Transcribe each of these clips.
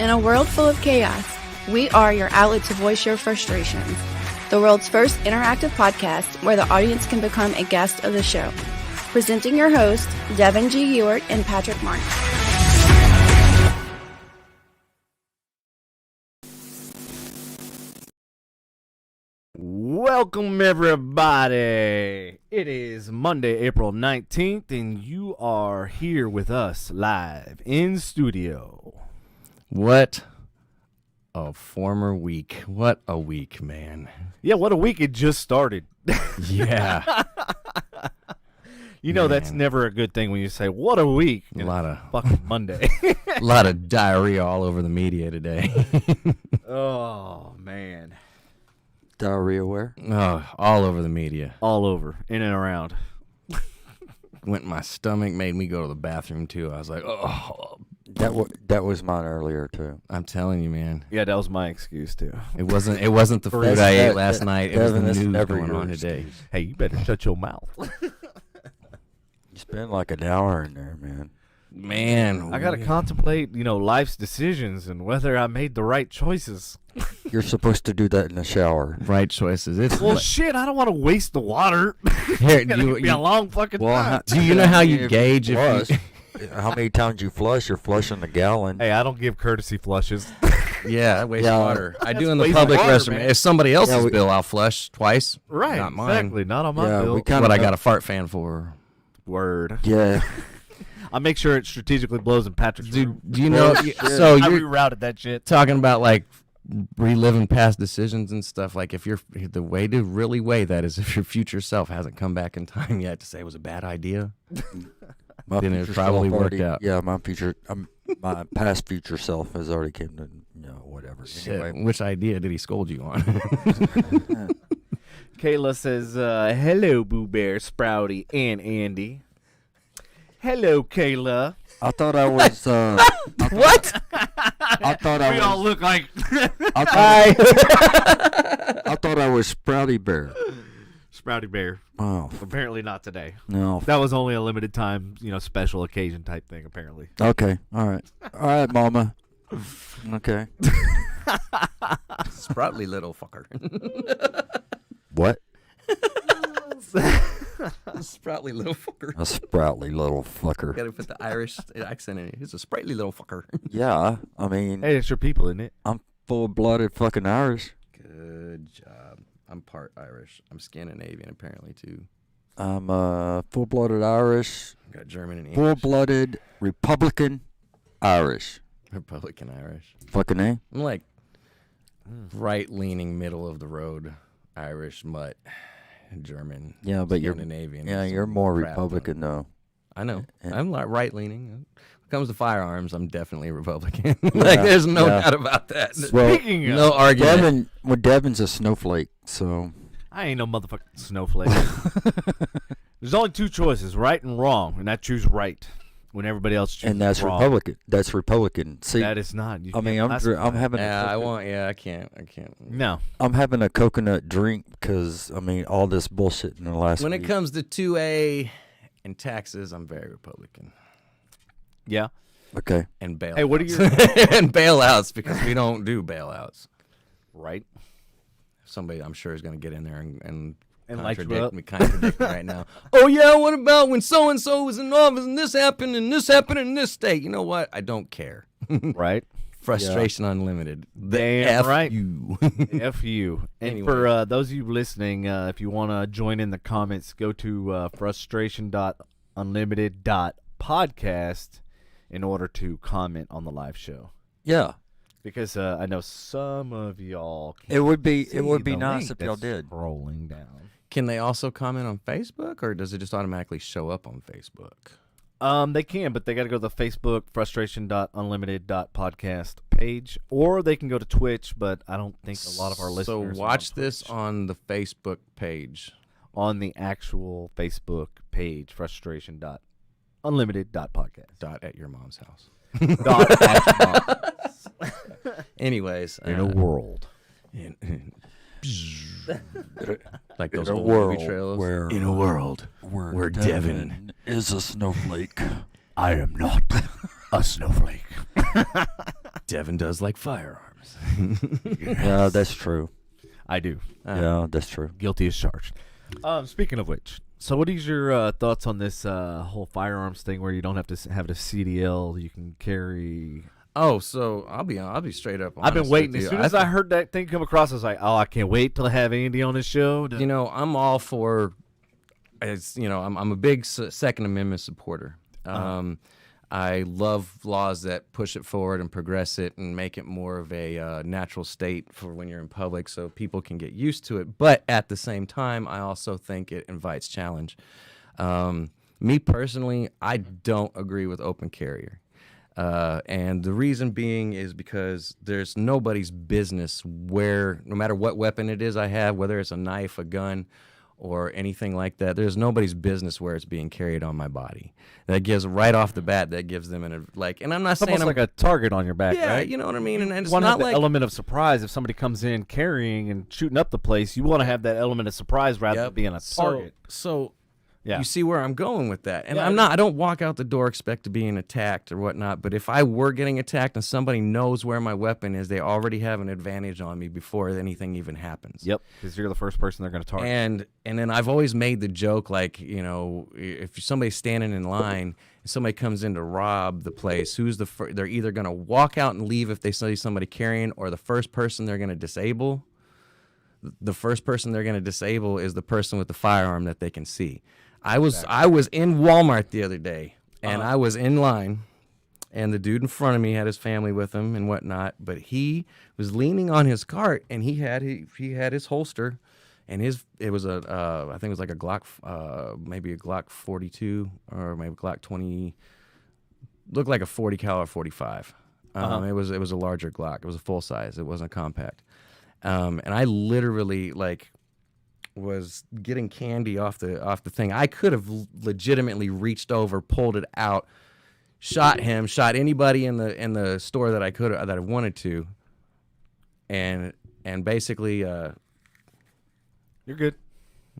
In a world full of chaos, we are your outlet to voice your frustrations. The world's first interactive podcast where the audience can become a guest of the show. Presenting your hosts, Devin G. Ewart and Patrick Martin. Welcome, everybody. It is Monday, April 19th, and you are here with us live in studio. What a former week. What a week, man. Yeah, what a week it just started. Yeah. You know, that's never a good thing when you say, what a week. A lot of fucking Monday. a lot of diarrhea all over the media today. Oh, man. Diarrhea where? Oh, all over the media. All over, in and around. Went in my stomach, made me go to the bathroom, too. I was like, oh. That was mine earlier too. I'm telling you, man. Yeah, that was my excuse, too. It wasn't the food I ate last night. It was the news going on today. Hey, you better shut your mouth. You spent like an hour in there, man. Man. I got to contemplate, life's decisions and whether I made the right choices. You're supposed to do that in the shower. Right choices. Well, shit, I don't want to waste the water. Here, It's going to be a long fucking time. do you know how you gauge if you... How many times you flush? You're flushing a gallon. Hey, I don't give courtesy flushes. Yeah, I waste water. I do in the wasting public water, restroom. man. If somebody else's bill, I'll flush twice. Right, Not mine. exactly. Not on my bill. we kinda What I got a fart fan for. Word. Yeah. I make sure it strategically blows in Patrick's room. Do you know? I So you're rerouted that shit. talking about like reliving past decisions and stuff. Like if the way to really weigh that is if your future self hasn't come back in time yet to say it was a bad idea. Then it probably worked out. Yeah, my past future self has already came to whatever. Shit, Anyway, which idea did he scold you on? Kayla says, hello, Boo Bear, Sprouty, and Andy. Hello, Kayla. I thought I was. What? I thought I We was. all look like... I thought I was Sprouty Bear. Sprouty Bear. Oh Apparently not today. no. That was only a limited time, special occasion type thing, apparently. Okay. All right, Mama. Okay. Sproutly little fucker. What? Sproutly little fucker. A sproutly little fucker. Gotta put the Irish accent in it. He's a sprightly little fucker. Yeah, I mean, Hey, it's your people, isn't it? I'm full-blooded fucking Irish. Good job. I'm part Irish. I'm Scandinavian apparently too. I'm full-blooded Irish, Got German and English. full-blooded Republican Irish. Republican Irish. Fucking A. I'm like right-leaning, middle of the road Irish, mutt, German. Yeah, but Scandinavian. you're more crap Republican though. I know. And- I'm like right-leaning. When it comes to firearms, I'm definitely Republican. Like, there's no doubt about that. Well, Speaking of... No argument. Devin's a snowflake, so I ain't no motherfucking snowflake. There's only two choices, right and wrong, and I choose right when everybody else chooses And that's wrong. Republican. That's Republican. See, That is not. You I mean, can't I'm classify it. having I can't. No. I'm having a coconut drink because I mean all this bullshit in the last. When week. it comes to 2A and taxes, I'm very Republican. Yeah. Okay. And bailouts. Hey, what are your and bailouts, because we don't do bailouts. right? Somebody, I'm sure, is going to get in there and light you up. contradict me right now. Oh yeah, what about when so and so was in office and this happened in this state? You know what? I don't care. Right. Frustration unlimited. The Damn F right. you. F you. And Anyway. for those of you listening, if you want to join in the comments, go to frustration.unlimited.podcast in order to comment on the live show. Yeah. Because I know some of y'all can't It would be see nice the if y'all link did. that's scrolling down. Can they also comment on Facebook, or does it just automatically show up on Facebook? They can, but they got to go to the Facebook frustration.unlimited.podcast page, or they can go to Twitch, but I don't think a lot of our listeners So are watch on this Twitch. on the Facebook page. On the actual Facebook page, frustration.unlimited.podcast. Dot at your mom's house. Dot at mom. Anyways, In a world. like those In a old world movie trailers. where In a world where Devin is a snowflake. I am not a snowflake. Devin does like firearms. Yeah, that's true. I do. Yeah, that's true. Guilty as charged. Speaking of which, so what is your thoughts on this whole firearms thing where you don't have to have a CDL, you can carry... Oh, so I'll be straight up. I've been honest waiting. with As you. soon as I heard that thing come across, I was like, oh, I can't wait till I have Andy on his show. You know, I'm all for. As you know, I'm a big Second Amendment supporter. I love laws that push it forward and progress it and make it more of a natural state for when you're in public, so people can get used to it. But at the same time, I also think it invites challenge. Me personally, I don't agree with open carrier. And the reason being is because there's nobody's business where, no matter what weapon it is I have, whether it's a knife, a gun, or anything like that, there's nobody's business where it's being carried on my body. That gives, right off the bat, that gives them and I'm not It's saying almost I'm, like a target on your back, yeah, right? you know what I mean? And it's Want to have not the like, element of surprise if somebody comes in carrying and shooting up the place. You want to have that element of surprise rather than being a target. So Yeah. you see where I'm going with that. And Yeah, I don't walk out the door expect to being attacked or whatnot, but if I were getting attacked and somebody knows where my weapon is, they already have an advantage on me before anything even happens. Yep, because you're the first person they're going to target. And then I've always made the joke, like, you know, if somebody's standing in line and somebody comes in to rob the place, who's they're either going to walk out and leave if they see somebody carrying, or the first person they're going to disable. The first person they're going to disable is the person with the firearm that they can see. I was in Walmart the other day, and I was in line, and the dude in front of me had his family with him and whatnot, but he was leaning on his cart, and he had his holster, and it was I think it was like a Glock, maybe a Glock 42 or maybe Glock 20, looked like a 40 caliber 45. It was a larger Glock. It was a full size. It wasn't compact. And I literally was getting candy off the thing. I could have legitimately reached over, pulled it out, shot him, shot anybody in the store that I wanted to, and basically You're good.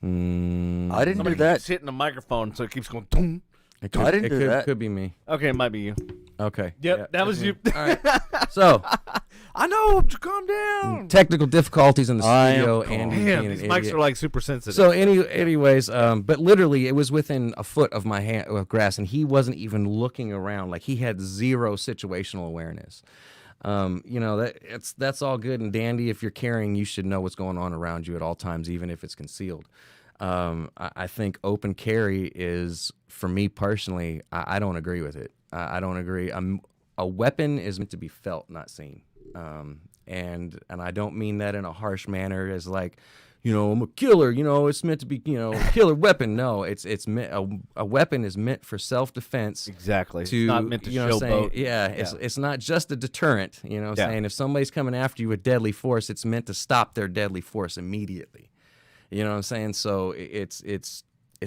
I didn't Somebody do that. keeps hitting the microphone, so it keeps going. Boom. it I didn't do that. Could be me. Okay, it might be you. Okay. Yep, Yeah, that was that's you. me. All right. So I know. Calm down. technical difficulties in the I am studio, calm. and Damn, these mics are like super sensitive. So anyways, but literally it was within a foot of my hand of grass, and he wasn't even looking around. Like, he had zero situational awareness. You know, that's all good and dandy. If you're carrying, you should know what's going on around you at all times, even if it's concealed. I think open carry is, for me personally, I don't agree with it. I don't agree. A weapon is meant to be felt, not seen. And I don't mean that in a harsh manner, as like, you know, I'm a killer. You know, it's meant to be, you know, a killer weapon. No, it's meant, a weapon is meant for self-defense. exactly. To, it's not meant to you know, showboat. it's not just a deterrent. You know, saying if somebody's coming after you with deadly force, it's meant to stop their deadly force immediately. You know what I'm saying? So it's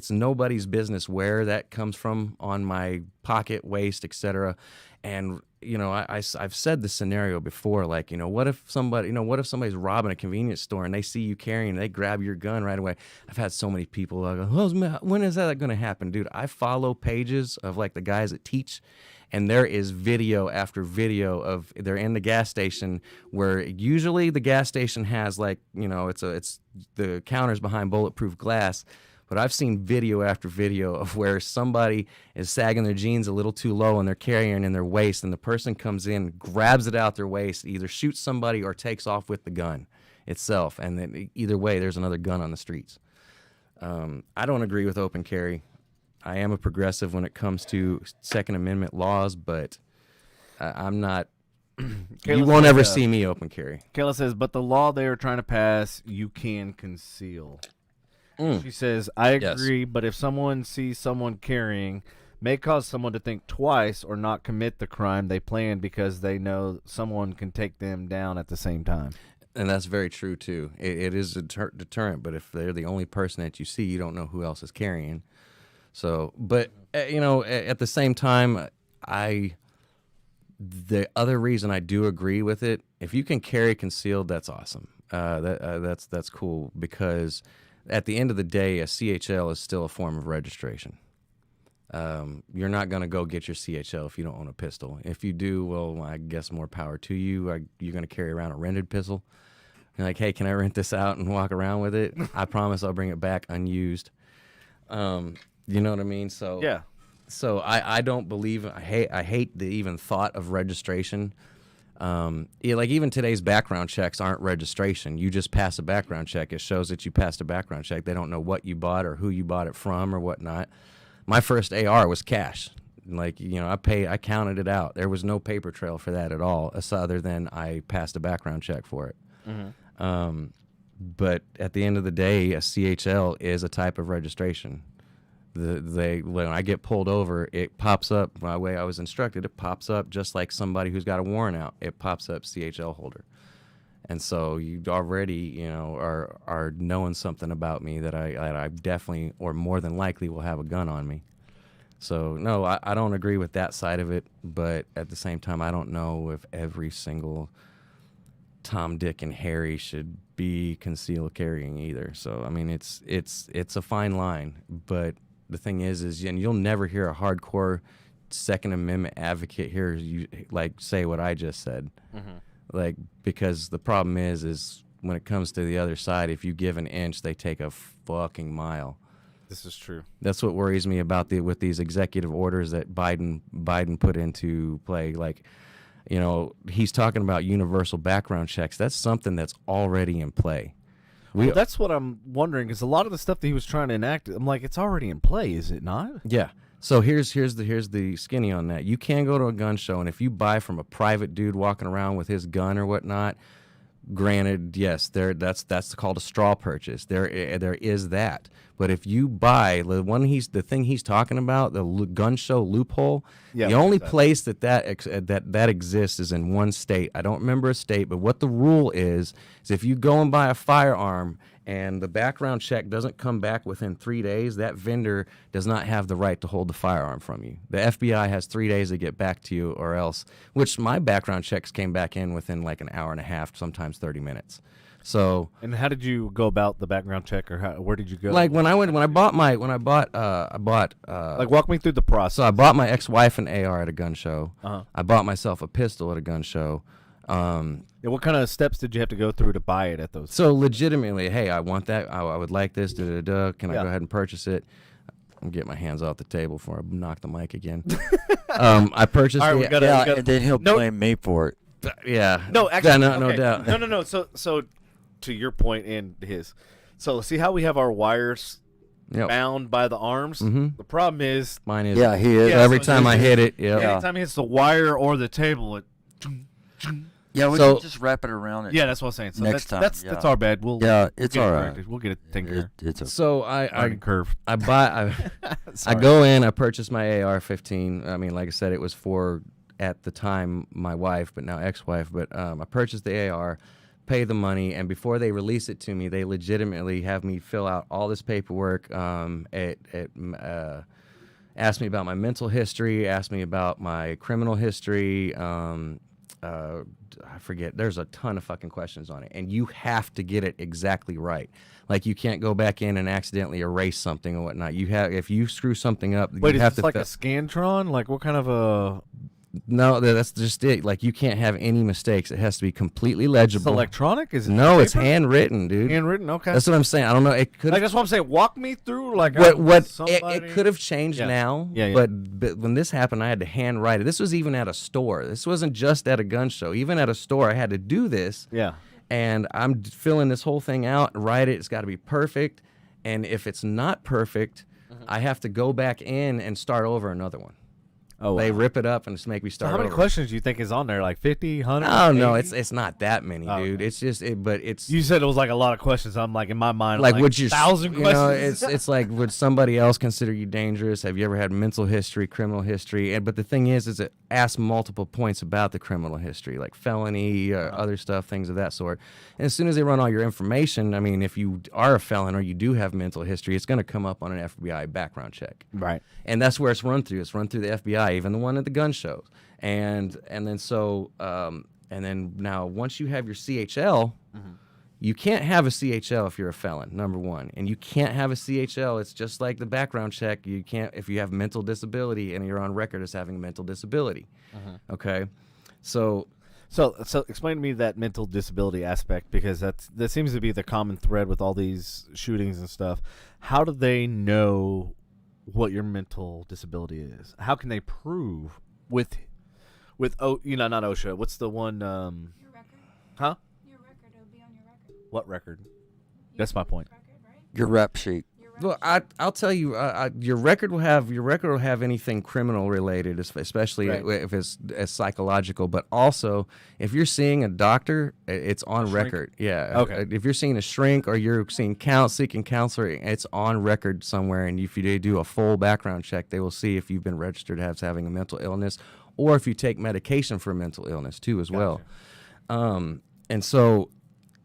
nobody's business where that comes from on my pocket, waist, etc. And I've said the scenario before, like, what if somebody's robbing a convenience store and they see you carrying, they grab your gun right away. I've had so many people go, when is that going to happen, dude? I follow pages of like the guys that teach, and there is video after video of they're in the gas station where usually the gas station has like, it's the counters behind bulletproof glass. But I've seen video after video of where somebody is sagging their jeans a little too low and they're carrying in their waist, and the person comes in, grabs it out their waist, either shoots somebody or takes off with the gun itself. And then either way, there's another gun on the streets. I don't agree with open carry. I am a progressive when it comes to Second Amendment laws, but I'm not. You won't ever see me open carry. Kayla says, but the law they are trying to pass, you can conceal. She says, I agree, but if someone sees someone carrying, may cause someone to think twice or not commit the crime they planned because they know someone can take them down at the same time. And that's very true, too. It is a deterrent, but if they're the only person that you see, you don't know who else is carrying. So, but, at the same time, the other reason I do agree with it, if you can carry concealed, that's awesome. That's cool, because at the end of the day, a CHL is still a form of registration. You're not going to go get your CHL if you don't own a pistol. If you do, well, I guess more power to you. You're going to carry around a rented pistol. You're like, hey, can I rent this out and walk around with it? I promise I'll bring it back unused. You know what I mean? So yeah. So I don't believe, I hate the even thought of registration. Like even today's background checks aren't registration. You just pass a background check. It shows that you passed a background check. They don't know what you bought or who you bought it from or whatnot. My first AR was cash. Like, I counted it out. There was no paper trail for that at all, other than I passed a background check for it. Mm-hmm. But at the end of the day, a CHL is a type of registration. When I get pulled over, it pops up the way I was instructed. It pops up just like somebody who's got a warrant out. It pops up CHL holder, and so you already are knowing something about me that I definitely or more than likely will have a gun on me. So no, I don't agree with that side of it. But at the same time, I don't know if every single Tom, Dick, and Harry should be concealed carrying either. So I mean, it's a fine line, but the thing is, and you'll never hear a hardcore Second Amendment advocate here say what I just said. Mm-hmm. Because the problem is when it comes to the other side, if you give an inch, they take a fucking mile. This is true. That's what worries me about with these executive orders that Biden put into play. He's talking about universal background checks. That's something that's already in play. Well, that's what I'm wondering, is a lot of the stuff that he was trying to enact, I'm like, it's already in play, is it not? Yeah. So here's the skinny on that. You can go to a gun show, and if you buy from a private dude walking around with his gun or whatnot, granted, yes, that's called a straw purchase. There is that. But if you buy the thing he's talking about, the gun show loophole, the only place that exists is in one state. I don't remember a state, but what the rule is if you go and buy a firearm and the background check doesn't come back within 3 days, that vendor does not have the right to hold the firearm from you. The FBI has 3 days to get back to you, or else, which my background checks came back in within like an hour and a half, sometimes 30 minutes. So, and how did you go about the background check, or where did you go? Like walk me through the process. So I bought my ex-wife an AR at a gun show. Uh-huh. I bought myself a pistol at a gun show. What kind of steps did you have to go through to buy it at those? So legitimately, hey, I want that. I would like this. Can I go ahead and purchase it? I'm getting my hands off the table before I knock the mic again. I purchased it. Right, and then he'll blame me for it. Yeah. No, actually, no doubt. No. So to your point and his. So see how we have our wires bound by the arms? Mm-hmm. The problem is mine is. Yeah, he is. Yeah, every time I hit it, anytime he hits the wire or the table, it. Yeah, we can just wrap it around it. Yeah, that's what I'm saying. So next that's our bad. It's all right. We'll get it tinker. It's so I curve. I go in. I purchase my AR-15. I mean, like I said, it was for at the time my wife, but now ex-wife. But I purchased the AR. pay the money, and before they release it to me, they legitimately have me fill out all this paperwork. Asked me about my mental history, asked me about my criminal history. I forget. There's a ton of fucking questions on it, and you have to get it exactly right. Like, you can't go back in and accidentally erase something or whatnot. You have, if you screw something up, wait, you is have this to like a Scantron? Like, what kind of a? No, that's just it. Like, you can't have any mistakes. It has to be completely legible. It's electronic? Is it? No, paper? it's handwritten, dude. Handwritten. Okay. That's what I'm saying. I don't know. It could. Like, that's what I'm saying. Walk me through. Like, It could have changed now. Yeah. But when this happened, I had to handwrite it. This was even at a store. This wasn't just at a gun show. Even at a store, I had to do this. Yeah. And I'm filling this whole thing out, write it. It's got to be perfect. And if it's not perfect, I have to go back in and start over another one. Oh, they rip it up and just make me start so how many over. questions do you think is on there? Like 50, 100? Oh, no, it's not that many, dude. Okay. It's just, but it's... You said it was like a lot of questions. I'm like, in my mind, like, like would you... 1,000 you know, questions. it's like, would somebody else consider you dangerous? Have you ever had mental history, criminal history? But the thing is it asks multiple points about the criminal history, like felony, other stuff, things of that sort. And as soon as they run all your information, I mean, if you are a felon or you do have mental history, it's going to come up on an FBI background check. Right. And that's where it's run through. It's run through the FBI, even the one at the gun shows. And then now once you have your CHL, you can't have a CHL if you're a felon, number one. And you can't have a CHL. It's just like the background check. You can't if you have mental disability and you're on record as having a mental disability. Okay? So explain to me that mental disability aspect, because that seems to be the common thread with all these shootings and stuff. How do they know what your mental disability is? How can they prove with not OSHA? What's the one? Your record. Huh? Your record. It'll be on your record. What record? That's my point. Record, right? Your rep sheet. well, I'll tell you, your record will have anything criminal related, especially if it's psychological. But also, if you're seeing a doctor, it's on record. Yeah. Okay. If you're seeing a shrink or you're seeking counseling, it's on record somewhere. And if you do a full background check, they will see if you've been registered as having a mental illness, or if you take medication for mental illness too, as well.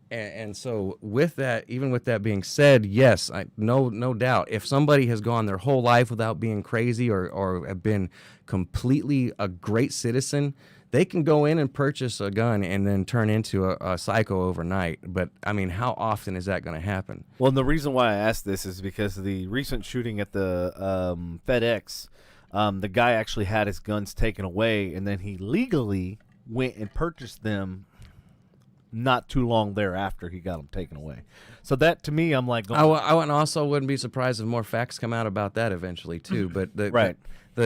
And so with that, even with that being said, yes, no doubt, if somebody has gone their whole life without being crazy or have been completely a great citizen, they can go in and purchase a gun and then turn into a psycho overnight. But, I mean, how often is that going to happen? Well, and the reason why I asked this is because the recent shooting at the FedEx, the guy actually had his guns taken away, and then he legally went and purchased them not too long thereafter he got them taken away. So that, to me, I'm like... I also wouldn't be surprised if more facts come out about that eventually, too. But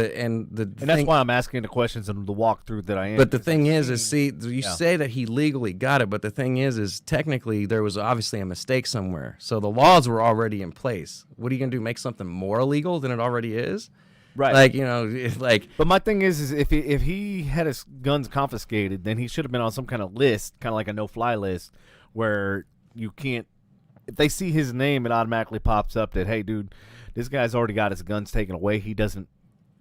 and that's why I'm asking the questions and the walkthrough that I am. But the thing is say that he legally got it, but the thing is technically there was obviously a mistake somewhere. So the laws were already in place. What are you going to do, make something more illegal than it already is? Right. But my thing is if he had his guns confiscated, then he should have been on some kind of list, kind of like a no-fly list, where you can't, if they see his name, it automatically pops up that, hey, dude, this guy's already got his guns taken away. He doesn't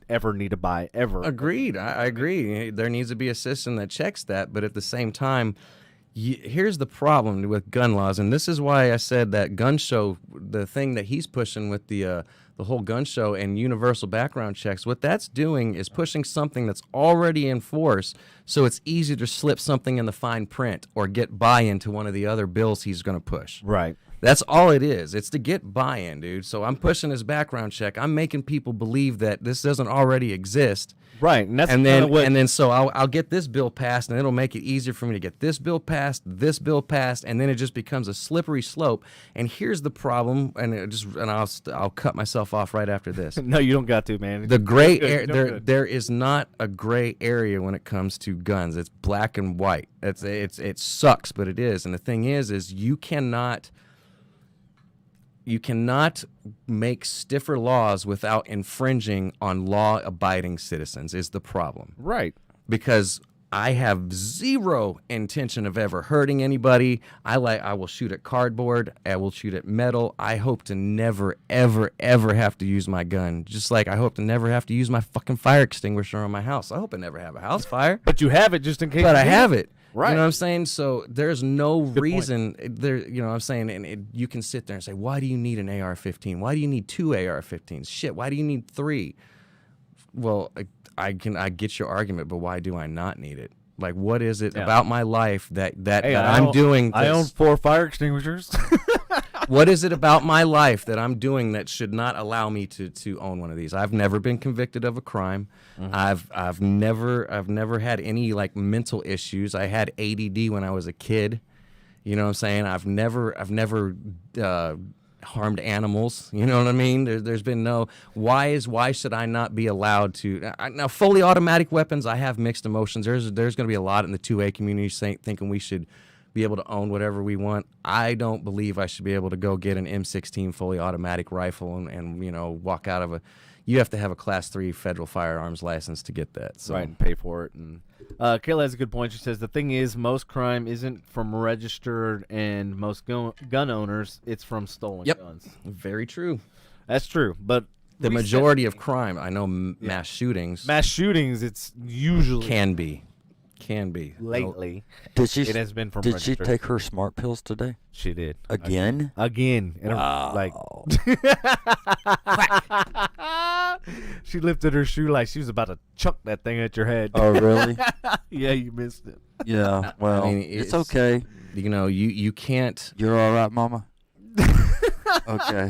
ever need to buy ever. Agreed. I agree. There needs to be a system that checks that, but at the same time, here's the problem with gun laws, and this is why I said that gun show, the thing that he's pushing with the whole gun show and universal background checks, what that's doing is pushing something that's already in force, so it's easy to slip something in the fine print or get buy-in to one of the other bills he's going to push. Right. That's all it is. It's to get buy-in, dude. So I'm pushing his background check. I'm making people believe that this doesn't already exist. Right, and that's then so I'll get this bill passed, and it'll make it easier for me to get this bill passed, and then it just becomes a slippery slope. And here's the problem, and I'll cut myself off right after this. No, you don't got to, man. The gray area, there is not a gray area when it comes to guns. It's black and white. It sucks, but it is. And the thing is you cannot make stiffer laws without infringing on law-abiding citizens is the problem. Right. Because I have zero intention of ever hurting anybody. I will shoot at cardboard. I will shoot at metal. I hope to never, ever, ever have to use my gun. Just like I hope to never have to use my fucking fire extinguisher on my house. I hope I never have a house fire. But you have it just in case. But I have it. Right. You know what I'm saying? So there's no reason point. there. You know what I'm saying? And you can sit there and say, why do you need an AR-15? Why do you need 2 AR-15s? Shit, why do you need 3? Well, I get your argument, but why do I not need it? Like, what is it about my life that I'm doing? I own 4 fire extinguishers. What is it about my life that I'm doing that should not allow me to own one of these? I've never been convicted of a crime. I've never had any like mental issues. I had ADD when I was a kid. You know what I'm saying? I've never harmed animals. You know what I mean? There's been no why should I not be allowed to now fully automatic weapons? I have mixed emotions. There's going to be a lot in the 2A community thinking we should be able to own whatever we want. I don't believe I should be able to go get an M16 fully automatic rifle and you know walk out of a. You have to have a Class 3 federal firearms license to get that. So. Right, and pay for it. And Kayla has a good point. She says the thing is, most crime isn't from registered and most gun owners. It's from stolen guns. Very true. That's true, but the majority of crime, I know, mass shootings. Mass shootings, it's usually can be. Lately. It has been from. Did registered. she take her smart pills today? She did again. And wow. She lifted her shoe like she was about to chuck that thing at your head. Oh, really? Yeah, you missed it. Yeah. Well, I mean, it's okay. You know, you can't. You're all right, Mama. Okay.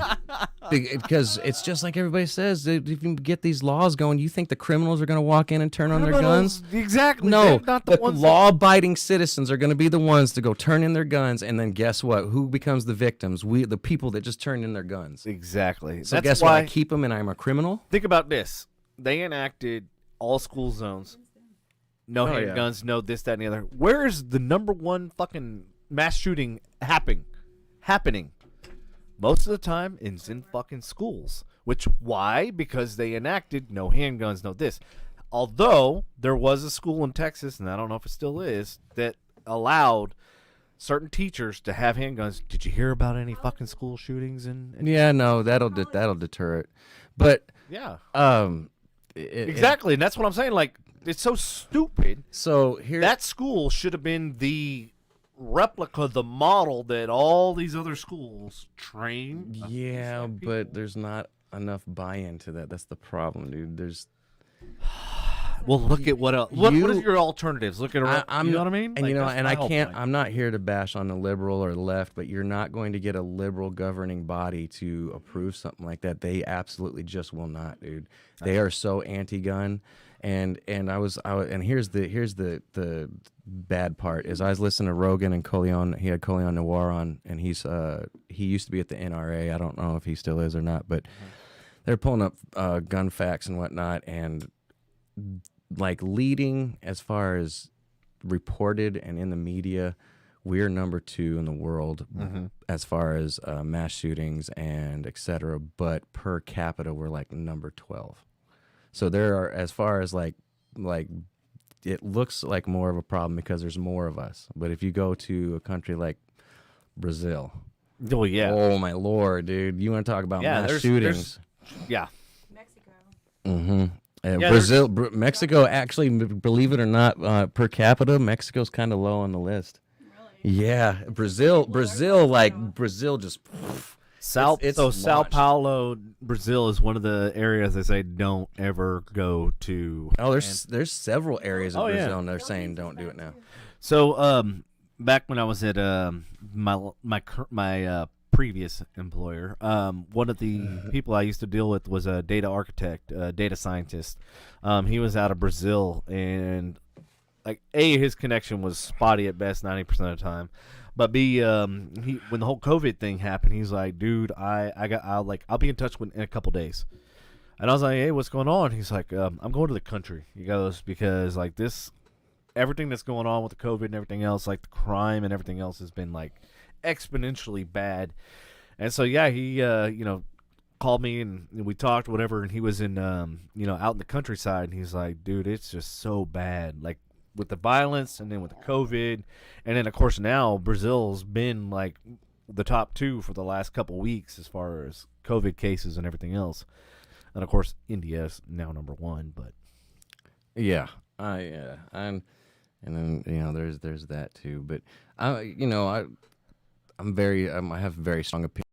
Because it's just like everybody says, if you can get these laws going, you think the criminals are going to walk in and turn on their guns? Exactly. No, not the but law-abiding citizens are going to be the ones to go turn in their guns, and then guess what? Who becomes the victims? The people that just turned in their guns. Exactly. So guess what? I keep them, and I'm a criminal? Think about this. They enacted all school zones. No handguns, no this, that, and the other. Where is the number one fucking mass shooting happening? Most of the time, it's in fucking schools. Why? Because they enacted no handguns, no this. Although, there was a school in Texas, and I don't know if it still is, that allowed certain teachers to have handguns. Did you hear about any fucking school shootings? Yeah, no, that'll deter it. But, yeah. Exactly, and that's what I'm saying. Like, it's so stupid. So that school should have been the replica, the model that all these other schools train. Yeah, but there's not enough buy-in to that. That's the problem, dude. There's. Well, look at what else. What is your alternatives? Look at you know what I mean? And and I can't. I'm not here to bash on the liberal or left, but you're not going to get a liberal governing body to approve something like that. They absolutely just will not, dude. They are so anti-gun. And here's the bad part is I was listening to Rogan and Coleon. He had Coleon Noir on, and he used to be at the NRA. I don't know if he still is or not, but they're pulling up gun facts and whatnot, and like leading as far as reported and in the media, we're number 2 in the world as far as mass shootings and etc. But per capita, we're like number 12. So there are, as far as like it looks like more of a problem because there's more of us. But if you go to a country like Brazil, oh yeah, oh my lord, dude, you want to talk about mass shootings? Mexico. Mm-hmm. Mexico actually, believe it or not, per capita, Mexico's kind of low on the list. Really? Yeah, Brazil just. Sao Paulo, Brazil is one of the areas they say don't ever go to. Oh, there's several areas of Brazil and they're saying don't do it now. So back when I was at my previous employer, one of the people I used to deal with was a data architect, a data scientist. He was out of Brazil, and like his connection was spotty at best 90% of the time. But when the whole COVID thing happened, he's like, dude, I'll be in touch in a couple days. And I was like, hey, what's going on? He's like, I'm going to the country. He goes, because like everything that's going on with the COVID and everything else, like the crime and everything else has been like exponentially bad. And so, yeah, he, called me and we talked, whatever. And he was in, out in the countryside. And he's like, dude, it's just so bad. Like, with the violence and then with the COVID, and then of course now Brazil's been like the top 2 for the last couple weeks as far as COVID cases and everything else, and of course India is now number 1. But yeah, and And then there's that too. But I have very strong opinion.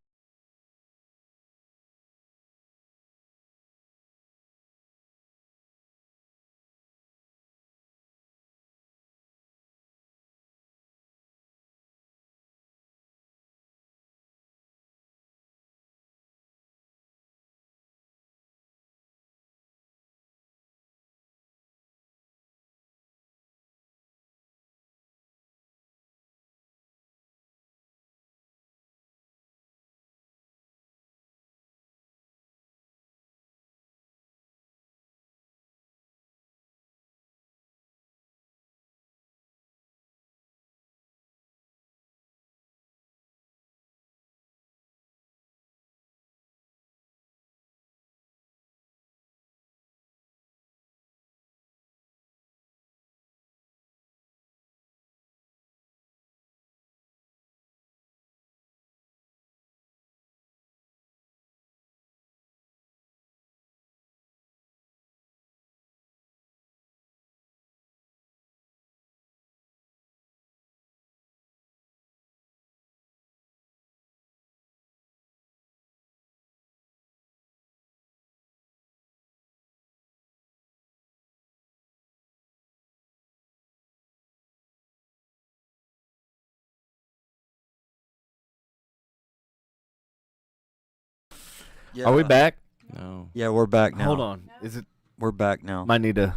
Are we back? No. Yeah, we're back now. Hold on. Is it? We're back now. Might need to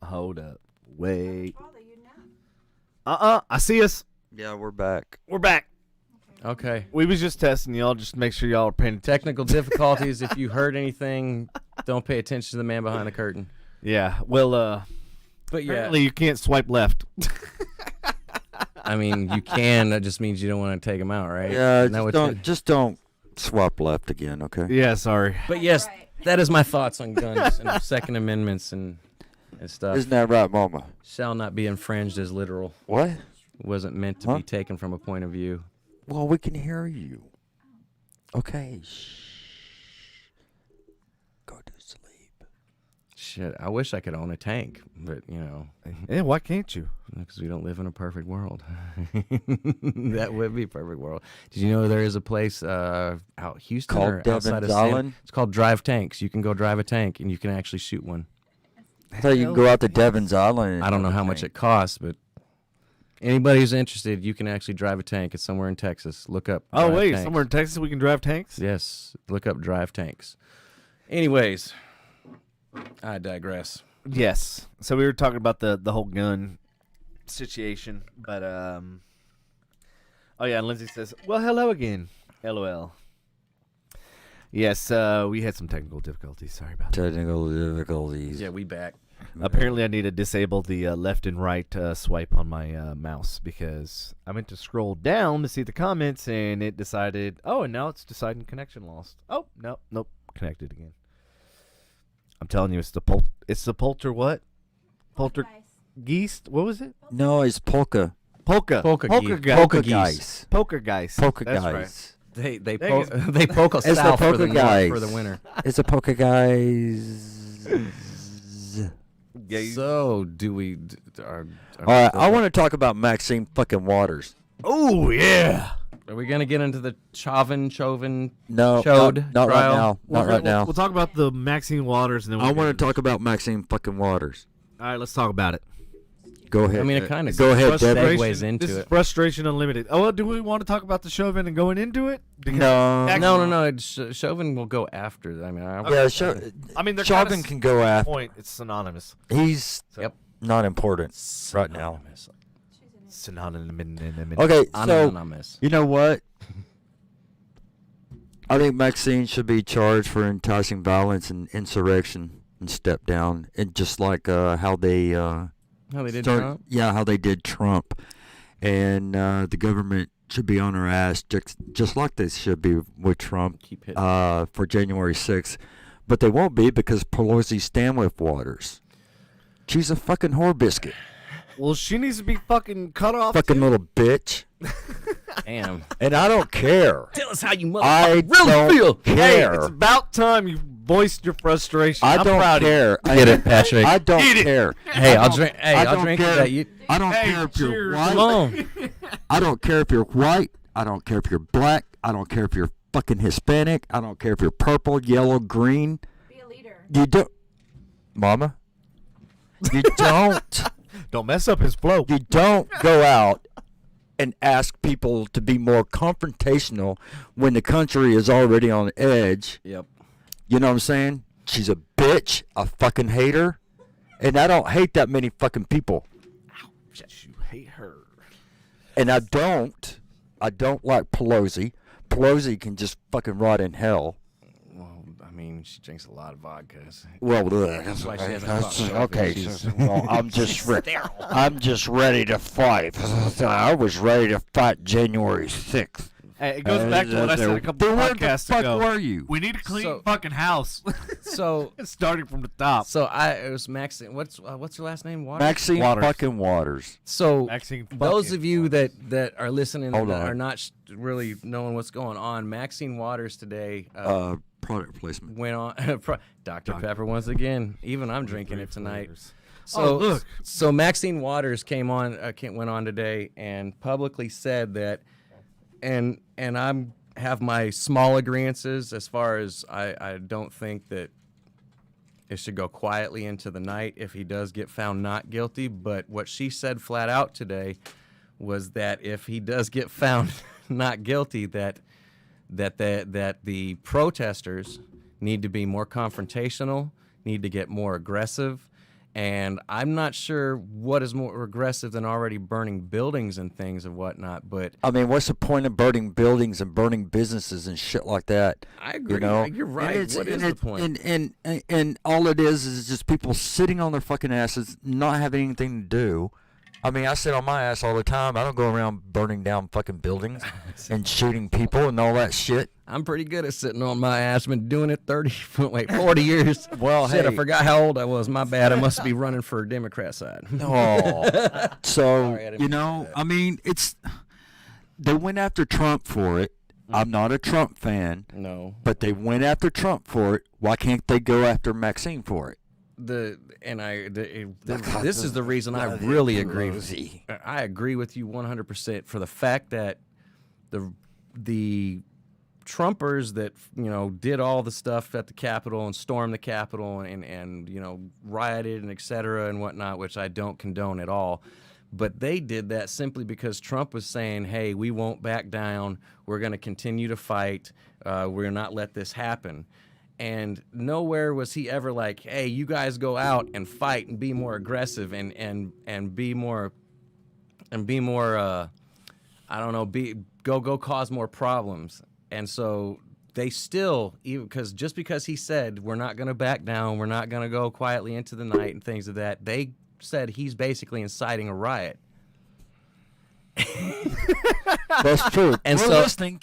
hold up. Wait. I see us. Yeah, we're back. We're back. Okay. We was just testing y'all. Just to make sure y'all are paying attention. Technical difficulties. If you heard anything, don't pay attention to the man behind the curtain. Yeah. Well, But yeah, apparently you can't swipe left. I mean, you can. That just means you don't want to take them out, right? Yeah, Isn't that what just don't swap left again, okay? Yeah. Sorry. But yes, that is my thoughts on guns and Second Amendments and stuff. Isn't that right, Mama? Shall not be infringed as literal. What? Wasn't meant to be taken from a point of view. Well, we can hear you. Okay. Shh. Go to sleep. Shit, I wish I could own a tank, but Yeah. Why can't you? because we don't live in a perfect world. That would be a perfect world. Did you know there is a place out Houston Called or outside of Devon's Island? It's called Drive Tanks. You can go drive a tank and you can actually shoot one. So you can go out to Devon's Island. And I don't know how much it costs, but anybody who's interested, you can actually drive a tank. It's somewhere in Texas. Look up. Oh Drive wait, Tanks. somewhere in Texas we can drive tanks. Yes, look up Drive Tanks. Anyways, I digress. Yes. So we were talking about the whole gun situation, but oh yeah, and Lindsay says, "Well, hello again." LOL. Yes, we had some technical difficulties. Sorry about that. Technical difficulties. Yeah, we back. Apparently, I need to disable the left and right swipe on my mouse because I meant to scroll down to see the comments, and it decided, oh, and now it's deciding connection lost. Oh, nope, connected again. I'm telling you, it's the polter what? Poltergeist? What was it? No, it's polka. Polka Poltergeist. Poltergeist. Polka That's guys. right. They Dang it. they poke us It's the south for polka the guys. for the winter. It's a polka guys. Yeah, So do we? Are All right, I want to talk about Maxine fucking Waters. oh yeah. we gonna get into the Chauvin No, Chode not right trial? now. Not right now. We'll talk about the Maxine Waters, and then I want to talk about Maxine fucking Waters. All right, let's talk about it. Go ahead. I mean, it kind of Go ahead, Deborah. segues into This is it. frustration unlimited. Oh, well, do we want to talk about the Chauvin and going into it? Because No. No. Chauvin will go after. I mean, Yeah, I mean, they're Chauvin kinda can go after. point. It's synonymous. He's Yep. not important right now. Synonymous. Okay, so Anonymous. you know what? I think Maxine should be charged for enticing violence and insurrection and step down, and just like how they How they did start- Trump? Yeah, how they did Trump, and the government should be on her ass just like they should be with Trump Keep hitting. for January 6th, but they won't be because Pelosi's stand with Waters. She's a fucking whore biscuit, Well, she needs to be fucking cut off. fucking too. little bitch, Damn. and I don't care. Tell us how you I really don't feel. Hey, care. it's about time you voiced your frustration. I I'm don't proud care. I get it, Patrick. I don't care. Hey, I'll drink. Hey, I I'll don't drink care. that. You I don't Hey, care if you're cheers. white. come on. I don't care if you're white. I don't care if you're black. I don't care if you're fucking Hispanic. I don't care if you're purple, yellow, green. Be a leader. You don't, Mama. You don't. Don't mess up his flow. You don't go out and ask people to be more confrontational when the country is already on edge. Yep. You know what I'm saying? She's a bitch. I fucking hate her. And I don't hate that many fucking people. You hate her. And I don't like Pelosi. Pelosi can just fucking rot in hell. Well, I mean, she drinks a lot of vodka. Well, That's why she hasn't fought okay. She's- Well, I'm just ready to fight. I was ready to fight January 6th. Hey, it goes back to what I said a couple Then where the podcasts fuck ago. were you? We need a clean So- fucking house. So, Starting from the top. it was Maxine. What's her last name? Waters? Maxine Waters. fucking Waters. So Maxine those fucking of you that are listening Hold that on. are not really knowing what's going on, Maxine Waters today Product placement. went on Dr. Pepper once again. Even I'm drinking it tonight. So Oh, look. So Maxine Waters went on today and publicly said that, and I'm have my small agreeances as far as I don't think that it should go quietly into the night if he does get found not guilty. But what she said flat out today was that if he does get found not guilty, that the protesters need to be more confrontational, need to get more aggressive. And I'm not sure what is more aggressive than already burning buildings and things and whatnot, but I mean, what's the point of burning buildings and burning businesses and shit like that? I agree. You know, You're right. And What is the point? And all it is just people sitting on their fucking asses, not having anything to do. I mean, I sit on my ass all the time. I don't go around burning down fucking buildings and shooting people and all that shit. I'm pretty good at sitting on my ass. Been doing it 40 years. Well, Shit, I hey. forgot how old I was. My bad. I must be running for a Democrat side. Oh, so I didn't you mean know, I mean, they went after Trump for it. I'm not a Trump fan, No. but they went after Trump for it. Why can't they go after Maxine for it? This is the reason I really agree. I agree with you 100% for the fact that the Trumpers that did all the stuff at the Capitol and stormed the Capitol and rioted and et cetera and whatnot, which I don't condone at all. But they did that simply because Trump was saying, hey, we won't back down. We're going to continue to fight. We're not let this happen. And nowhere was he ever like, hey, you guys go out and fight and be more aggressive and be more I don't know, go cause more problems. And so they still, even because he said we're not going to back down, we're not going to go quietly into the night and things of that, they said he's basically inciting a riot. That's true. And We're so listening.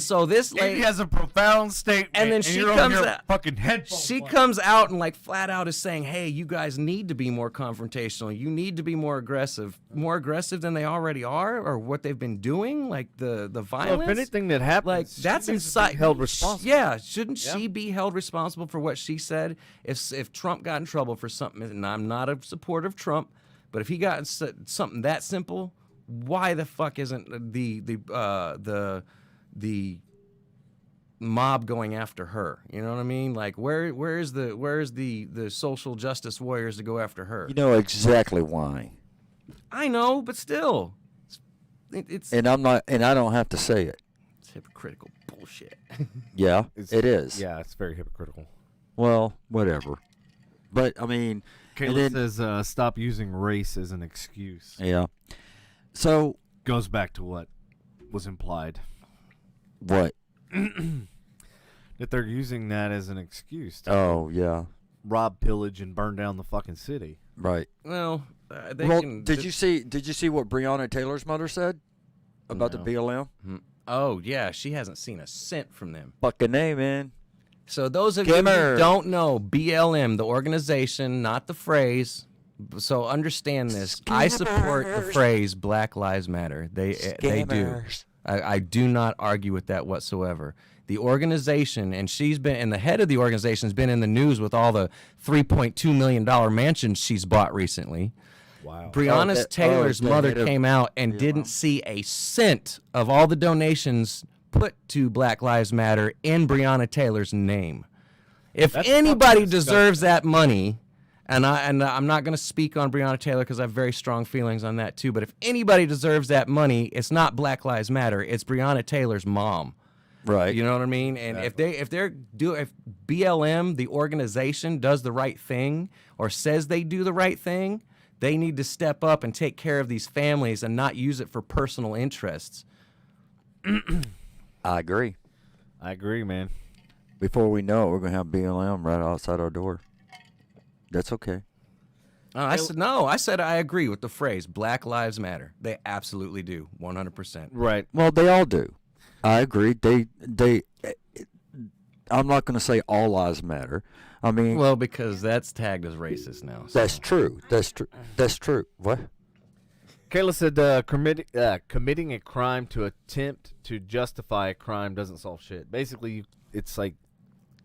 so this Lady lady has a profound statement, And then she you're over comes here out- fucking headphones. She comes out and like flat out is saying, hey, you guys need to be more confrontational. You need to be more aggressive than they already are or what they've been doing, like the violence. Well, if anything that happens, like that's she needs to be inside held responsible. Yeah, shouldn't she be held responsible for what she said? If Trump got in trouble for something, and I'm not a supporter of Trump, but if he got something that simple, why the fuck isn't the mob going after her? You know what I mean? Like where's the social justice warriors to go after her? You know exactly why. I know, but still, it's And I'm not, and I don't have to say it. hypocritical bullshit. Yeah, It's- it is. Yeah, it's very hypocritical. Well, whatever. But I mean, and Kayla then- says, stop using race as an excuse. yeah. So Goes back to what was implied. what? That they're using that as an excuse to Oh yeah, rob, pillage, and burn down the fucking city. right. Well, they Well, can. did you see what Breonna Taylor's mother said about No. the BLM? Oh yeah, she hasn't seen a cent from them. Fucking A, man. So those of you Skimmer. who don't know, BLM, the organization, not the phrase. So understand this. I support the phrase Black Lives Matter. They do. Scammers. I do not argue with that whatsoever. the organization, and the head of the organization has been in the news with all the $3.2 million mansions she's bought recently. Wow. Breonna Taylor's mother came out and didn't see a cent of all the donations put to Black Lives Matter in Breonna Taylor's name. If anybody deserves that money, and I'm not going to speak on Breonna Taylor because I have very strong feelings on that too, but if anybody deserves that money, it's not Black Lives Matter, it's Breonna Taylor's mom. Right. You know what I mean? And if BLM, the organization, does the right thing or says they do the right thing, they need to step up and take care of these families and not use it for personal interests. I agree. I agree, man. Before we know it, we're going to have BLM right outside our door. That's okay. I said I agree with the phrase Black Lives Matter. They absolutely do, 100%. Right. Well, they all do. I agree. I'm not going to say all lives matter. I mean, well, because that's tagged as racist now. So. That's true. That's true. What? Kayla said committing a crime to attempt to justify a crime doesn't solve shit. Basically, it's like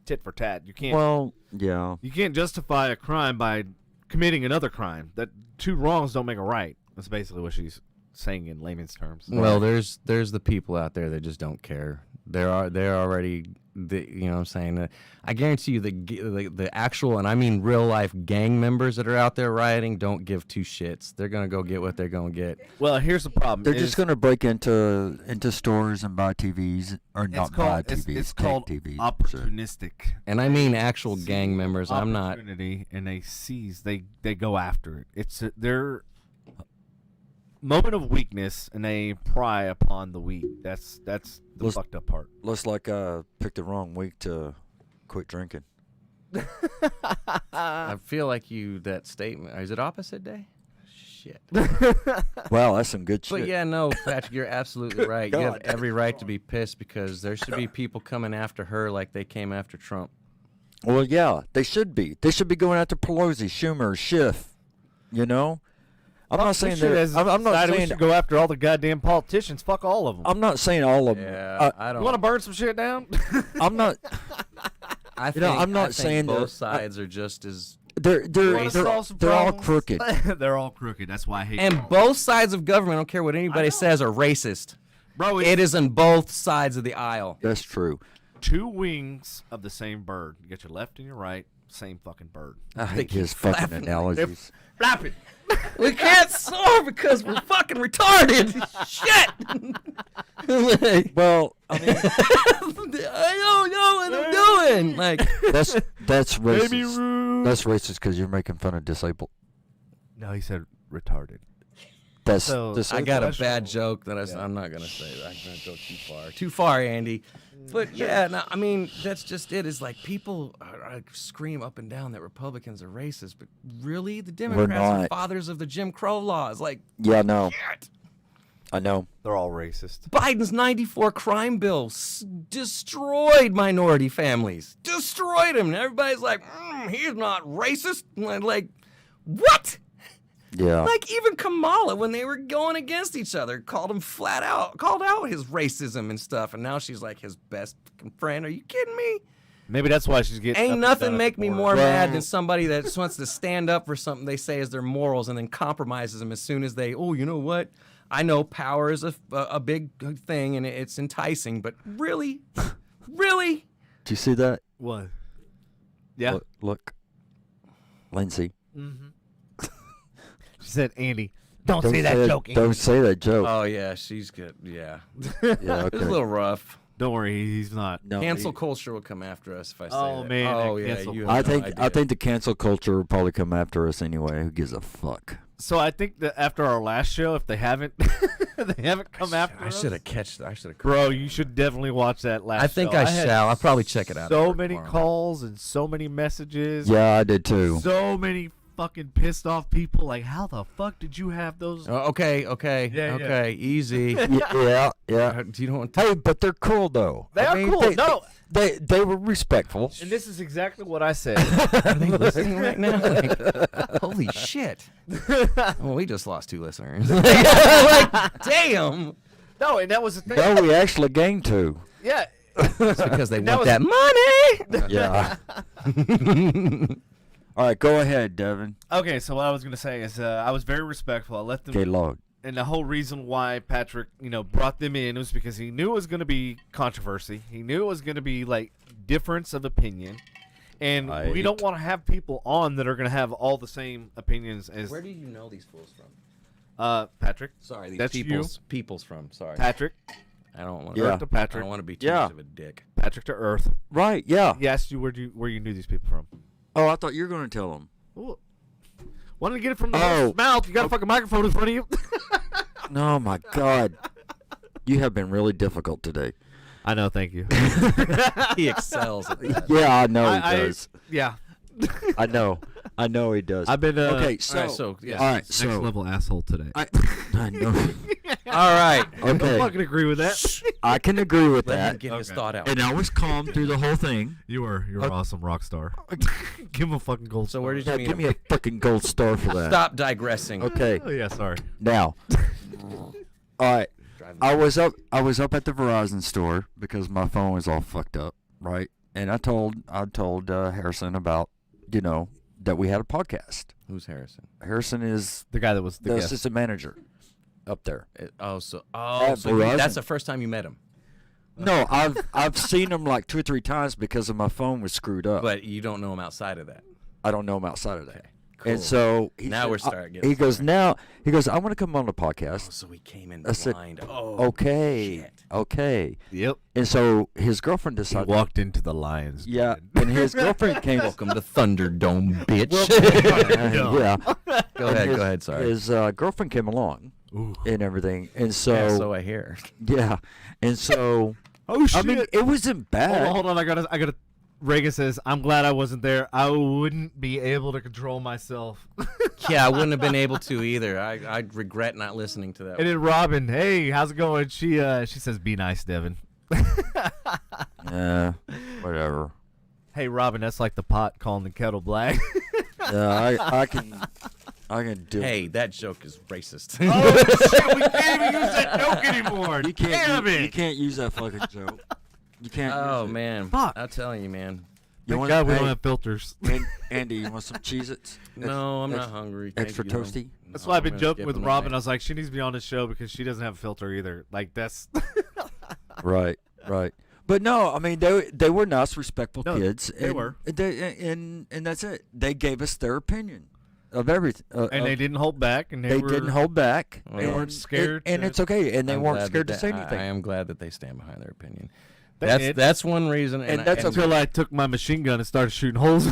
tit for tat. You can't. Well, yeah. You can't justify a crime by committing another crime. That two wrongs don't make a right. That's basically what she's saying in layman's terms. Well, there's the people out there that just don't care. They're already, you know what I'm saying? I guarantee you the actual, and I mean real life gang members that are out there rioting don't give two shits. They're going to go get what they're going to get. Well, here's the problem. They're just going to break into stores and buy TVs, or not buy TVs, it's called TVs. opportunistic. And I mean actual gang members. I'm not. And they seize. They go after it. It's their moment of weakness, and they pry upon the weak. That's the fucked up part. Looks like I picked the wrong week to quit drinking. I feel like that statement. Is it opposite day? Shit. Wow, that's some good shit. But yeah, no, Patrick, you're absolutely right. You have every right to be pissed because there should be people coming after her like they came after Trump. Well, yeah, they should be. They should be going after Pelosi, Schumer, Schiff. You know. I'm not saying that. I'm not saying we should go after all the goddamn politicians. Fuck all of them. I'm not saying all of them. Yeah, I don't. You want to burn some shit down? I'm not. I'm not saying both sides are just as. They're all crooked. They're all crooked. That's why I hate. And both sides of government, I don't care what anybody says, are racist. Bro, it is on both sides of the aisle. That's true. Two wings of the same bird. You get your left and your right, same fucking bird. I hate his fucking analogies. Flapping. We can't soar because we're fucking retarded. Shit. Well, I mean, I don't know what I'm doing. Like that's racist. Baby Ruth. That's racist because you're making fun of disabled. No, he said retarded. That's I got a bad joke that I'm not gonna say. I'm gonna go too far. Too far, Andy. But yeah, no, I mean that's just it. Is like people scream up and down that Republicans are racist, but really the Democrats are fathers of the Jim Crow laws. Like, yeah, no, I know they're all racist. Biden's 94 crime bill destroyed minority families, destroyed them. And everybody's like, he's not racist. Like, what? Yeah. Like even Kamala, when they were going against each other, called out his racism and stuff, and now she's like his best friend. Are you kidding me? Maybe that's why she's getting. Ain't nothing make me more mad than somebody that just wants to stand up for something they say is their morals and then compromises them as soon as they. Oh, you know what? I know power is a big thing and it's enticing, but really, really. Do you see that? What? Yeah. Look. Lindsay. Mm-hmm. She said, Andy, don't say that joke, Andy. Don't say that joke. Oh, yeah, she's good. Yeah. Yeah, okay. It's a little rough. Don't worry, he's not. No, cancel culture will come after us if I say that. Oh, man. Oh, yeah. I think the cancel culture will probably come after us anyway. Who gives a fuck? So I think that after our last show, if they haven't come after us. I should have. Bro, you should definitely watch that last show. I think I shall. I'll probably check it out. So many calls and so many messages. Yeah, I did too. So many fucking pissed off people. Like, how the fuck did you have those? Okay, easy. Yeah. Do you want to? Hey, but they're cool though. They are cool. They were respectful. And this is exactly what I said. Are they listening right now? Like, holy shit! Well, we just lost 2 listeners. Like, damn. No, and that was the thing. No, we actually gained 2. Yeah. It's because they want that money. Yeah. All right, go ahead, Devin. Okay, so what I was gonna say is I was very respectful. I let them. Okay, Lord. And the whole reason why Patrick, brought them in was because he knew it was going to be controversy. He knew it was going to be like difference of opinion, and we don't want to have people on that are going to have all the same opinions as. Where do you know these fools from? Patrick. Sorry, these That's people's from. Sorry, Patrick. I don't want Earth to I Patrick. don't want to be too much of a dick. Patrick to Earth. Right, yeah. He asked you where you knew these people from. Oh, I thought you were going to tell them. Ooh. Why don't you get it from the horse's mouth? You got a fucking microphone in front of you. Oh, my God. You have been really difficult today. I know, thank you. He excels at that. Yeah, I know he does. Yeah. I know he does. I've been okay, so yeah. all right, next so level asshole today. I know. All right. I Okay, fucking agree with that. I can agree with Let him that. get his thought out. And I was calm through the whole thing. You're an awesome rock star. Give him a fucking gold So star. where did you Yeah, meet give him? me a fucking gold star for that. Stop digressing. Okay, Oh yeah, sorry. now. All right. I was up at the Verizon store because my phone was all fucked up, right? And I told Harrison about, that we had a podcast. Who's Harrison? Harrison is The guy that was the the guest. assistant manager up there. So Verizon. that's the first time you met him. No, I've seen him like 2 or 3 times because of my phone was screwed up. But you don't know him outside of that. I don't know him outside of that. Cool. And so Now we're starting getting He goes, somewhere. I want to come on the podcast. Oh, so he came in I said, blind. Oh, Okay, shit. okay. Yep. And so his girlfriend He decided. walked into the Lions. Yeah, and his girlfriend came. Welcome to Thunderdome, bitch. Yeah. Go ahead. Sorry. His girlfriend came along Ooh. and everything, and so Yeah, so I hear. yeah, and so Oh shit. I mean, it wasn't bad. Hold on. I gotta. Reagan says, "I'm glad I wasn't there. I wouldn't be able to control myself." Yeah, I wouldn't have been able to either. I regret not listening to that. And then Robin, hey, how's it going? She says, "Be nice, Devin." Yeah, whatever. Hey, Robin, that's like the pot calling the kettle black. Yeah, I can do. Hey, that joke is racist. Oh shit, we can't even use that joke anymore. You can't. Damn it. You can't use that fucking joke. You can't. Oh use it. man, Fuck. I'm telling you, man. Thank want- God we hey, don't have filters. Andy, you want some Cheez-Its? No, I'm not Ex- hungry. Thank Extra you. toasty? That's No, why I've I'm been gonna joking skip with them Robin. tonight. I was like, she needs to be on the show because she doesn't have a filter either. Like that's. Right. But no, I mean they were nice, respectful No, kids. they and were. And that's it. They gave us their opinion of everything. And they didn't hold back, and They didn't hold back. They and weren't scared and to- it's okay. And they I'm weren't glad scared that to say they- anything. I am glad that they stand behind their opinion. They did. That's one reason. And that's okay. Until I took my machine gun and started shooting holes.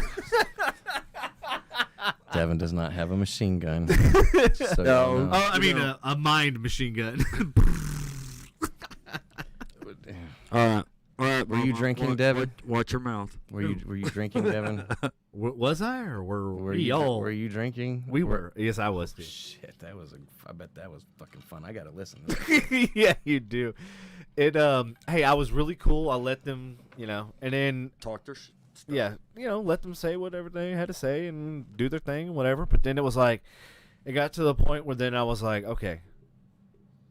Devin does not have a machine gun. So No. you know. Oh, I mean a mind machine gun. All right. Were you drinking, Devin? Watch your mouth. Were you drinking, Devin? Was I or were we you, all? Were you drinking? We were. Yes, I was. Too. Shit, I bet that was fucking fun. I gotta listen. To that. Yeah, you do. It hey, I was really cool. I let them, and then Talk their yeah, let them say whatever they had to say and do their thing and whatever. But then it was like, it got to the point where then I was like, okay,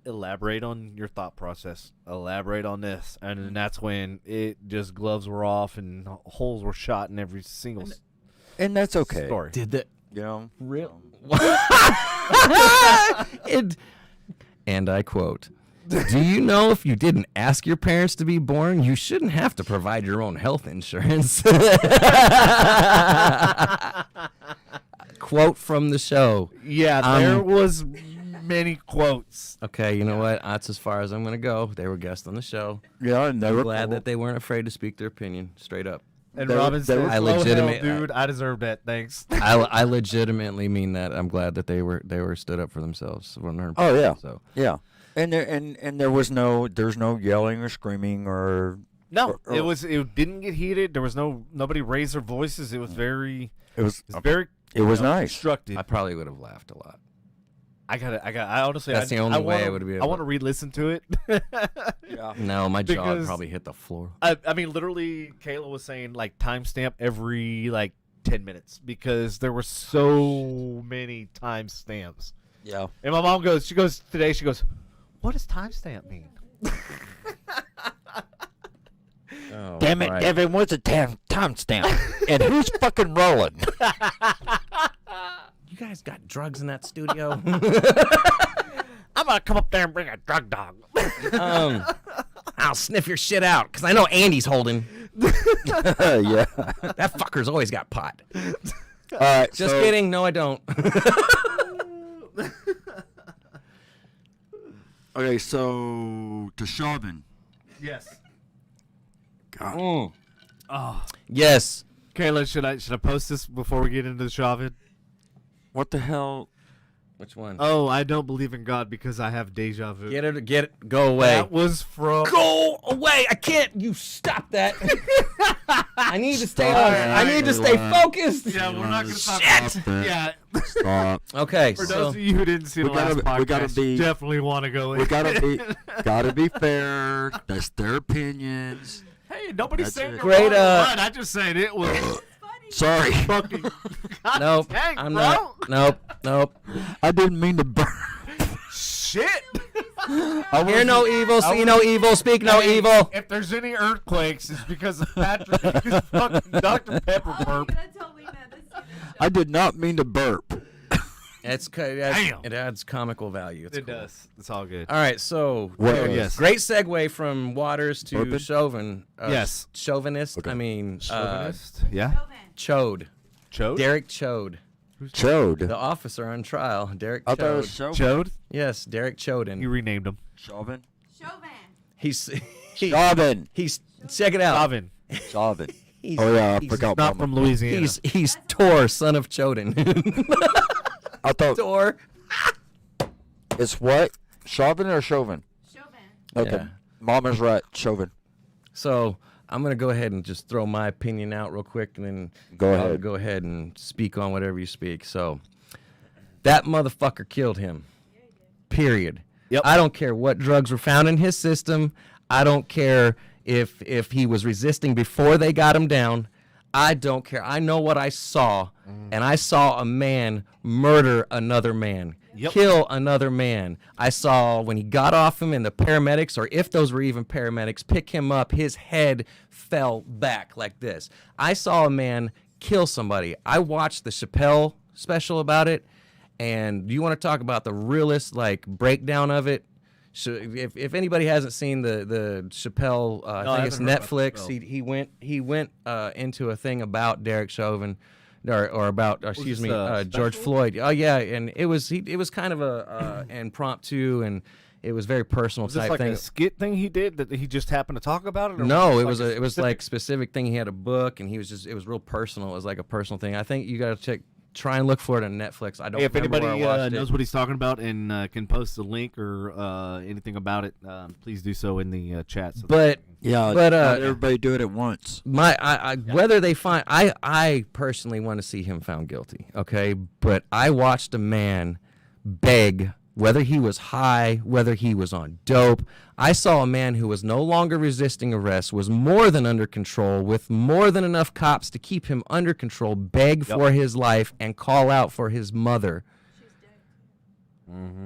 elaborate on your thought process. Elaborate on this, and then that's when it just gloves were off and holes were shot in every single And that's okay. story. Did that You know? real? And I quote. Do you know if you didn't ask your parents to be born, you shouldn't have to provide your own health insurance? Quote from the show. Yeah, there was many quotes. Okay, you know what? That's as far as I'm going to go. They were guests on the show. Yeah, and they I'm were glad cool. that they weren't afraid to speak their opinion straight up. And They were- Robin they said, were- I "Oh, hell, legitimate- dude, I deserve that. Thanks." I legitimately mean that. I'm glad that they were stood up for themselves. 100%. Oh, yeah. So Yeah. And there's no yelling or screaming or No, or- it didn't get heated. There was nobody raised their voices. It was very it was very it was nice. constructive. I probably would have laughed a lot. I honestly That's the only way I wanna- would be I able want to to- re-listen to it. Yeah. No, my jaw would Because- probably hit the floor. I mean, literally, Kayla was saying like timestamp every 10 minutes because there were so many timestamps. Yeah. And my mom goes, she goes, what does timestamp mean? Oh, Damn it, right. Devin, what's the timestamp? And who's fucking rolling? You guys got drugs in that studio? I'm gonna come up there and bring a drug dog. I'll sniff your shit out, because I know Andy's holding. Yeah. That fucker's always got pot. All right. Just so, kidding. No, I don't. Okay, so to Chauvin. Yes. Mm. Oh, Yes. Kayla, should I post this before we get into the Chauvin? What the hell? Which one? Oh, I don't believe in God because I have deja vu. Get it. Go away. That was from. Go away! I can't. You stop that. I need to stay on. Stop. I need to stay focused. Yeah, we're not gonna talk Shit. about. Yeah. Stop. Okay. For So those of you who didn't see the We gotta- last podcast, we gotta be- definitely want to go in. We gotta be fair. That's their opinions. Hey, nobody's That's saying it. you're Great, wrong or right. I just said it was Sorry. fucking. God nope. dang, I'm bro. not. Nope. I didn't mean to burn. Shit. Hear no evil. See no evil. Speak no Hey, evil. If there's any earthquakes, it's because of Patrick's fucking Dr. Pepper burp. I did not mean to burp. Damn. It adds comical value. It's It cool. does. It's all good. All right, so Well, yes. great segue from Waters to Burping? Chauvin. Yes. Chauvinist. Okay. I mean, Chauvinist? Yeah. Chode. Chode? Derek Chode, Chode. the officer on trial. Derek I thought it was Chode. Chode? Chauvin. Derek Choden. You renamed him. Chauvin. He's Chauvin. he's check it out. Chauvin. Chauvin. He's, Oh yeah, I he's forgot. Not from Louisiana. He's Tor, son of Choden. I thought Tor. it's what? Chauvin or Chauvin? Okay. Yeah. Mom is right. Chauvin. So I'm gonna go ahead and just throw my opinion out real quick, and then Go I'll ahead. go ahead and speak on whatever you speak. So that motherfucker killed him. Period. Yep. I don't care what drugs were found in his system. I don't care if he was resisting before they got him down. I don't care. I know what I saw, and I saw a man murder another man. Yep. Kill another man. I saw when he got off him and the paramedics, or if those were even paramedics, pick him up, his head fell back like this. I saw a man kill somebody. I watched the Chappelle special about it, and you want to talk about the realest like breakdown of it? So if anybody hasn't seen the Chappelle, I think it's haven't heard about Netflix. He went into a thing about Derek Chauvin, or about excuse me, this, George special? Floyd. Oh yeah, and it was kind of a impromptu, and it was very personal Was this type like thing. a skit thing he did that he just happened to talk about it? Or No, it was was like it was like specific thing. He had a book, and it was real personal. It was like a personal thing. I think you got to try and look for it on Netflix. I don't. Hey, if remember anybody where I watched knows it. what he's talking about and can post a link or anything about it, please do so in the chat. So But Yeah, But, not everybody do it at once. whether they find I personally want to see him found guilty. Okay, but I watched a man beg, whether he was high, whether he was on dope. I saw a man who was no longer resisting arrest, was more than under control, with more than enough cops to keep him under control, beg for his life and call out for his mother.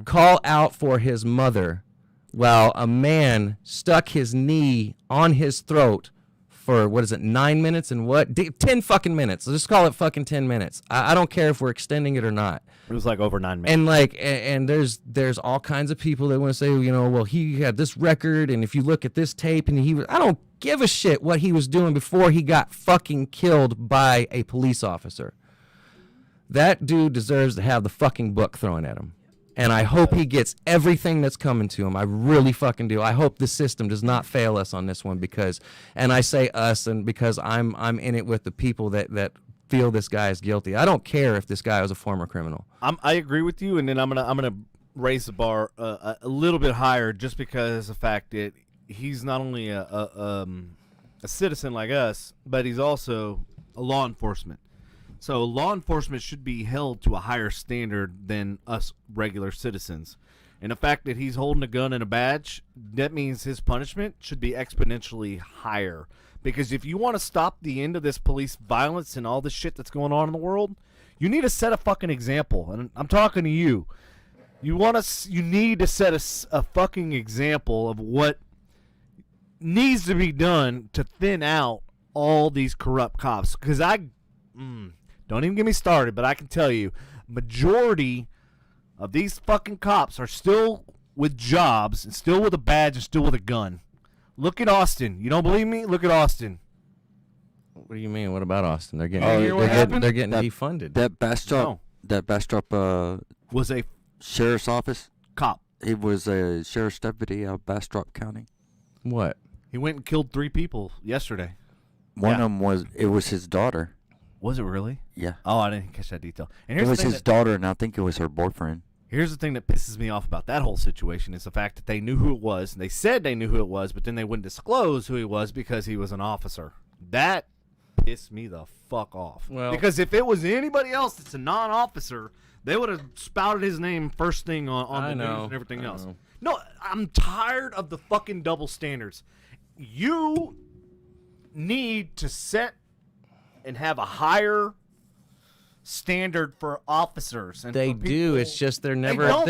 Call out for his mother, while a man stuck his knee on his throat for, 9 minutes and 10 fucking minutes. Let's just call it fucking 10 minutes. I don't care if we're extending it or not. it was like over 9 minutes. And and there's all kinds of people that want to say, well, he had this record, and if you look at this tape, and I don't give a shit what he was doing before he got fucking killed by a police officer. That dude deserves to have the fucking book thrown at him. And I hope he gets everything that's coming to him. I really fucking do. I hope the system does not fail us on this one, because, and I say us, and because I'm in it with the people that feel this guy is guilty. I don't care if this guy was a former criminal. I agree with you, and then I'm gonna raise the bar a little bit higher, just because of the fact that he's not only a citizen like us, but he's also a law enforcement. So law enforcement should be held to a higher standard than us regular citizens. And the fact that he's holding a gun and a badge, that means his punishment should be exponentially higher. Because if you want to stop the end of this police violence and all this shit that's going on in the world, you need to set a fucking example. And I'm talking to you. You need to set a fucking example of what needs to be done to thin out all these corrupt cops. Because don't even get me started, but I can tell you, majority of these fucking cops are still with jobs and still with a badge and still with a gun. Look at Austin. You don't believe me? Look at Austin. What do you mean? What about Austin? They're getting they're getting defunded. That Bastrop Was a sheriff's office cop. He was a sheriff's deputy out of Bastrop County. What? He went and killed 3 people yesterday. One of them was his daughter. Was it really? Yeah. Oh, I didn't catch that detail. And It was his daughter, and I think it was her boyfriend. Here's the thing that pisses me off about that whole situation is the fact that they knew who it was, and they said they knew who it was, but then they wouldn't disclose who he was because he was an officer. That pissed me the fuck off. Well, because if it was anybody else that's a non-officer, they would have spouted his name first thing on the news and everything else. No, I'm tired of the fucking double standards. You need to set and have a higher standard for officers. And they for do. It's just they're never held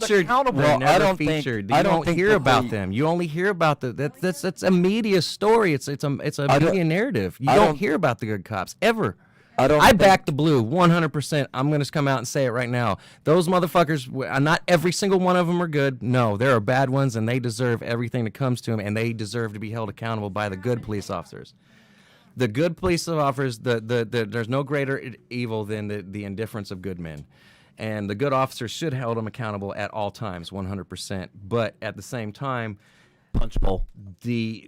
featured. accountable. They're Well, never I don't featured. think- I You don't don't think hear the about police- them. You only hear about that's a media story. It's a media narrative. You I don't don't- hear about the good cops ever. I I back the blue 100%. I'm going to come out and say it right now. Those motherfuckers, not every single one of them are good. No, there are bad ones, and they deserve everything that comes to them, and they deserve to be held accountable by the good police officers. The good police officers, there's no greater evil than the indifference of good men. And the good officers should hold them accountable at all times, 100%. But at the same time, Punch bowl.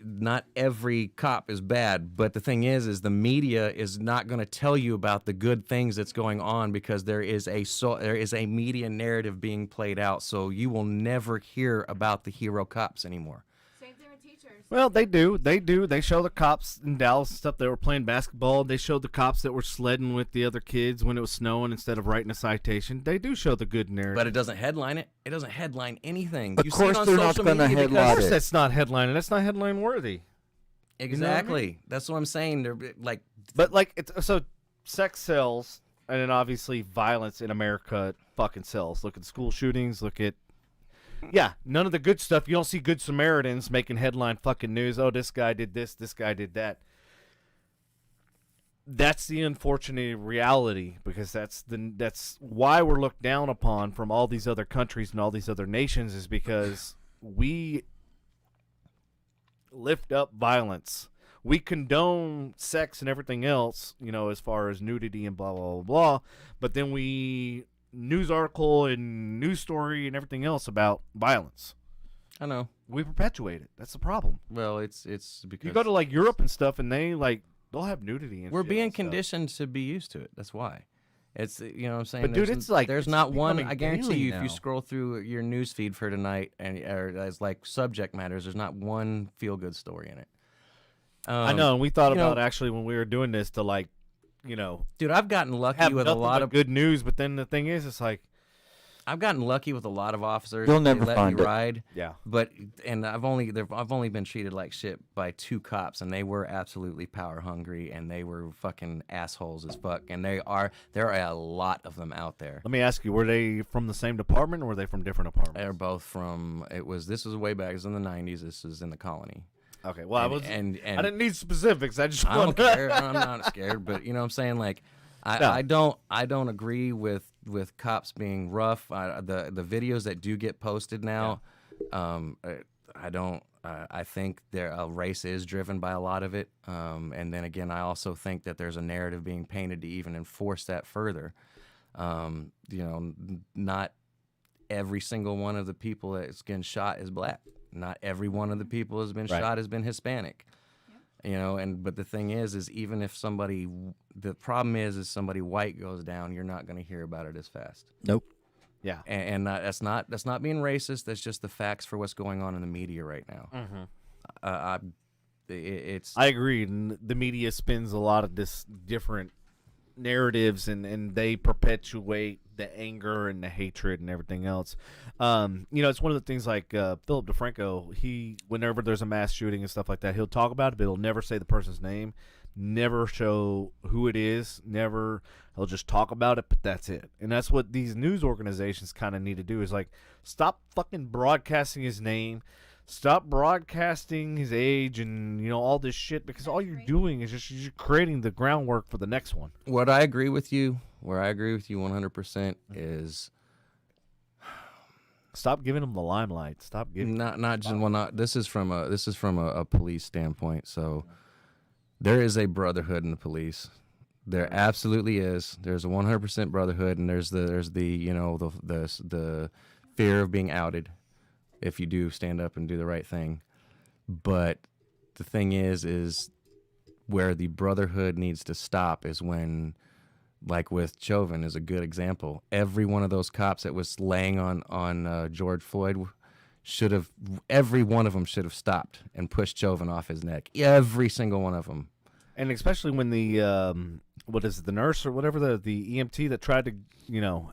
not every cop is bad, but the thing is the media is not going to tell you about the good things that's going on because there is a media narrative being played out, so you will never hear about the hero cops anymore. Same thing with teachers. Well, they do. They show the cops in Dallas and stuff that were playing basketball. They showed the cops that were sledding with the other kids when it was snowing instead of writing a citation. They do show the good narrative. But it doesn't headline it. It doesn't headline anything. Of You see it course on they're not social gonna media because- headline Of course it. that's not headlining. That's not headline worthy. Exactly. That's what I'm saying. They're like, But like, so sex sells, and then obviously violence in America fucking sells. Look at school shootings. Look at none of the good stuff. You don't see good Samaritans making headline fucking news. Oh, this guy did this. This guy did that. That's the unfortunate reality because that's why we're looked down upon from all these other countries and all these other nations is because we lift up violence. We condone sex and everything else, as far as nudity and blah, blah, blah, blah. But then we news article and news story and everything else about violence. I know. We perpetuate it. That's the problem. Well, it's because You go to like Europe and stuff and they'll have nudity and we're shit being and stuff. conditioned to be used to it. That's why. It's what I'm saying. But dude, There's- it's like there's it's not one. becoming I guarantee daily you, if now. you scroll through your news feed for tonight or as like subject matters, there's not one feel good story in it. I know, and we thought you know- about actually when we were doing this to like, Dude, I've gotten lucky have with a nothing lot but of good news. But then the thing is, it's like, I've gotten lucky with a lot of officers. You'll They never let find me it. ride. yeah, And I've only been treated like shit by 2 cops, and they were absolutely power hungry, and they were fucking assholes as fuck. And there are a lot of them out there. let me ask you: were they from the same department or were they from different departments? They're both from. This was way back. It was in the 90s. This was in the colony. Okay, well, And I didn't need specifics. I just I don't want care. I'm not scared, but you know what I'm saying. Like, I don't agree with cops being rough. The videos that do get posted now, I don't. I think race is driven by a lot of it. And then again, I also think that there's a narrative being painted to even enforce that further. Not every single one of the people that's getting shot is black. Not every one of the people who's been shot has been Hispanic. But the thing is even if the problem is somebody white goes down, you're not going to hear about it as fast. Nope. Yeah, And that's not being racist. That's just the facts for what's going on in the media right now. I agree. And the media spins a lot of this different narratives, and they perpetuate the anger and the hatred and everything else. It's one of the things like Philip DeFranco. Whenever there's a mass shooting and stuff like that, he'll talk about it, but he'll never say the person's name, never show who it is, never. He'll just talk about it, but that's it. And that's what these news organizations kind of need to do is like stop fucking broadcasting his name. Stop broadcasting his age and all this shit, because all you're doing is just you're creating the groundwork for the next one. Where I agree with you 100% is stop giving him the limelight. Stop giving this is from a police standpoint. So there is a brotherhood in the police. There absolutely is. There's a 100% brotherhood, and there's the fear of being outed if you do stand up and do the right thing. But the thing is where the brotherhood needs to stop is when, like with Chauvin is a good example. Every one of those cops that was laying on George Floyd every one of them should have stopped and pushed Chauvin off his neck. Every single one of them. And especially when the the nurse or whatever, the EMT that tried to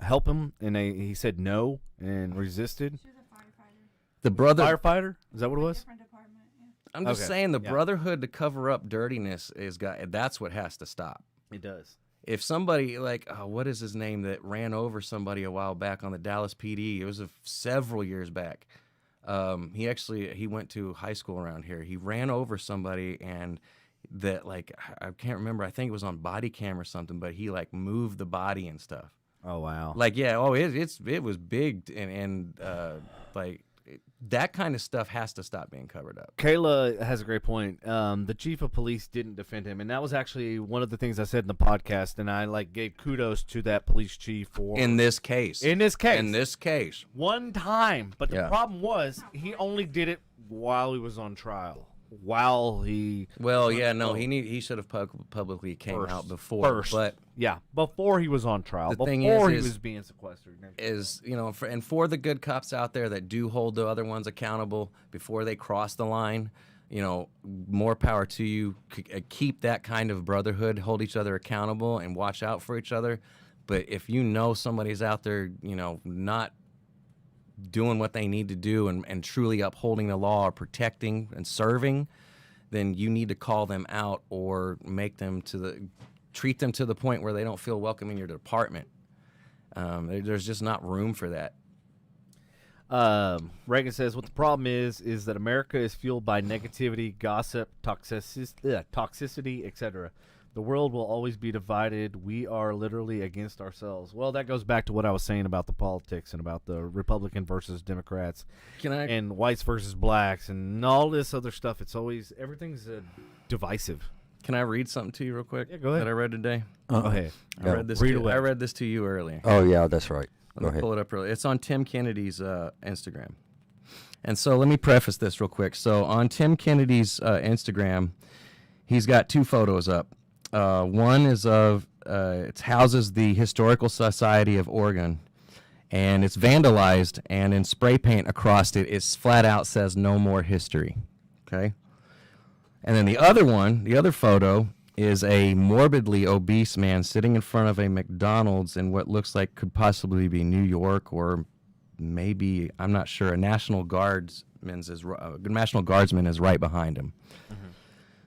help him, and he said no and resisted. She was a firefighter. The firefighter, is that what it was? Different department. Yeah. I'm just saying the brotherhood to cover up dirtiness that's what has to stop. It does. If somebody what is his name that ran over somebody a while back on the Dallas PD? It was several years back. He went to high school around here. He ran over somebody and. That I can't remember. I think it was on body cam or something, but he moved the body and stuff. Oh wow! It was big and that kind of stuff has to stop being covered up. Kayla has a great point. The chief of police didn't defend him, and that was actually one of the things I said in the podcast. And I gave kudos to that police chief for in this case. One time, but the problem was he only did it while he was on trial. He should have publicly came out before. But before he was on trial, the thing he was being sequestered. For the good cops out there that do hold the other ones accountable before they cross the line, more power to you. Keep that kind of brotherhood, hold each other accountable, and watch out for each other. But if somebody's out there, not doing what they need to do and truly upholding the law or protecting and serving, then you need to call them out or make them treat them to the point where they don't feel welcome in your department. There's just not room for that. Reagan says, what the problem is that America is fueled by negativity, gossip, toxicity, etc. The world will always be divided. We are literally against ourselves. Well, that goes back to what I was saying about the politics and about the Republican versus Democrats and whites versus blacks and all this other stuff. It's always, everything's divisive. Can I read something to you real quick? Yeah, go ahead. That I read today? Go ahead. I read this to you earlier. Oh, yeah, that's right. Let me pull it up early. It's on Tim Kennedy's Instagram. And so let me preface this real quick. So on Tim Kennedy's Instagram, he's got two photos up. One is it houses the Historical Society of Oregon, and it's vandalized, and in spray paint across it, it's flat out says "No More History." Okay, and then the other photo is a morbidly obese man sitting in front of a McDonald's in what looks like could possibly be New York or maybe, I'm not sure. A National Guardsman is right behind him. Mm-hmm.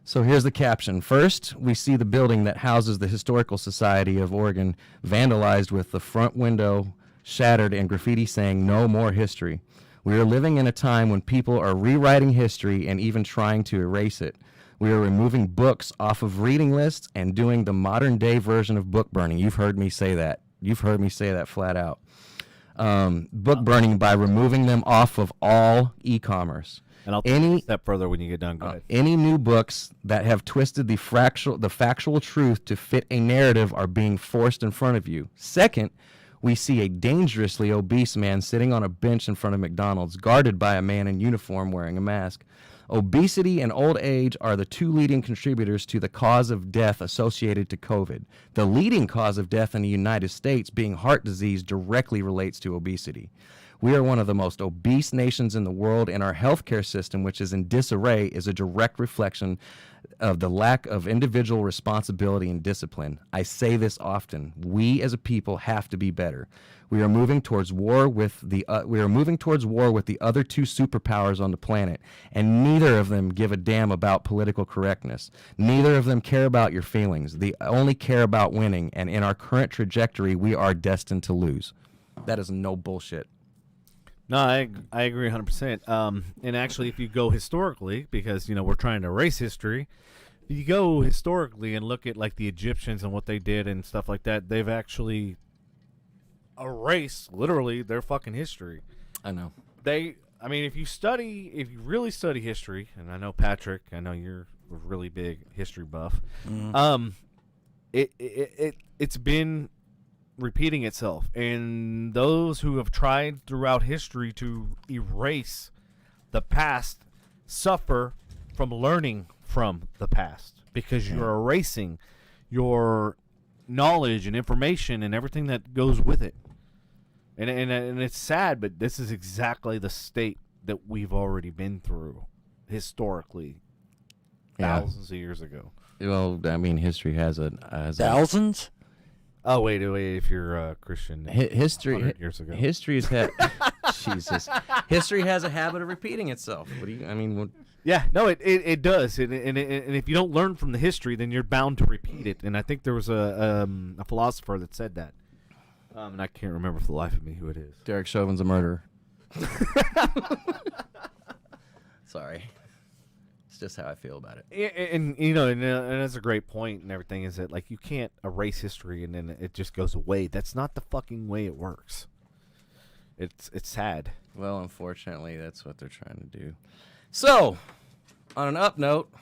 So here's the caption. First, we see the building that houses the Historical Society of Oregon vandalized with the front window shattered and graffiti saying "No More History." We are living in a time when people are rewriting history and even trying to erase it. We are removing books off of reading lists and doing the modern day version of book burning. You've heard me say that. You've heard me say that flat out. Book burning by removing them off of all e-commerce. And I'll take a step further when you get done. Go ahead. Any new books that have twisted the factual truth to fit a narrative are being forced in front of you. Second, we see a dangerously obese man sitting on a bench in front of McDonald's, guarded by a man in uniform wearing a mask. Obesity and old age are the two leading contributors to the cause of death associated to COVID. The leading cause of death in the United States, being heart disease, directly relates to obesity. We are one of the most obese nations in the world, and our healthcare system, which is in disarray, is a direct reflection of the lack of individual responsibility and discipline. I say this often. We as a people have to be better. We are moving towards war with the other two superpowers on the planet, and neither of them give a damn about political correctness. Neither of them care about your feelings. They only care about winning, and in our current trajectory, we are destined to lose. That is no bullshit. No, I agree 100%. And actually, if you go historically, because we're trying to erase history, if you go historically and look at like the Egyptians and what they did and stuff like that, they've actually erased literally their fucking history. I know. I mean, if you really study history, and I know Patrick, I know you're a really big history buff. It's been repeating itself, and those who have tried throughout history to erase the past suffer from learning from the past, because you're erasing your knowledge and information and everything that goes with it. And it's sad, but this is exactly the state that we've already been through historically, thousands of years ago. Well, I mean, history has Thousands? Oh, wait, if you're Christian. History 100 years ago. History's Jesus. History has a habit of repeating itself. What do you? I mean, Yeah, no, it does, and if you don't learn from the history, then you're bound to repeat it. And I think there was a philosopher that said that, and I can't remember for the life of me who it is. Derek Chauvin's a murderer. Sorry. It's just how I feel about it. And and that's a great point and everything, is that like you can't erase history and then it just goes away. That's not the fucking way it works. It's sad. Well, unfortunately, that's what they're trying to do. So, on an up note,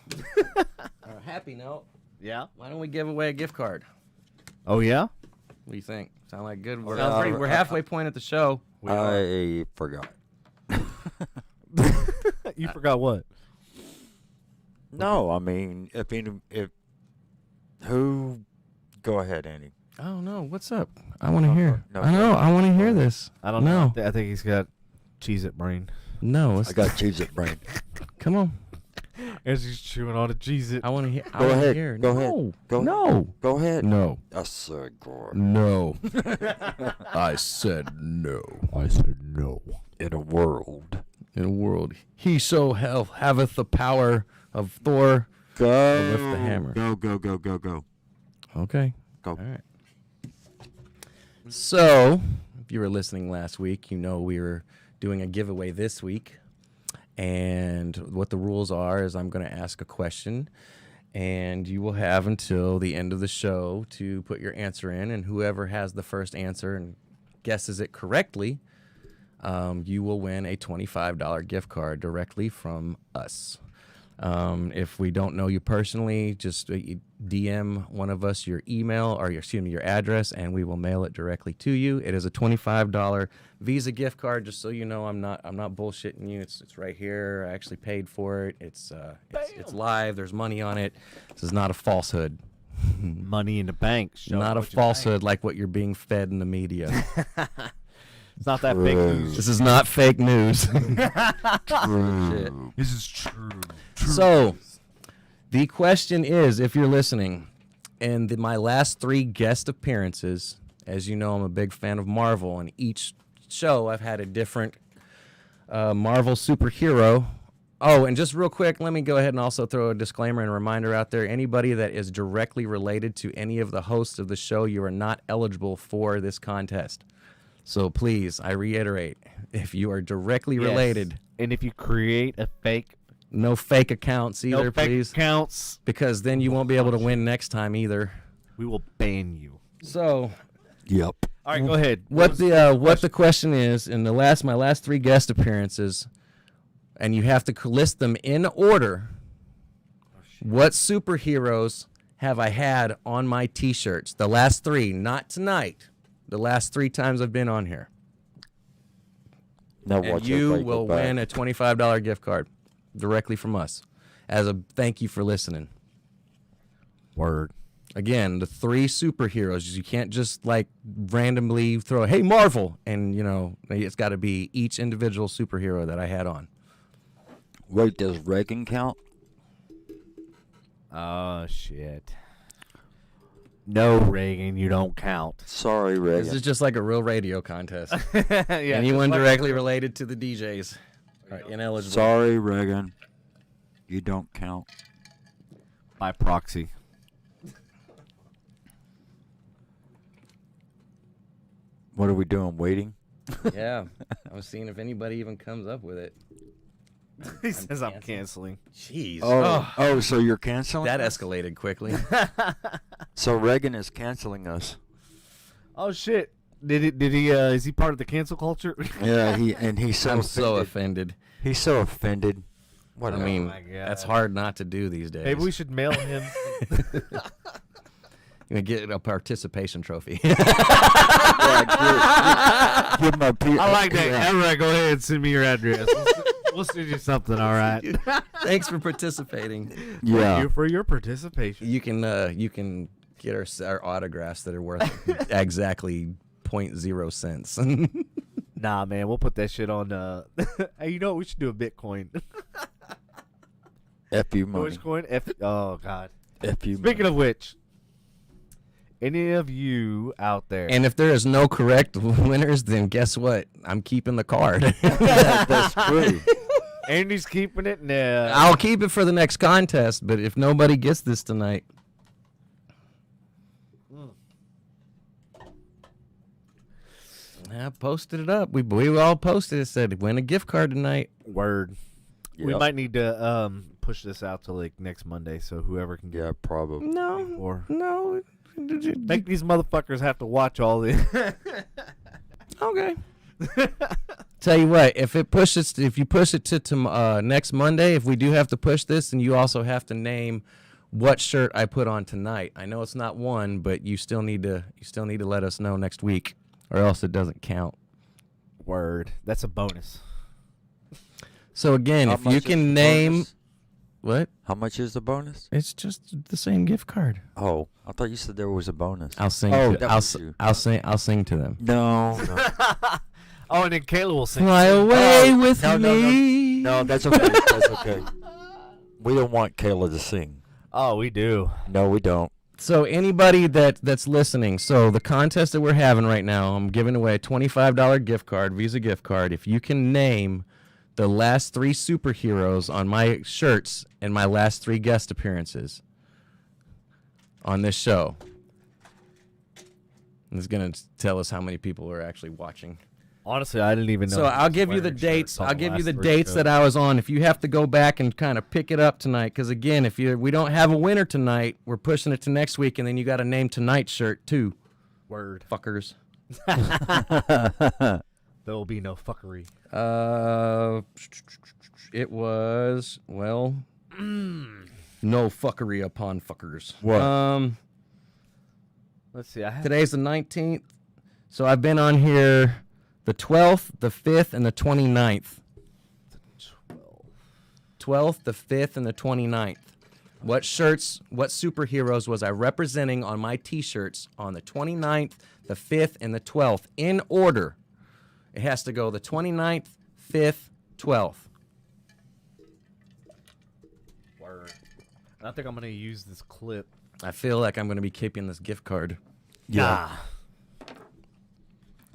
or a happy note, Yeah. why don't we give away a gift card? Oh yeah. What do you think? Sound like good? We're Halfway point at the show. I forgot. You forgot what? No, I mean, if who, go ahead, Andy. Oh no, what's up? I want to hear. no, I know. I want to hear this. I don't know. I think he's got Cheez-It brain. No, I got Cheez-It brain. Come on. As he's chewing on a Cheez-It. I want to hear. Go ahead. Hear. Go no. ahead. Go No. Go ahead. No. I said go. No. I said no. I said no. In a world. In a world, he so haveth the power of Thor. Go. Lift the hammer. Go. Okay. Go. All right. So, if you were listening last week, you know we were doing a giveaway this week. And what the rules are is I'm going to ask a question, and you will have until the end of the show to put your answer in. And whoever has the first answer and guesses it correctly, you will win a $25 gift card directly from us. If we don't know you personally, just DM one of us your email or your address, and we will mail it directly to you. It is a $25 Visa gift card. Just so you know, I'm not bullshitting you. It's right here. I actually paid for it. It's live. There's money on it. This is not a falsehood. Money in the bank. Not a falsehood like what you're being fed in the media. It's not that fake news. This is not fake news. Shit. This is true. So, the question is, if you're listening, and my last 3 guest appearances, as you know, I'm a big fan of Marvel, and each show I've had a different Marvel superhero. Oh, and just real quick, let me go ahead and also throw a disclaimer and a reminder out there. Anybody that is directly related to any of the hosts of the show, you are not eligible for this contest. So please, I reiterate, if you are directly related. And if you create a fake. No fake accounts either, no fake please. accounts. Because then you won't be able to win next time either. We will ban you. So. Yep. All right, go ahead. What the question is, in my last 3 guest appearances, and you have to list them in order. What superheroes have I had on my T-shirts? The last 3, not tonight. The last 3 times I've been on here. Now And watch you everybody go will back. win a $25 gift card directly from us as a thank you for listening. Word. Again, the 3 superheroes. You can't just like randomly throw, hey, Marvel. And, it's got to be each individual superhero that I had on. Wait, does Reagan count? Oh, shit. No, Reagan, you don't count. Sorry, Reagan. This is just like a real radio contest. Yeah, Anyone directly related to the DJs are ineligible. Sorry, Reagan. You don't count. By proxy. What are we doing? Waiting? Yeah, I was seeing if anybody even comes up with it. He says I'm canceling. Jeez. Oh, so you're canceling That us? escalated quickly. So Reagan is canceling us. Oh shit! Did he? Is he part of the cancel culture? Yeah, he's so I'm offended. so offended. He's so offended. What? I mean, my God. that's hard not to do these days. Maybe we should mail him. You're gonna get a participation trophy. give him a I like that. All right, go ahead and send me your address. We'll send you something. All right. Thanks for participating. Yeah. Thank you for your participation. You can get our autographs that are worth exactly 0.0 cents. Nah, man, we'll put that shit on. Hey, you know what? We should do a Bitcoin. F you money. Which coin? Oh God. F you. Speaking of which, any of you out there? And if there is no correct winners, then guess what? I'm keeping the card. That's true. Andy's keeping it. Nah. I'll keep it for the next contest, but if nobody gets this tonight. I posted it up. We all posted it. Said win a gift card tonight. Word. We Yep. might need to push this out to like next Monday, so whoever can get Yeah, probably. No, or no. make these motherfuckers have to watch all this. Okay. Tell you what, if you push it to next Monday, if we do have to push this, then you also have to name what shirt I put on tonight. I know it's not one, but you still need to let us know next week, or else it doesn't count. Word. That's a bonus. So again, How if much you is can the name bonus? what, How much is the bonus? it's just the same gift card. Oh, I thought you said there was a bonus. I'll sing. Oh, to, that I'll, was s- you. I'll sing. I'll sing to them. No. Oh, and then Kayla will sing. Fly away Oh, with no, no, me. No, that's okay. That's okay. We don't want Kayla to sing. Oh, we do. No, we don't. So anybody that's listening, so the contest that we're having right now, I'm giving away a $25 gift card, Visa gift card. If you can name the last 3 superheroes on my shirts and my last 3 guest appearances on this show, it's going to tell us how many people are actually watching. Honestly, I didn't even know. So I'll give you the dates. I'll give you the dates that I was on. If you have to go back and kind of pick it up tonight, because again, if we don't have a winner tonight, we're pushing it to next week, and then you got to name tonight's shirt too. Word. Fuckers. There will be no fuckery. It was no fuckery upon fuckers. What? Let's see. I have Today's the 19th, so I've been on here the 12th, the 5th, and the 29th. 12th, the 5th, and the 29th. What superheroes was I representing on my T-shirts on the 29th, the 5th, and the 12th in order? It has to go the 29th, 5th, 12th. Word. I think I'm gonna use this clip. I feel like I'm going to be keeping this gift card. Yeah.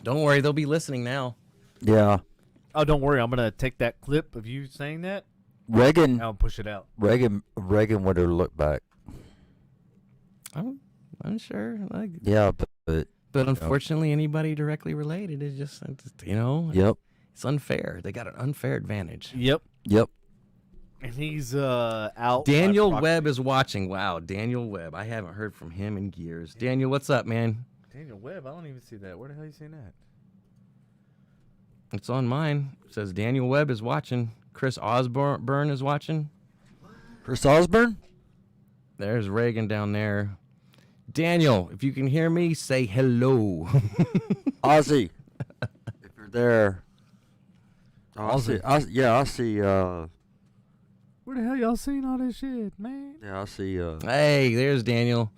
Don't worry, they'll be listening now. Yeah. Oh, don't worry. I'm gonna take that clip of you saying that Reagan and I'll push it out. would have looked back. I'm sure. Yeah, But unfortunately, anybody directly related is just, yep. it's unfair. They got an unfair advantage. Yep. Yep. And he's out. Daniel by Webb is watching. Wow, Daniel Webb. I haven't heard from him in years. Daniel, what's up, man? Daniel Webb. I don't even see that. Where the hell you seen that? It's on mine. It says Daniel Webb is watching. Chris Osborne is watching. Chris Osborne? There's Reagan down there. Daniel, if you can hear me, say hello. Ozzy. If you're there. Ozzy. I see. Where the hell y'all seen all this shit, man? Yeah, I see. Hey, there's Daniel.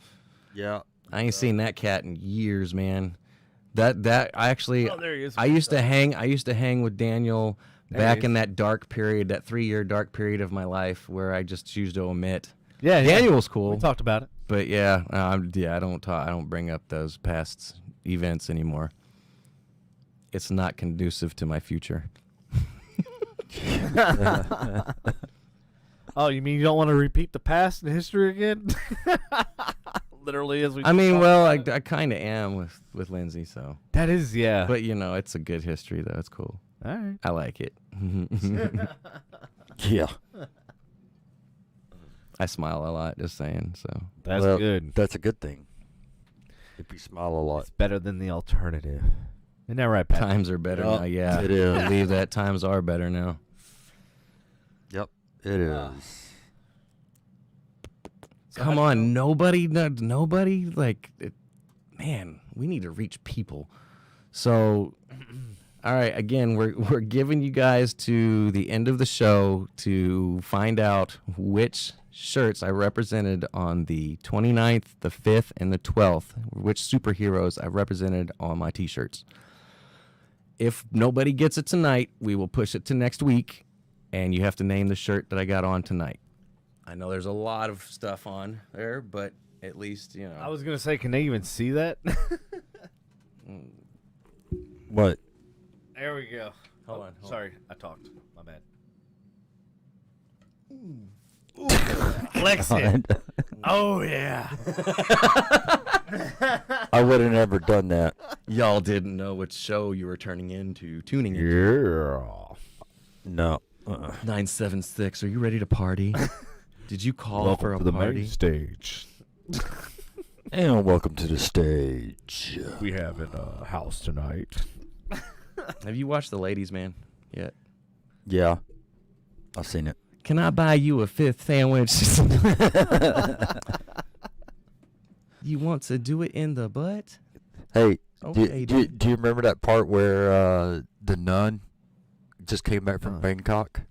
Yeah. I ain't seen that cat in years, man. That I actually Oh, there he is. I used to hang with Daniel There he back is. in that dark period, that 3-year dark period of my life where I just choose to omit. Yeah, Daniel was cool. We talked about it. But yeah, I don't bring up those past events anymore. It's not conducive to my future. Oh, you mean you don't want to repeat the past and history again? Literally, as we. I mean, well, I kind of am with Lindsay, so. That is, yeah. But it's a good history though. It's cool. All right. I like it. Yeah. I smile a lot, just saying. So That's Well, good. That's a good thing. If you smile a lot. It's better than the alternative. Isn't that right, Pat? times are better Yup, now. Yeah, it is. I believe that times are better now. Yep, it is. So Come how do on, you nobody. Like, man, we need to reach people. So, all right, again, we're giving you guys to the end of the show to find out which shirts I represented on the 29th, the 5th, and the 12th, which superheroes I represented on my t-shirts. If nobody gets it tonight, we will push it to next week, and you have to name the shirt that I got on tonight. I know there's a lot of stuff on there, but at least, I was gonna say, can they even see that? What? There we go. Hold on. Sorry, I talked. My bad. Flex it. Oh yeah. I would have never done that. Y'all didn't know which show you were tuning into. Yeah. No. 976, are you ready to party? Did you call for a to the party? main stage. And welcome to the stage. We have in a house tonight. Have you watched The Ladies Man yet? Yeah. I've seen it. Can I buy you a 5th sandwich? You want to do it in the butt? Hey, Okay, do you remember that part where the nun just came back from Bangkok?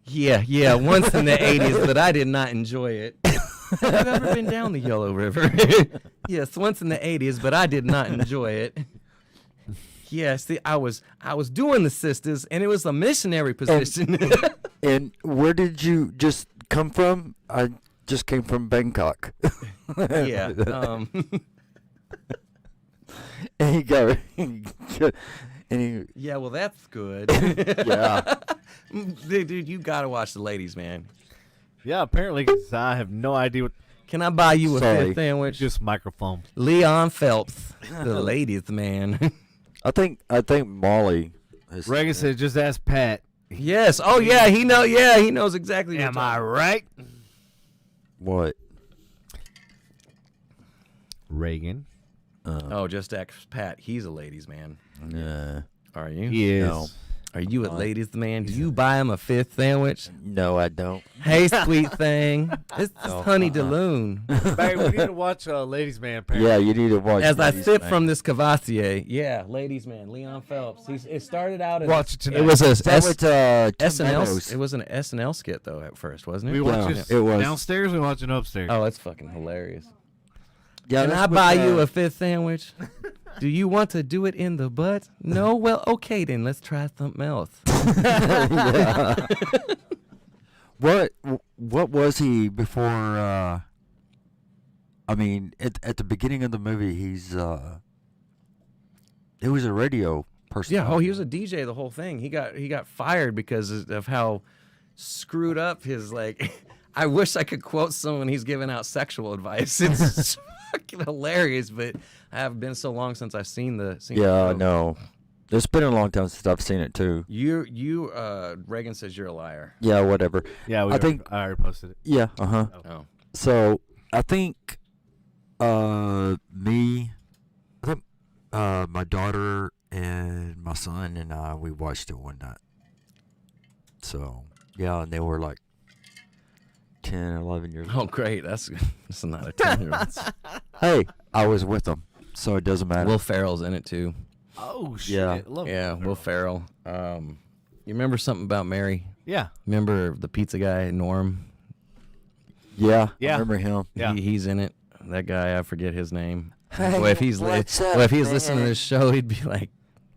Yeah, once in the 80s, but I did not enjoy it. Have you ever been down the Yellow River? Yes, once in the 80s, but I did not enjoy it. Yeah, see, I was doing the sisters, and it was a missionary position. And where did you just come from? I just came from Bangkok. Yeah. And he got, and he, Yeah, well, that's good. yeah. Dude, you gotta watch The Ladies, man. Yeah, apparently 'cause I have no idea what. Can I buy you a Sorry. 5th sandwich? Just microphone. Leon Phelps, The Ladies, man. I think Molly. Has Reagan said, "Just ask Pat." Yes. Oh, yeah. He knows exactly. Am I right? what? Reagan. Oh, just ask Pat. He's a ladies man. Are you? He is. No. Are you a ladies man? Do you buy him a 5th sandwich? No, I don't. Hey, sweet thing. It's No, Honey DeLune. Babe, we need to watch Ladies Man. Apparently. Yeah, you need to watch. As I Ladies sip Man. from this Cavassier. Yeah, ladies man. Leon Phelps. It started out as Watch it tonight. It was a Is that with Tim SNL. Meadows? It was an SNL skit though at first, wasn't it? We watch Yeah, it it was. downstairs. We watching upstairs. Oh, that's fucking hilarious. Yeah, Can that's I with, buy you a 5th sandwich? Do you want to do it in the butt? No? Well, okay then. Let's try something else. Yeah. What was he before? I mean, at the beginning of the movie, he was a radio person. Yeah. Oh, he was a DJ the whole thing. He got fired because of how screwed up his like. I wish I could quote someone he's giving out sexual advice. It's fucking hilarious, but I have been so long since I've seen the. Yeah, I show. know. It's been a long time since I've seen it too. Reagan says you're a liar. Yeah, whatever. Yeah, I think. I already posted it. Yeah. Oh. So I think my daughter and my son and I, we watched it one night. So yeah, and they were like 10, 11 years Oh, old. great. That's not a 10-year-old. Hey, I was with them, so it doesn't matter. Will Ferrell's in it too. Oh shit! Yeah. Love Yeah, Will Ferrell. You remember something about Mary? Yeah. Remember the pizza guy, Norm? yeah, Yeah. I remember him. Yeah. He's in it. That guy, I forget his name. Hey, Boy, if he's what's up, listening to man? this show, he'd be like,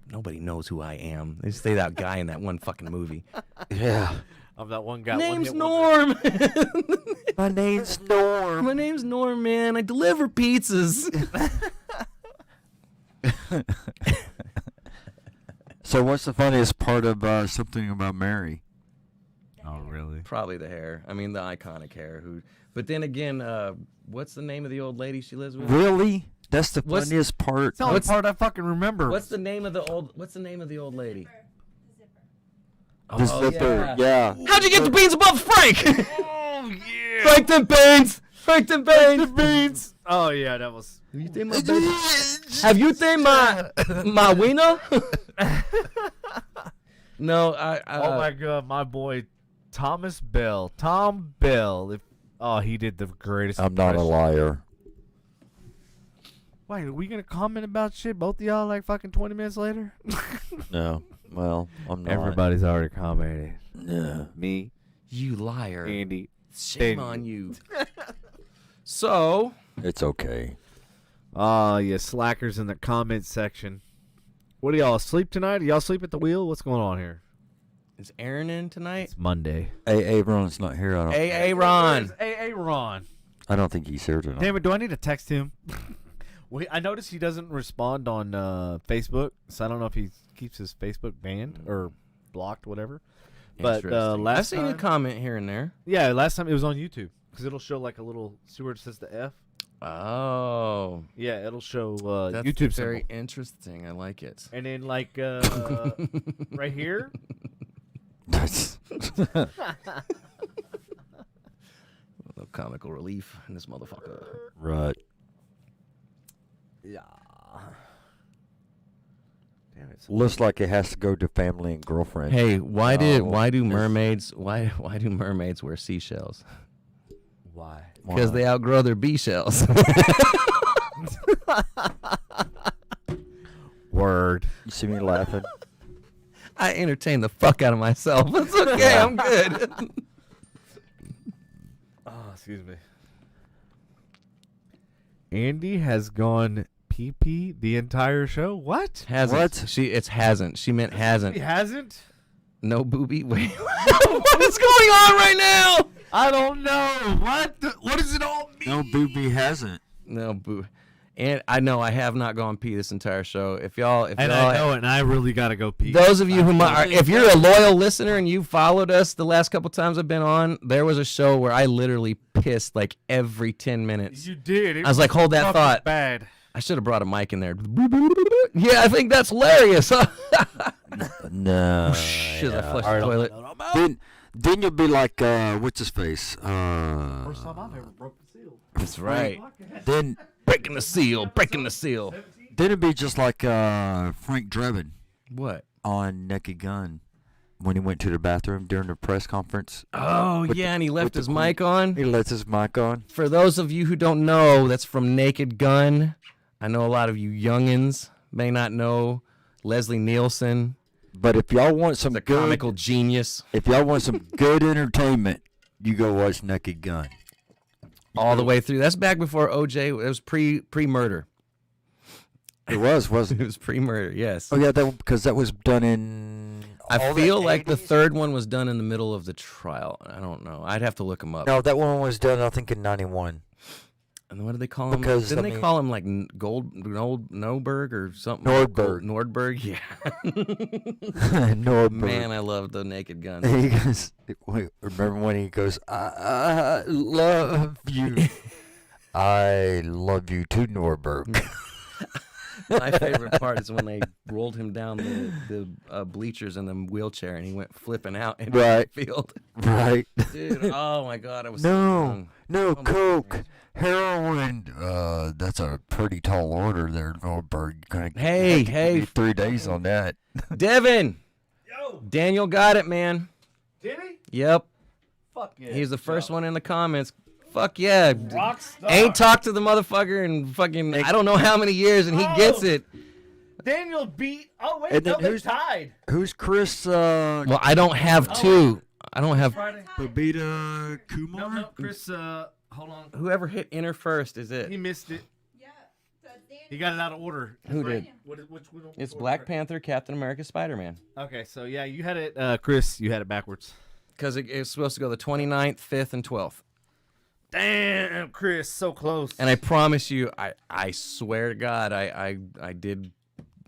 nobody knows who I am. They say that guy in that one fucking movie. Yeah. Of that one guy. Name's one hit wonder. Norm. My name's Norm. My name's Norm, man. I deliver pizzas. So what's the funniest part of something about Mary? Oh really? Probably the hair. I mean, the iconic hair. But then again, what's the name of the old lady she lives with? Really? That's the funniest part. It's the only part I fucking remember. What's the name of the old lady? The zipper. Yeah. How'd you get the beans above Frank? Oh yeah. Frank them beans. Frank them beans. Oh yeah, that was. Have you seen my baby? Have you seen my wiener? No, oh my god, my boy Thomas Bell. Tom Bell. He did the greatest. I'm not a liar. Wait, are we gonna comment about shit? Both of y'all like fucking 20 minutes later? No. Well, I'm not. Everybody's already commented. No. Me, You liar. Andy. Shame on you. So. It's okay. Yeah, slackers in the comments section. What are y'all asleep tonight? Are y'all asleep at the wheel? What's going on here? Is Aaron in tonight? It's Monday. AA Ron's not here. AA Ron. AA Ron. I don't think he's here tonight. Damn it, do I need to text him? I noticed he doesn't respond on Facebook, so I don't know if he keeps his Facebook banned or blocked, whatever. But last I've seen a comment here and there. Yeah, last time it was on YouTube because it'll show like a little see where it says the F. Oh, yeah, it'll show that's YouTube very symbol. Interesting. I like it. And then like right here. That's A little comical relief in this motherfucker. right. Yeah. Damn it. Looks like it has to go to family and girlfriend. Hey, why do mermaids wear seashells? Why? Because they outgrow their bee shells. Word. You see me laughing? I entertain the fuck out of myself. It's okay. I'm good. Oh, excuse me. Andy has gone pee-pee the entire show? What? Hasn't. What? It's hasn't. She meant hasn't. He hasn't? No booby. Wait. What is going on right now? I don't know. What does it all mean? No, Booby hasn't. No boo. And I know I have not gone pee this entire show. If y'all, I know it, and I really gotta go pee. those of you who might, if you're a loyal listener and you followed us the last couple times I've been on, there was a show where I literally pissed like every 10 minutes. You did. I was like, hold that thought. Bad. I should have brought a mic in there. Yeah, I think that's hilarious. No. Should I flush the toilet? Then you'll be like, what's his face? First time I've ever broke the seal. That's right. Then Breaking the seal. Breaking the seal. then it'd be just like Frank Drebin What? on Naked Gun when he went to the bathroom during the press conference. Oh, With yeah, the- and he with left the his queen. mic on. He lets his mic on. For those of you who don't know, that's from Naked Gun. I know a lot of you youngins may not know Leslie Nielsen, But if y'all want some the good, comical genius. if y'all want some good entertainment, you go watch Naked Gun. All the way through. That's back before OJ. It was pre-murder. It was, wasn't It it? was pre-murder, yes. Oh yeah, because that was done in. I all feel the like the 80s? third one was done in the middle of the trial. I don't know. I'd have to look them up. No, that one was done, I think, in '91. And what do they call him? Because, Didn't I they mean- call him like Nordberg or something? Nordberg. Nordberg, yeah. Nordberg. Man, I love the Naked Gun. He goes. Wait, remember when he goes? I love you. I love you too, Nordberg. My favorite part is when they rolled him down the bleachers in the wheelchair and he went flipping out in Right. the field. Right. Dude, oh my God, I was so No, young. no, my coke, goodness. heroin. That's a pretty tall order there, Nordberg. Gonna Hey, give hey. me 3 days on that. Devin, Yo, Daniel got it, man. did he? Yep, Fuck yeah. he's the first one in the comments. Fuck yeah. Rockstar. Ain't talked to the motherfucker in fucking I don't know how many years, and he gets it. Daniel beat. Oh wait, And then no, they who's- tied. Who's Chris? Well, I don't have two. I don't have. Friday. Babita Kumar. No, Chris. Hold on. Whoever hit enter first is He it. missed it. Yeah. So Dan. He got it out of order. Who did? Which one? It's Black Panther, Captain America, Spider-Man. Okay, so yeah, you had it, Chris. You had it backwards. Because it's supposed to go the 29th, 5th, and 12th. Damn, Chris, so close. And I promise you, I swear to God, I did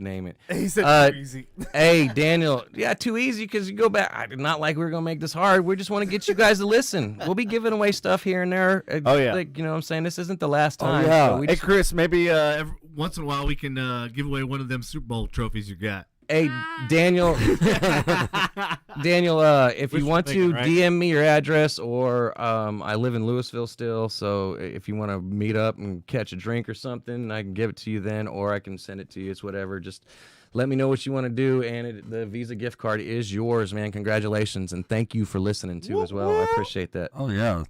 name it. He said too easy. Hey, Daniel. Yeah, too easy because you go back. I did not like we were going to make this hard. We just want to get you guys to listen. We'll be giving away stuff here and there. Oh, yeah. Like, you know what I'm saying? This isn't the last time. yeah. So Hey, Chris, maybe once in a while we can give away one of them Super Bowl trophies you got. Hey, Daniel. Daniel, if you want to, right? DM me your address, or I live in Louisville still, so if you want to meet up and catch a drink or something, I can give it to you then, or I can send it to you. It's whatever. Just let me know what you want to do, and the Visa gift card is yours, man. Congratulations, and thank you for listening too as well. I appreciate that. Oh yeah.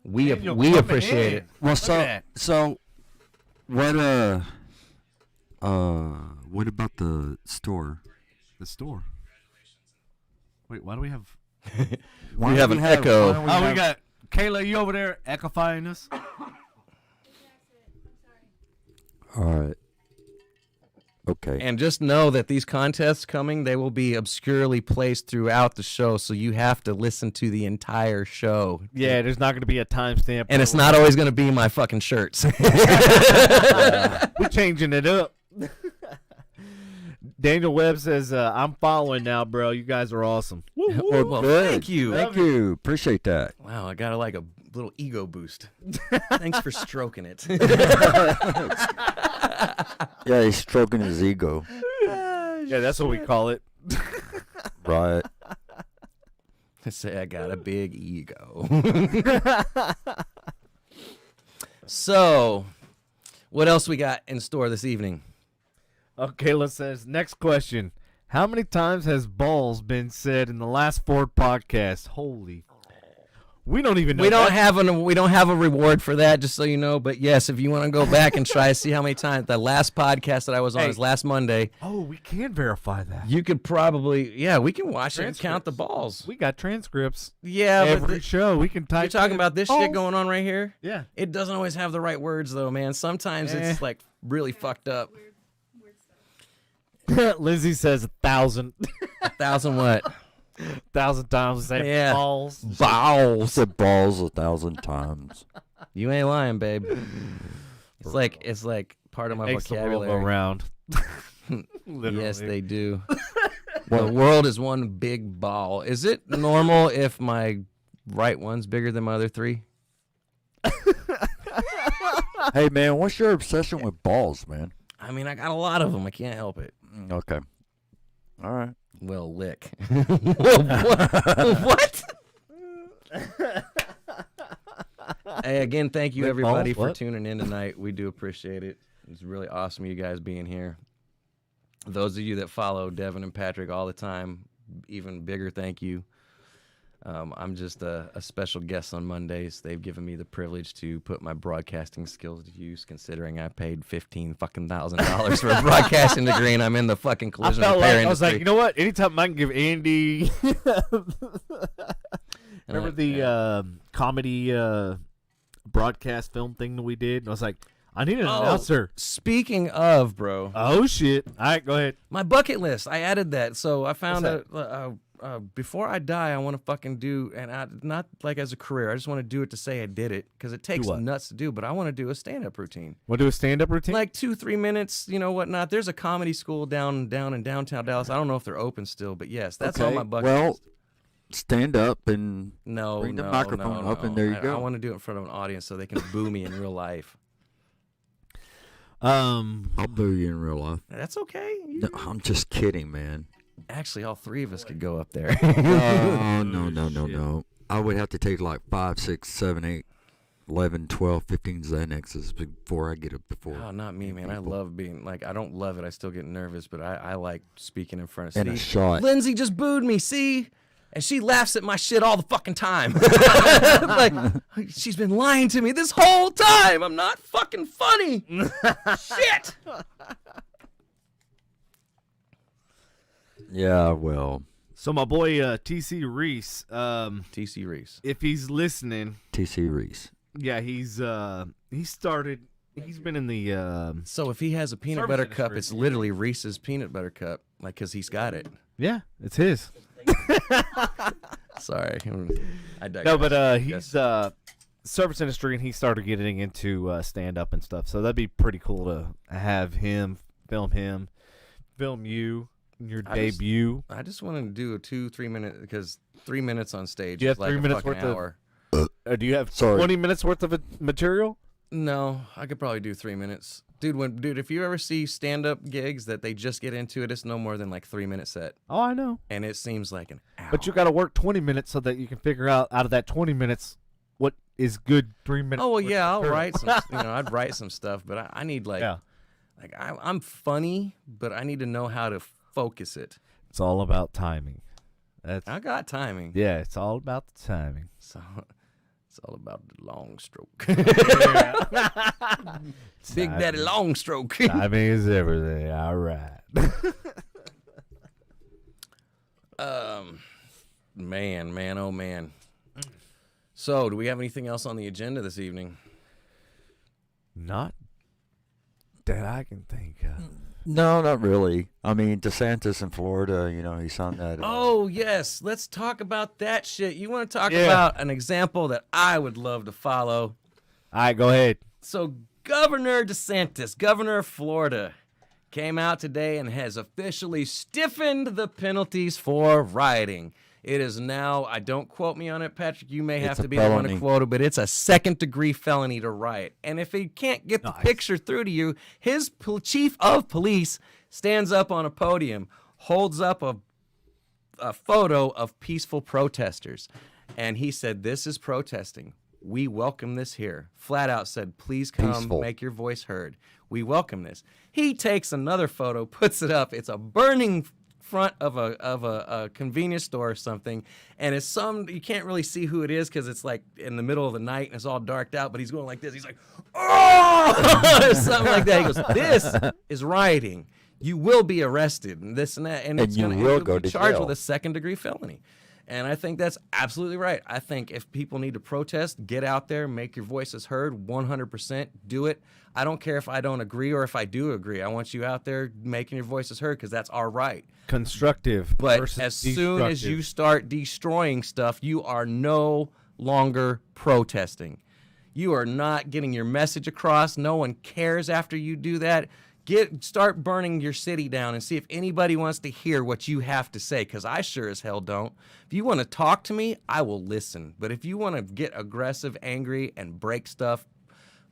We Daniel, we come appreciate in. it. Well, at that. what about the store? The store. Wait, why do we have... We have an echo. we got... Kayla, you over there echoifying us? All right. Okay. And just know that these contests coming, they will be obscurely placed throughout the show, so you have to listen to the entire show. Yeah, there's not going to be a timestamp. And it's not always going to be my fucking shirts. We're changing it up. Daniel Webb says, I'm following now, bro. You guys are awesome. Well, thank you. Thank you. Appreciate that. Wow, I got like a little ego boost. Thanks for stroking it. Yeah, he's stroking his ego. Yeah, that's what we call it. Right. I say I got a big ego. So, what else we got in store this evening? Kayla says, next question. How many times has balls been said in the last 4 podcasts? Holy. We don't even know. We don't have a reward for that, just so you know. But yes, if you want to go back and try to see how many times the last podcast that I was on was last Monday. Oh, we can verify that. You could probably, we can watch it and count the balls. We got transcripts. Yeah, Every show we can type. You're talking about this shit going on right here? Yeah. It doesn't always have the right words though, man. Sometimes it's like really fucked up. Lindsay says 1,000. 1,000 what? 1,000 times. Say balls. Balls. Said balls 1,000 times. You ain't lying, babe. It's like part of my Makes the world go vocabulary. round. Yes, they do. The world is one big ball. Is it normal if my right one's bigger than my other 3? Hey, man, what's your obsession with balls, man? I mean, I got a lot of them. I can't help it. Okay. All right. Well, lick. What? Hey, again, thank you Lick everybody balls? for What? tuning in tonight. We do appreciate it. It's really awesome you guys being here. Those of you that follow Devin and Patrick all the time, even bigger thank you. I'm just a special guest on Mondays. They've given me the privilege to put my broadcasting skills to use, considering I paid $15,000 for a broadcasting degree, and I'm in the fucking collision repair industry. I was like, you know what? Anytime I can give Andy. Remember the comedy broadcast film thing that we did? And I was like, I need an announcer. Speaking of, bro. Oh shit! All right, go ahead. My bucket list. I added that, so I found before I die, I want to fucking do, and not like as a career. I just want to do it to say I did it, because it takes nuts to do. But I want to do a stand-up routine. Want to do a stand-up routine? Like 2-3 minutes, whatnot. There's a comedy school down in downtown Dallas. I don't know if they're open still, but yes, that's on my bucket list. Stand up and bring the microphone up, and there you go. I want to do it in front of an audience so they can boo me in real life. I'll boo you in real life. That's okay. No, I'm just kidding, man. Actually, all 3 of us could go up there. No. I would have to take like 5, 6, 7, 8, 11, 12, 15 Xanaxes before I get up before. Oh, not me, man. I love being, I don't love it. I still get nervous, but I like speaking in front of And a shot. Lindsay just booed me, see? And she laughs at my shit all the fucking time. She's been lying to me this whole time. I'm not fucking funny. Shit. Yeah, well. So my boy TC Reese. TC Reese. If he's listening. TC Reese. Yeah, he's been in the. So if he has a peanut butter cup, it's literally Reese's peanut butter cup, because he's got it. Yeah, it's his. Sorry, I digress. No, but he's service industry, and he started getting into stand up and stuff. So that'd be pretty cool to have him, film him, film you your debut. I just want to do a 2-3 minute because 3 minutes on stage. Do you have is like 3 a minutes fucking worth hour. Do you have 20 minutes worth of material? No, I could probably do 3 minutes. Dude, if you ever see stand-up gigs that they just get into it, it's no more than like 3 minute set. Oh, I know. And it seems like an hour. But you got to work 20 minutes so that you can figure out of that 20 minutes what is good 3 minutes. Oh, well, yeah, I'll write some, I'd write some stuff, but I need I'm funny, but I need to know how to focus it. It's all about timing. I got timing. Yeah, it's all about the timing. So it's all about the long stroke. Big Daddy long stroke. Timing is everything. All right. Man, oh man. So, do we have anything else on the agenda this evening? Not that I can think of. No, not really. I mean, DeSantis in Florida, he signed that. Oh, yes. Let's talk about that shit. You want to talk about an example that I would love to follow? All right, go ahead. So, Governor DeSantis, governor of Florida, came out today and has officially stiffened the penalties for rioting. It is now, don't quote me on it, Patrick, you may have to be the one to quote it, but it's a second-degree felony to riot. And if he can't get the picture through to you, his chief of police stands up on a podium, holds up a photo of peaceful protesters, and he said, "This is protesting. We welcome this here." Flat out said, "Please come, make your voice heard. We welcome this." He takes another photo, puts it up. It's a burning front of a convenience store or something, and it's you can't really see who it is because it's like in the middle of the night and it's all darked out, but he's going like this. He's like, "Oh!" or something like that. He goes, "This is rioting. You will be arrested," and this and that, and you will go to charged jail with a second-degree felony. And I think that's absolutely right. I think if people need to protest, get out there, make your voices heard, 100%, do it. I don't care if I don't agree or if I do agree. I want you out there making your voices heard because that's our right. Constructive. But as soon as you start destroying stuff, you are no longer protesting. You are not getting your message across. No one cares after you do that. Start burning your city down and see if anybody wants to hear what you have to say, because I sure as hell don't. If you want to talk to me, I will listen. But if you want to get aggressive, angry, and break stuff,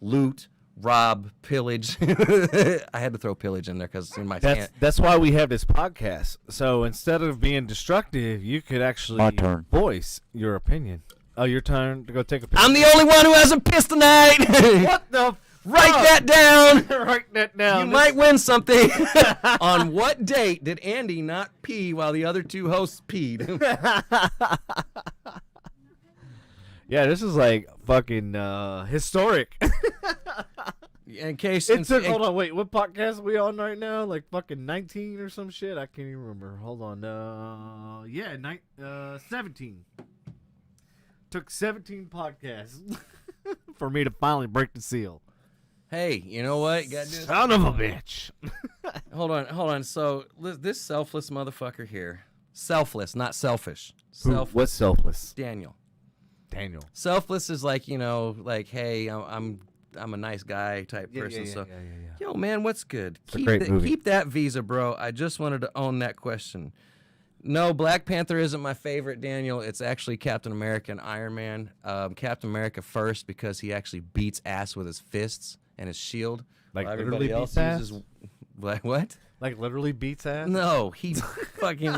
loot, rob, pillage. I had to throw pillage in there because it's in my That's why we have this podcast. So instead of being destructive, you could actually voice your opinion. Oh, your turn to go take a piss. I'm the only one who hasn't pissed tonight. What the Write that down. Write that down. You might win something. On what date did Andy not pee while the other two hosts peed? Yeah, this is like fucking historic. In case hold on, wait, what podcast are we on right now? Like fucking 19 or some shit? I can't even remember. Hold on. 17. Took 17 podcasts for me to finally break the seal. Hey, you know what? Son of a bitch. Hold on. So this selfless motherfucker here. Selfless, not selfish. What's selfless? Daniel. Selfless is like, hey, I'm a nice guy type person. Yo, man, what's good? Keep that visa, bro. I just wanted to own that question. No, Black Panther isn't my favorite, Daniel. It's actually Captain America and Iron Man. Captain America first because he actually beats ass with his fists and his shield. Like literally beats ass? Like what? Like literally beats ass? No, he fucking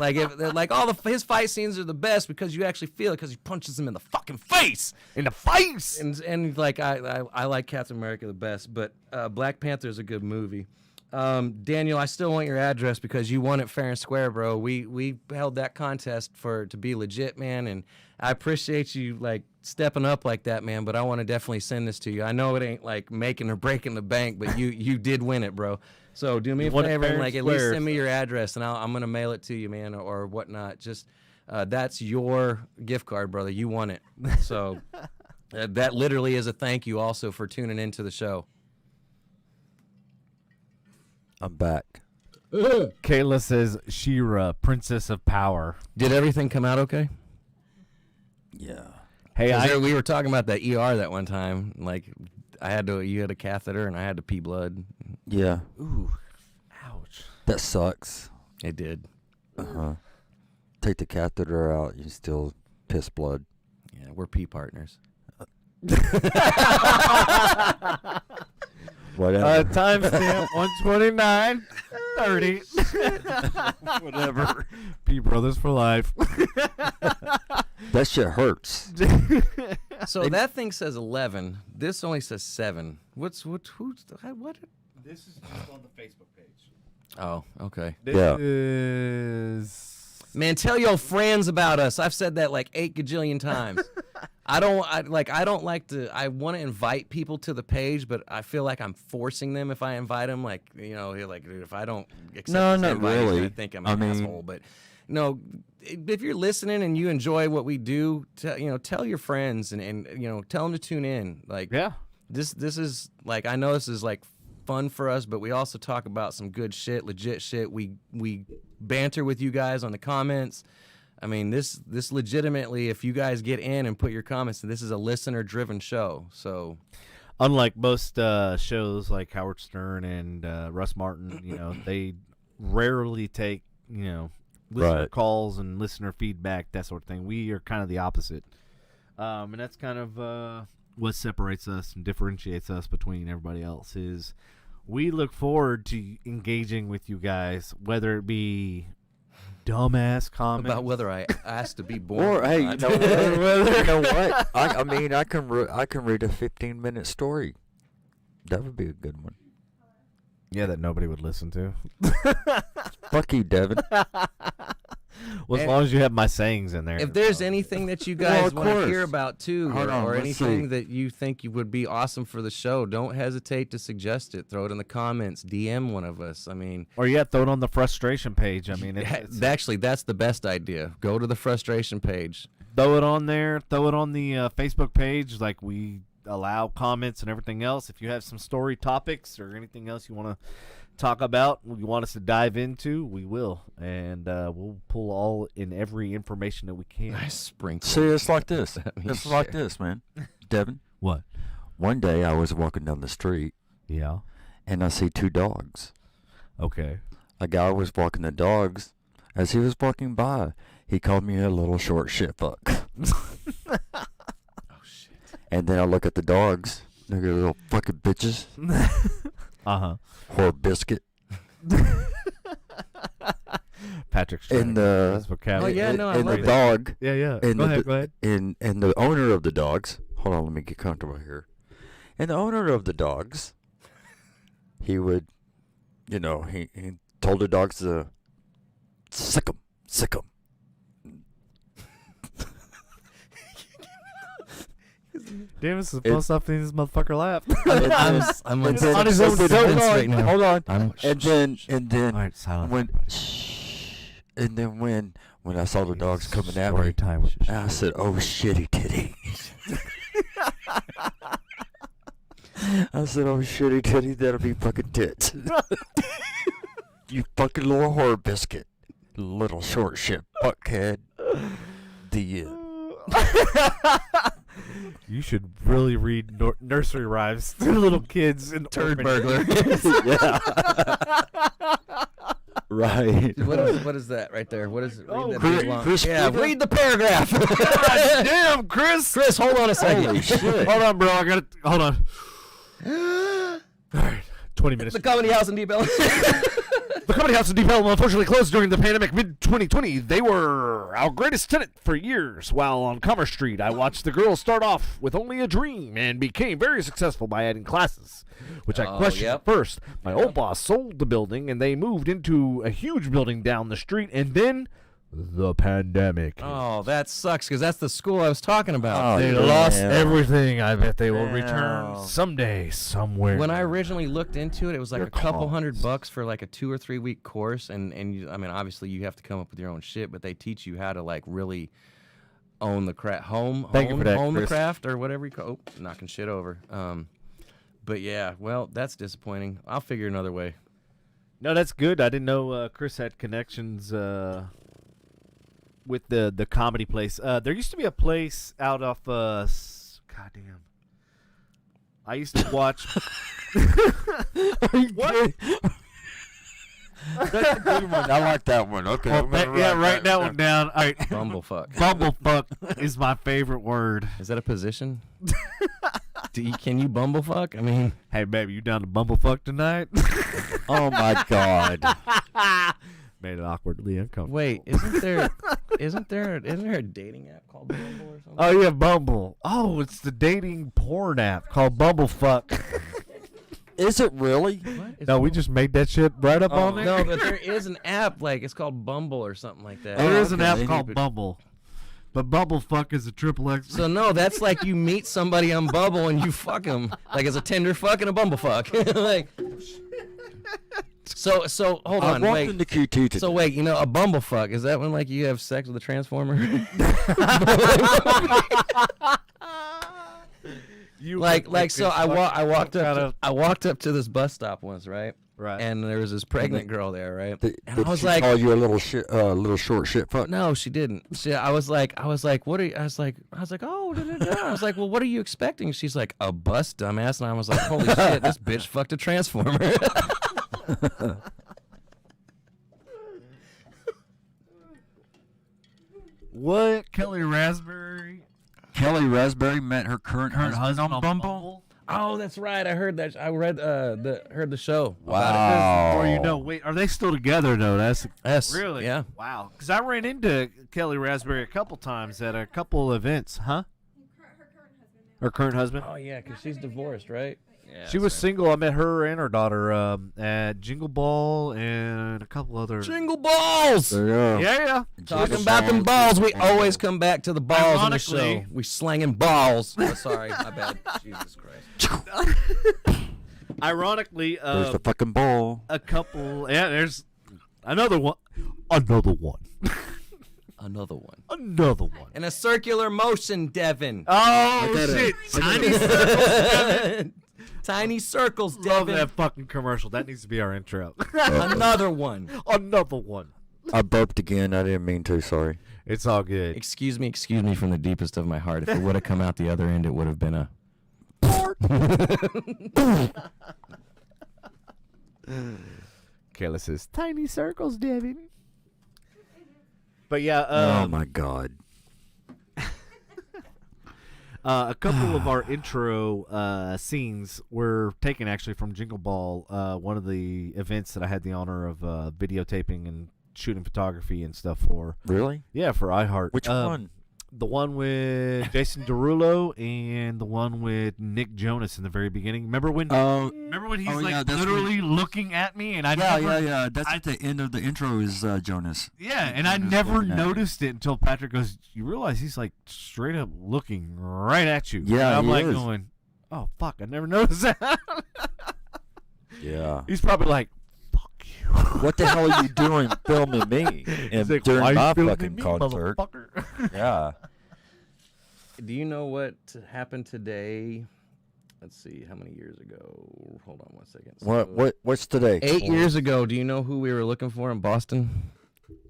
his fight scenes are the best because you actually feel it because he punches him in the fucking face. In the face. And like I like Captain America the best, but Black Panther is a good movie. Daniel, I still want your address because you won it fair and square, bro. We held that contest to be legit, man, and I appreciate you like stepping up like that, man. But I want to definitely send this to you. I know it ain't like making or breaking the bank, but you did win it, bro. So do me a favor and like at least send me your address, and I'm gonna mail it to you, man, or whatnot. Just that's your gift card, brother. You won it. So that literally is a thank you also for tuning into the show. I'm back. Kayla says She-Ra, Princess of Power. Did everything come out okay? Yeah. Hey, we were talking about that ER that one time. Like, you had a catheter and I had to pee blood. Yeah. Ooh, ouch. Ouch. That sucks. It did. Take the catheter out, you still piss blood. Yeah, we're pee partners. Whatever. Timestamp 129:30. Whatever. P Brothers for life. That shit hurts. So that thing says 11. This only says 7. What? This is just on the Facebook page. Oh, okay. This Yeah. is. Man, tell your friends about us. I've said that like 8 gajillion times. I don't like to. I want to invite people to the page, but I feel like I'm forcing them if I invite them. Like, like dude, if I don't accept No, this not invite, he's really. gonna think I'm an asshole. But no, if you're listening and you enjoy what we do, tell your friends and tell them to tune in. Like, Yeah. This is like, I know this is like fun for us, but we also talk about some good shit, legit shit. We banter with you guys on the comments. I mean, this legitimately, if you guys get in and put your comments, this is a listener-driven show. So, Unlike most shows like Howard Stern and Russ Martin, they rarely take listener Right. calls and listener feedback, that sort of thing. We are kind of the opposite, and that's kind of what separates us and differentiates us between everybody else. Is we look forward to engaging with you guys, whether it be dumbass comments about whether I asked to be born. Or hey, not. you know what? I mean, I can read a 15-minute story. That would be a good one. Yeah, that nobody would listen to. Fuck you, Devin. Well, as long as you have my sayings in there. If there's anything that you guys of want to course. hear about too, Hold on, or let's anything see. that you think would be awesome for the show, don't hesitate to suggest it. Throw it in the comments. DM one of us. I mean, Or throw it on the frustration page. I mean, it's actually, that's the best idea. Go to the frustration page. throw it on there. Throw it on the Facebook page. Like, we allow comments and everything else. If you have some story topics or anything else you want to talk about, you want us to dive into, we will. And we'll pull all in every information that we can. Nice sprinkle. See, it's like this. mean, It's like this, man. Devin, What? one day I was walking down the street Yeah. and I see 2 dogs. Okay. A guy was walking the dogs. As he was walking by, he called me a little short shit fuck. Oh shit. And then I look at the dogs. They're little fucking bitches. Uh-huh. Whore biscuit. Patrick's trying And to the his vocabulary. Oh, yeah, no, I and love the it. dog. Yeah. And Go the, ahead. And the owner of the dogs. Hold on, let me get comfortable here. And the owner of the dogs, he would, he told the dogs to sick 'em. Damn, this is supposed to this motherfucker laugh. I'm And on then- on his and own then- defense hold on, right now. Hold on. I'm- And then All right, silence. when I saw the dogs coming at Story me, time with I said, "Oh shitty titty." I said, "Oh shitty titty, that'll be fucking tits." You fucking little whore biscuit, little short shit fuckhead. The You should really read nursery rhymes to little kids and Turd orphanages. burglar. yeah. Right. What is that right there? What is it? Read that Chris- big long- Chris yeah, Peter? read the paragraph. Damn, Chris. Chris, hold on a second. Holy shit. Hold on, bro. I got to hold on. All right, 20 minutes. The Comedy House in Deep Ellum. The Comedy House in Deep Ellum unfortunately closed during the pandemic mid-2020. They were our greatest tenant for years. While on Commerce Street, I watched the girls start off with only a dream and became very successful by adding classes, which I questioned yep. at first. My old boss sold the building, and they moved into a huge building down the street, and then the pandemic. Oh, that sucks because that's the school I was talking about. Oh, They yeah. lost everything. I bet they will return Damn. someday, somewhere. When I originally looked into it, it was like Your a couple cause. $100 for like a 2 or 3 week course, and I mean, obviously you have to come up with your own shit, but they teach you how to like really own the craft, Thank you for that, own the Chris. craft or whatever you call. Oh, knocking shit over. But yeah, well, that's disappointing. I'll figure another way. No, that's good. I didn't know Chris had connections with the comedy place. There used to be a place out off goddamn. I used to watch. What? That's a good one. I like that one. Okay. Well, write that one down. All right. Bumblefuck. Bumblefuck is my favorite word. Is that a position? Can you bumblefuck? I mean, Hey, baby, you down to bumblefuck tonight? Oh my God. Made it awkwardly uncomfortable. wait, isn't there a dating app called Bumble or something? Oh, yeah, Bumble. Oh, it's the dating porn app called Bumblefuck. Is it really? What? No, we just made that shit right up on there. No, but there is an app it's called Bumble or something like that. There is an okay. app called Bumble. But Bumblefuck is a triple X. So no, that's like you meet somebody on Bumble and you fuck them, like it's a Tinder fuck and a Bumblefuck. like, so hold on, I walked wait. into QT today. So wait, a bumblefuck, is that when like you have sex with a transformer? So I walked up to this bus stop once, right? Right. And there was this pregnant girl there, right? Did And I was she like, call you a little short shit fuck? no, she didn't. I was like, what are you? I was like, oh, I was like, well, what are you expecting? She's like, a bus, dumbass. And I was like, holy shit, this bitch fucked a transformer. What? Kelly Raspberry? Kelly Raspberry met her current husband on Bumble. Oh, that's right. I heard that. I read heard the show. Wow. Or you know, wait, are they still together though? Yes. Really? Yeah. Wow. Because I ran into Kelly Raspberry a couple times at a couple events, huh? Her current husband. Oh yeah, because she's divorced, right? Yeah. She was single. I met her and her daughter at Jingle Ball and a couple other. Jingle balls. There you go. Yeah. Talking about them balls, we always come back to the balls in the show. Ironically- We slanging balls. Oh, sorry, my bad. Jesus Christ. Ironically, There's the fucking ball. a couple. Yeah, there's another one. Another one. Another one. Another one. In a circular motion, Devin. Oh shit! Tiny circles. Tiny circles, Love Devin. that fucking commercial. That needs to be our intro. Another one. Another one. I burped again. I didn't mean to. Sorry. It's all good. Excuse me from the deepest of my heart. If it would have come out the other end, it would have been a. Kayla says, "Tiny circles, Devin." But yeah, Oh my God. a couple of our intro scenes were taken actually from Jingle Ball, one of the events that I had the honor of videotaping and shooting photography and stuff for. Really? Yeah, for iHeart. Which one? The one with Jason Derulo and the one with Nick Jonas in the very beginning. Remember when? Remember when he's like literally looking at me and I Yeah. That's at the end of the intro is Jonas. Yeah, and I never noticed it until Patrick goes, you realize he's like straight up looking right at you. Yeah, and I'm he like is. going, oh fuck, I never noticed that. Yeah. He's probably like, fuck you. What the hell are you doing filming me He's like, during "Why you my filming fucking me, concert? motherfucker?" Yeah. Do you know what happened today? Let's see, how many years ago? Hold on 1 second. What's today? 8 years ago. Do you know who we were looking for in Boston?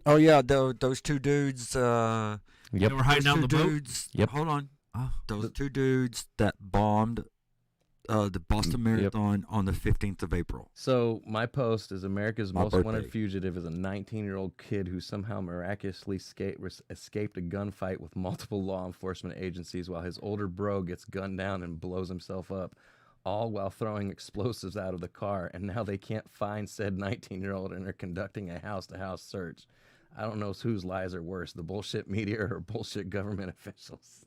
Oh yeah, those two dudes. Yep. They were hiding out in the boat? Dudes. Yep. Hold on. Oh. Those two dudes that bombed the Boston Marathon on the 15th of April. So my post is America's My most birthday. wanted fugitive is a 19-year-old kid who somehow miraculously escaped a gunfight with multiple law enforcement agencies while his older bro gets gunned down and blows himself up, all while throwing explosives out of the car. And now they can't find said 19-year-old and are conducting a house-to-house search. I don't know whose lies are worse, the bullshit media or bullshit government officials.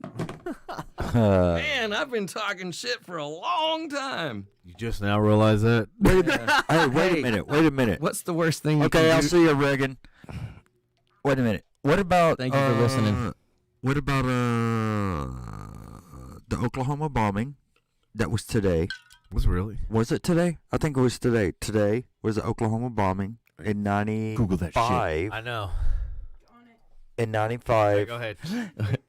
Man, I've been talking shit for a long time. You just now realize that? Hey, wait a minute. What's the worst thing you Okay, can I'll do? see you, Reagan. Wait a minute. What about? Thank you for listening. What about the Oklahoma bombing? That was today. Was it really? Was it today? I think it was today. Today was the Oklahoma bombing in 95. Google that shit. I know. In 95. Go ahead.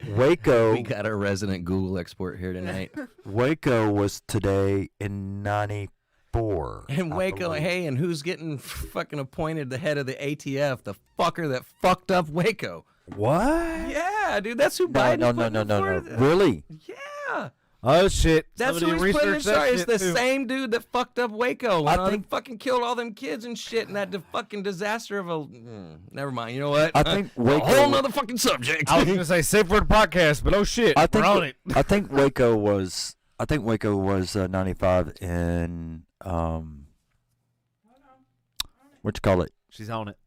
Waco. We got our resident Google expert here tonight. Waco was today in 94. And I Waco, believe. hey, and who's getting fucking appointed the head of the ATF? The fucker that fucked up Waco. What? Yeah, dude, that's who No, Biden no, put no, no, in no, for no. the- Really? Yeah. Oh shit! That's Somebody who he's putting in researched that charge. It's shit, the too. same dude that fucked up Waco. I They think- fucking killed all them kids and shit in that fucking disaster of a. Never mind. You know what? I think a Waco. whole nother fucking subject. I was gonna say save for the podcast, but oh shit, I think we're on it. I think Waco was 95 in what you call it? She's on it.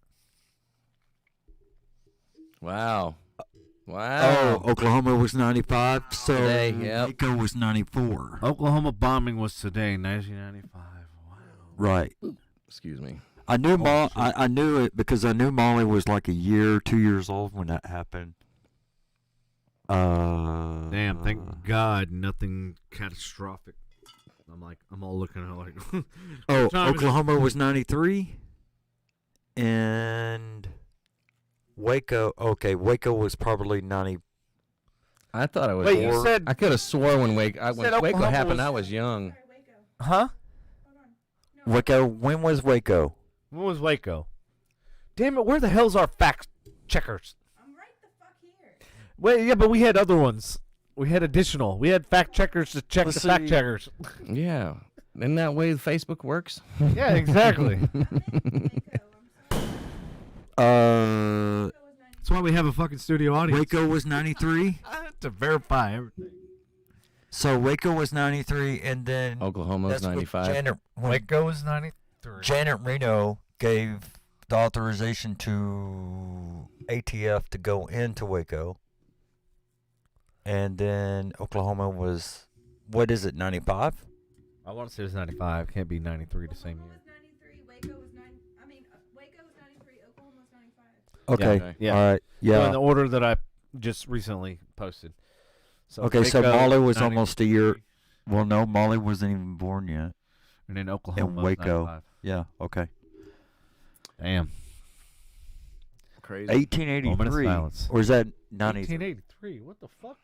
Wow. Oh, Wow. Oklahoma was 95. So Today, yep. Waco was 94. Oklahoma bombing was today, 1995. Wow. Right. Excuse me. I knew I knew it because I knew Molly was like 2 years old when that happened. Damn! Thank God, nothing catastrophic. I'm all looking at her like. Oh, Time is it? Oklahoma was 93, and Waco. Okay, Waco was probably 90. I thought I was. Wait, you said- I could have swore when Waco said Waco Oklahoma happened, was- I was young. Huh? Waco. When was Waco? When was Waco? Damn it! Where the hell's our fact checkers? I'm right the fuck here. Wait, yeah, but we had other ones. We had additional. We had fact checkers to check Let's the fact see. checkers. Yeah. Isn't that way Facebook works? Yeah, exactly. That's why we have a fucking studio audience Waco was 93. to verify everything. So Waco was 93, and then Oklahoma was that's what 95. Waco was 93. Janet Reno gave the authorization to ATF to go into Waco. And then Oklahoma was, what is it, 95? I want to say it was 95. Can't be 93 the same Oklahoma year. was 93. Waco was 9. I mean, Waco was 93. Oklahoma was 95. Okay. okay. Yeah. All right. So in Yeah. the order that I just recently posted. So Okay, so Waco, Molly was 93, almost a year. Well, no, Molly wasn't even born yet. And then Oklahoma was Waco. 95. Yeah, okay. Damn. Crazy. 1883. silence. Or is that 90? 1883. What the fuck?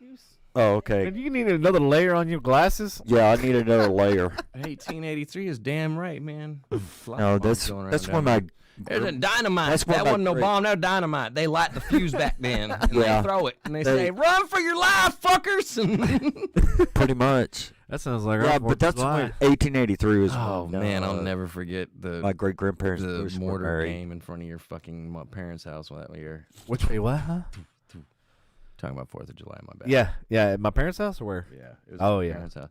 Oh, okay. And you need another layer on your glasses? Yeah, I need another layer. 1883 is damn right, man. No, that's when my There's a dynamite. That's when That my wasn't no great- bomb, no dynamite. They light the fuse back then. And Yeah. they throw it. And they They- say, run for your life, fuckers. pretty much. That sounds like Yeah, our but that's July. when 1883 was. Oh, when, man, I'll never forget My great grandparents the were mortar married. game in front of your fucking parents' house that year. Which way? What? Huh? Talking about 4th of July, my bad. Yeah, yeah. At my parents' house or where? Yeah. It was Oh, at my yeah. parents' house.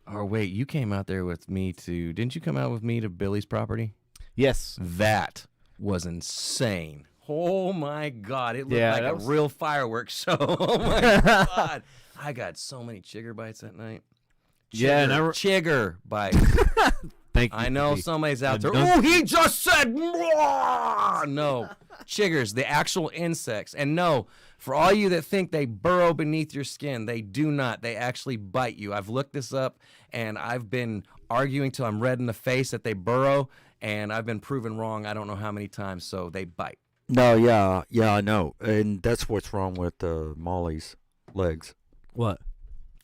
Oh, wait, you came out there with me to, didn't you come out with me to Billy's property? Yes. That was insane. Oh my God. It looked Yeah, like that a was- real fireworks show. Oh my God. I got so many chigger bites that night. Yeah, and I re- chigger bites. Thank you. I know Pete. somebody's out there. Don't- Oh, he just said "Mwah!" No. Chiggers, the actual insects. And no, for all you that think they burrow beneath your skin, they do not. They actually bite you. I've looked this up, and I've been arguing till I'm red in the face that they burrow, and I've been proven wrong I don't know how many times, so they bite. No, yeah, I know, and that's what's wrong with Molly's legs. What?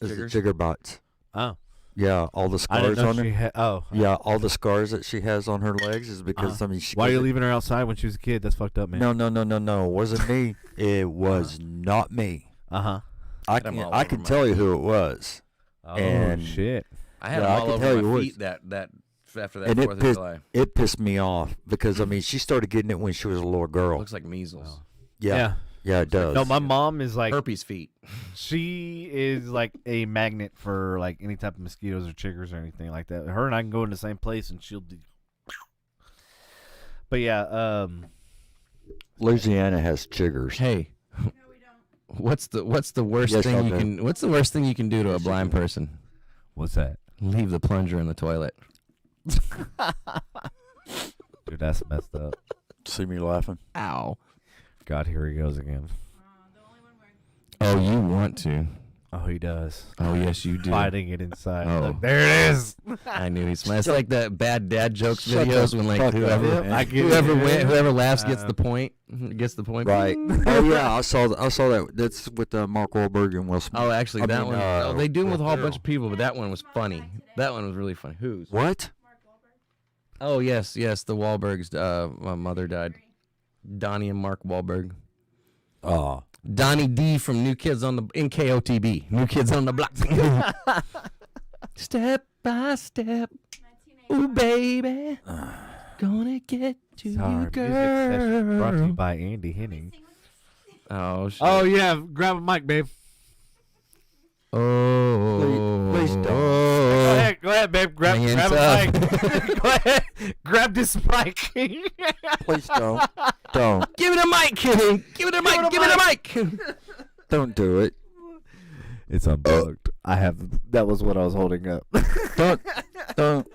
Is the Jiggers? jigger bites. Oh. Yeah, all the I didn't scars know on she her. had. Oh. Yeah, all the scars that she has on her legs is because I mean, she Why are you goes- leaving her outside when she was a kid? That's fucked up, man. No. It wasn't me. It was not me. Uh huh. I them can all I over can my tell you who it was, Oh And- shit. I had Yeah, them I all can over tell my you what- feet that after that and 4th of July. it pissed me off because I mean she started getting it when she was a little girl. Looks like measles. Yeah, it does. No, my mom is like Herpes feet. she is like a magnet for like any type of mosquitoes or chiggers or anything like that. Her and I can go in the same place and she'll do. But yeah, Louisiana has chiggers. Hey, No, we don't. what's the worst Yes, thing y'all you do. can what's the worst thing you can do to a Yes, you blind do. person? what's that? Leave the plunger in the toilet. Dude, that's messed up. See me laughing? Ow. God, here he goes again. The only one where Oh, you want to? Oh, he does. Oh, yes, you do. Fighting it inside. Oh. Look, there it is. I knew he smiled. It's like the bad dad jokes Shut the videos when like fuck up, whoever man. I get whoever it. whoever laughs gets the point. Gets the point. Right. Oh yeah, I saw that. That's with Mark Wahlberg and Will Smith. Oh, actually, I that mean, one. Oh, they do it with a whole Will bunch of people, but that one was funny. That one was really funny. Whose? What? Oh yes, the Wahlbergs. My mother died. Donnie and Mark Wahlberg. Oh. Donnie D from New Kids on the NKOTB. New Kids on the Block. Step by step. Ooh, baby. Gonna get to Our you, music session brought to you girl. by Andy Henning. Oh, shit. Oh yeah, grab a mic, babe. Oh. Please don't. Go ahead, babe. Grab Hands a up. mic. Go ahead, grab this mic. Please don't. Don't. Give it a mic, Kenny. Give it a mic. Give it a mic. Don't do it. It's unplugged. That was what I was holding up. Don't.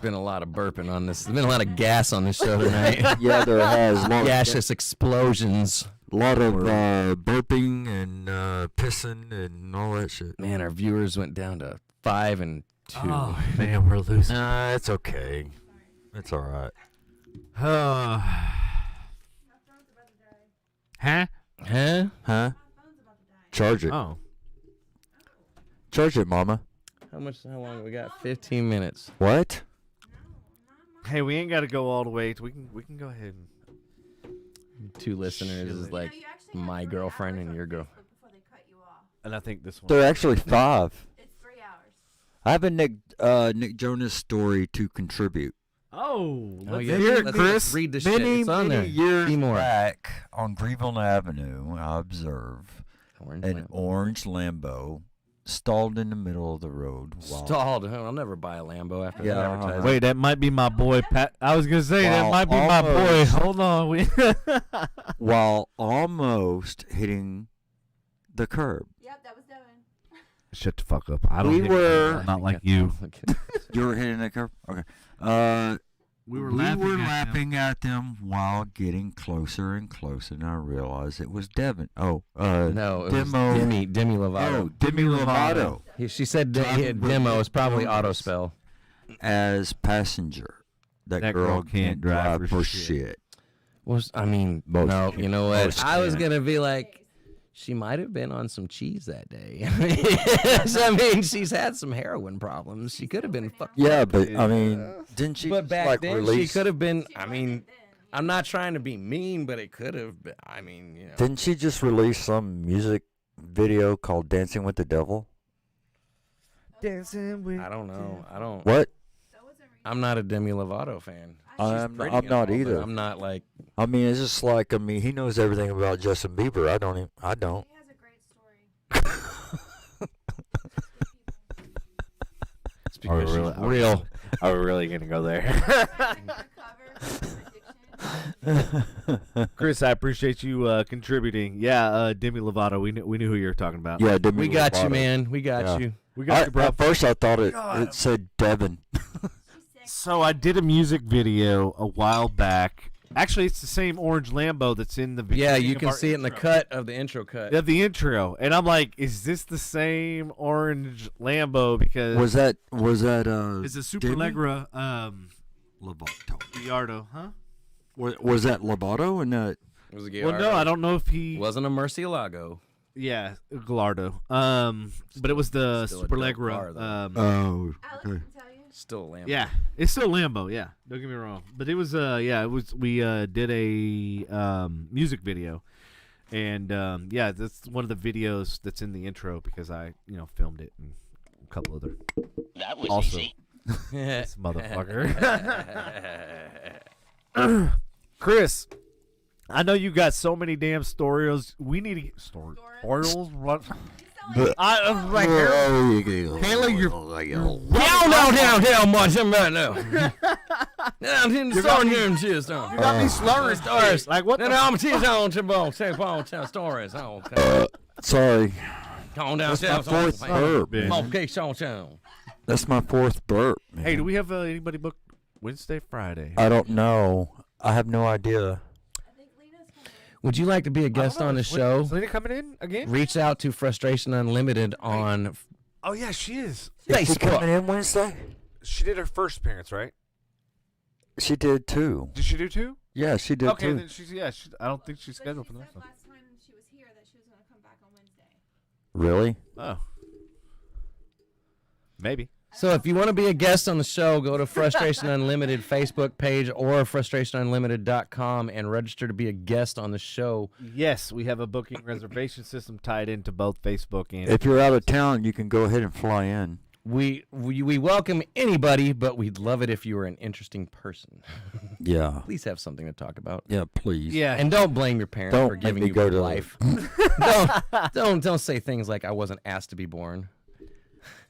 Been a lot of burping on this. There's been a lot of gas on this show tonight. Yeah, there has. Gaseous explosions. A lot of burping and pissing and all that shit. Man, our viewers went down to 5 and 2. Oh man, we're losing. Nah, it's okay. It's all right. Huh? Huh? Charge it. Oh. Charge it, Mama. How long we got? 15 minutes. What? Hey, we ain't got to go all the way. We can go ahead. 2 listeners is like my girlfriend and your girl. And I think this one. They're actually 5. It's 3 hours. I have a Nick Jonas story to contribute. Oh, let's yeah. hear it, Let's Chris. read the shit. It's on there. years Seymour. back on Greenville Avenue, I observe Orange an lamp. orange Lambo stalled in the middle of the road. Stalled. I'll never buy a Lambo after Yeah, that advertising. Wait, that might be my boy Pat. I was gonna say that Wow, might be my boy. almost. Hold on. While almost hitting the curb. Yep, that was Devin. Shut the fuck up. I don't. We hit were- people, not like you. You were hitting the curb? Okay. We We were laughing at them while getting closer and closer, and I realized it was Devin. Oh, No, it was Demo. Demi Lovato. Oh, Demi Lovato She said demo is probably auto spell. as passenger. That girl can't drive for shit. I mean, Most no, you know what? most I was can't. gonna be like, she might have been on some cheese that day. I mean, she's had some heroin problems. She could have been fucked. Yeah, but I mean, didn't she? But back like, then, release, she could have been. I mean, I'm not trying to be mean, but it could have been. I mean, you know. Didn't she just release some music video called "Dancing with the Devil"? Dancing with. I don't know. I don't. What? I'm not a Demi Lovato fan. She's I'm pretty not and all, but either. I'm not like. I mean, it's just like he knows everything about Justin Bieber. I don't. He has a great story. It's because she's really- real. Are we really gonna go there? Chris, I appreciate you contributing. Yeah, Demi Lovato. We knew who you were talking about. Yeah, Demi We got you, Lovato. man. We got Yeah. you. We got you, bro. At first, I thought it said Devin. So I did a music video a while back. Actually, it's the same orange Lambo that's in the Yeah, beginning you of can our see it in the intro. cut of the intro cut. Yeah, the intro, and I'm like, is this the same orange Lambo? Because Was that it's a Super Demi? Legra Lovato? Gallardo, huh? Was that Lovato and that? It was a Well, no, I don't know if he. Wasn't a Murcielago. Yeah, Gallardo. But it was the Still a Super dope car, Legra. though. Alex Oh, can tell you. Still a Lambo. Yeah, it's still Lambo. Yeah, don't get me wrong. But it was it was we did a music video, and yeah, that's one of the videos that's in the intro because I filmed it and a couple other. That was Also, easy. this motherfucker. Chris, I know you got so many damn stories. We need to get stories. What? I was like, Haley, you're down, much about now. Down in the store here and cheers down. you got me slurring stories. Like what? Then I'm teasing on to both. Say tell stories. Okay. sorry. Come on down. That's my fourth burp. Okay, Sean. That's my fourth burp. Man. Hey, do we have anybody booked Wednesday, Friday? I don't know. I have no idea. I think Lena's coming in. Would you like to be a guest on the show? Is Lena coming in again? Reach out to Frustration Unlimited on Oh yeah, she is. Is she coming Facebook. in Wednesday? She did her first appearance, right? She did too. Did she do two? Yeah, she did Okay, too. then she's I don't think she's But scheduled she for the said next one. last time she was here that she was going to come back on Wednesday. Really? Oh, maybe. So if you want to be a guest on the show, go to Frustration Unlimited Facebook page or frustrationunlimited.com and register to be a guest on the show. Yes, we have a booking reservation system tied into both Facebook and. If you're out of town, you can go ahead and fly in. We welcome anybody, but we'd love it if you were an interesting person. Yeah. Please have something to talk about. Yeah, please. Yeah, And don't blame your parents Don't for make giving me you go good to- life. don't say things like I wasn't asked to be born.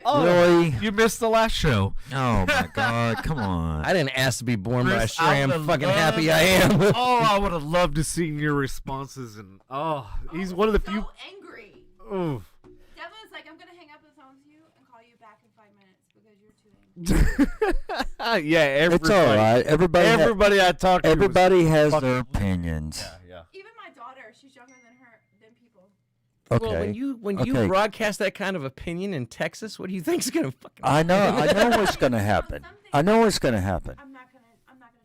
Oh, Really? you missed the last show. Oh my God! Come on. I didn't ask to be born, but I Chris, sure I am would've fucking loved- happy I am. Oh, I would have loved to see your responses, and he's one of the few. So angry. Ooh. Devlin's like, I'm gonna hang up the phone with you and call you back in 5 minutes because you're too angry. Yeah, everybody. It's all right. Everybody I talk to. Everybody has fucking- their opinions. Yeah. Even my daughter, she's younger than people. Okay. Well, when you Okay. broadcast that kind of opinion in Texas, what do you think's gonna fucking? I know what's gonna happen. I know what's gonna happen. I'm not gonna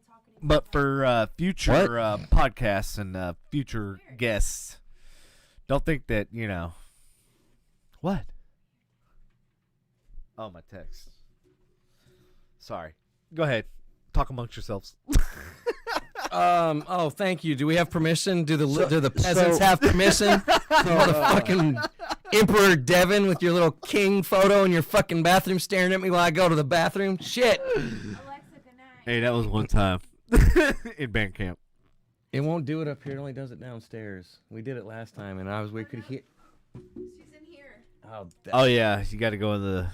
talk anymore. But for future podcasts and future guests, don't think that What? Oh, my text. Sorry. Go ahead. Talk amongst yourselves. Oh, thank you. Do we have permission? Do the peasants have permission? Motherfucking Emperor Devin with your little king photo in your fucking bathroom staring at me while I go to the bathroom? Shit. Alexa, good night. Hey, that was one time in band camp. It won't do it up here. It only does it downstairs. We did it last time, and we could hear. She's in here. Oh, yeah. You got to go in the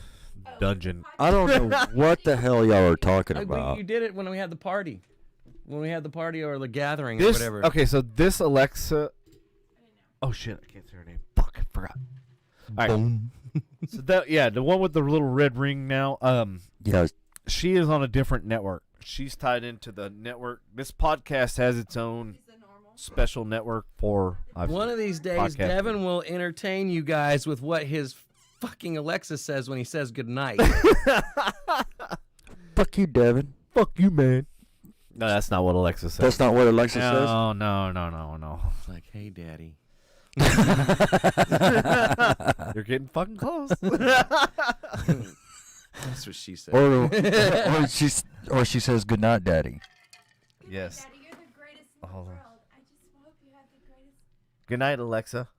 dungeon. I don't know what the hell y'all are talking about. You did it when we had the party. When we had the party or the gathering or This, whatever. okay, so this Alexa. Oh, shit. I can't say her name. Fuck. I forgot. All right. So the one with the little red ring now. Yeah. She is on a different network. She's tied into the network. This podcast has its own She's the normal. special network for One of these days, podcast. Devin will entertain you guys with what his fucking Alexa says when he says goodnight. Fuck you, Devin. Fuck you, man. No, that's not what Alexa says. That's not what Alexa says. No. It's like, hey, daddy. You're getting fucking close. That's what she said. Or she says good night, Daddy. Yes. Daddy, you're the greatest in the Hold on. world. I just hope you have the greatest. Good night, Alexa.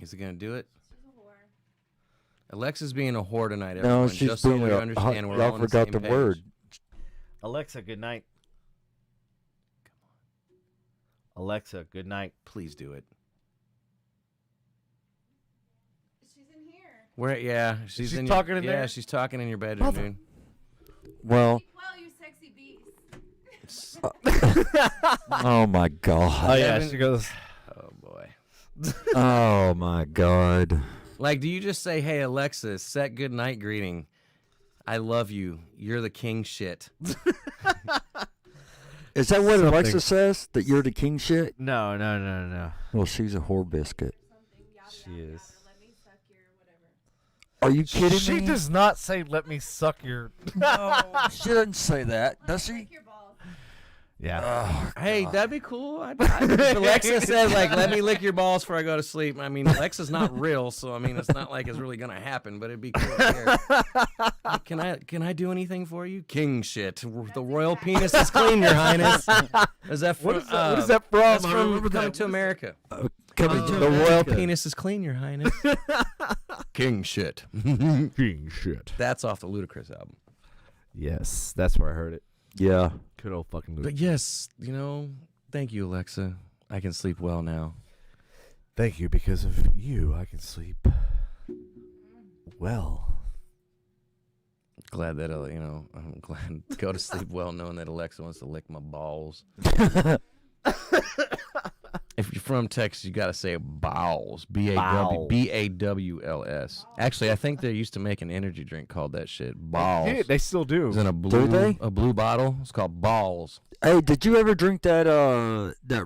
Is it going to do it? She's a whore. Alexa's being a whore tonight, No, everyone. she's just so being we a. understand we're all Y'all on the forgot same the page. word. Alexa, good night. Alexa, good night. Please do it. She's in here. Where? Yeah, she's She in talking your, in yeah, there? she's talking in your bedroom, dude. Well, Well, you sexy beast. oh my God. Oh, yeah, Devin- she goes. Oh boy. Oh my God. Like, do you just say, "Hey Alexa, set good night greeting. I love you. You're the king shit." Is that what Something. Alexa says? That you're the king shit? No. Well, she's a whore biscuit. Something. Yada, She yada, is. yada. Let me suck your whatever. Are you kidding She me? does not say, let me suck your. No, she doesn't say that, does she? Lick your balls. Yeah. Hey, that'd be cool. If Alexa said, like, "Let me lick your balls before I go to sleep." I mean, Alexa's not real, so I mean, it's not like it's really gonna happen. But it'd be cool to hear. Can I do anything for you? King shit. The royal penis is clean, Your Highness. Is that from? What is that from? That's I from remember that. Coming to America. Coming to The royal America. penis is clean, Your Highness. King shit. King shit. That's off the Ludacris album. Yes, that's where I heard it. Yeah. Good old fucking Luke. But yes, thank you, Alexa. I can sleep well now. Thank you, because of you, I can sleep well. Glad that I'm glad to go to sleep well knowing that Alexa wants to lick my balls. If you're from Texas, you gotta say balls. Balls. BAWLS. Actually, I think they used to make an energy drink called that shit. Balls. Yeah, they still do. It was in a blue, they? a blue bottle. It's called Balls. Hey, did you ever drink that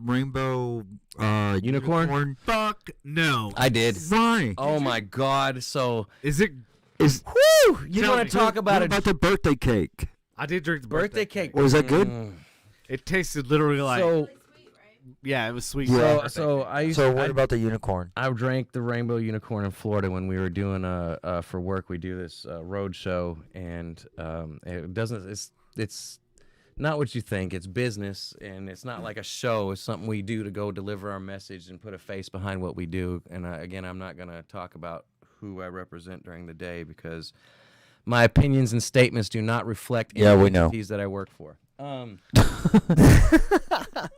rainbow Unicorn? Fuck no. I did. Why? Oh my God! So, Is it? whew, you Tell want me. to talk about What it? about the birthday cake? I did drink the Birthday cake. Was that good? Mm. It tasted literally like. So, Really sweet, right? Yeah, it was sweet. So what about the unicorn? I drank the rainbow unicorn in Florida when we were doing for work. We do this road show, and it's not what you think. It's business, and it's not like a show. It's something we do to go deliver our message and put a face behind what we do. And again, I'm not going to talk about who I represent during the day because my opinions and statements do not reflect any entities that I work for.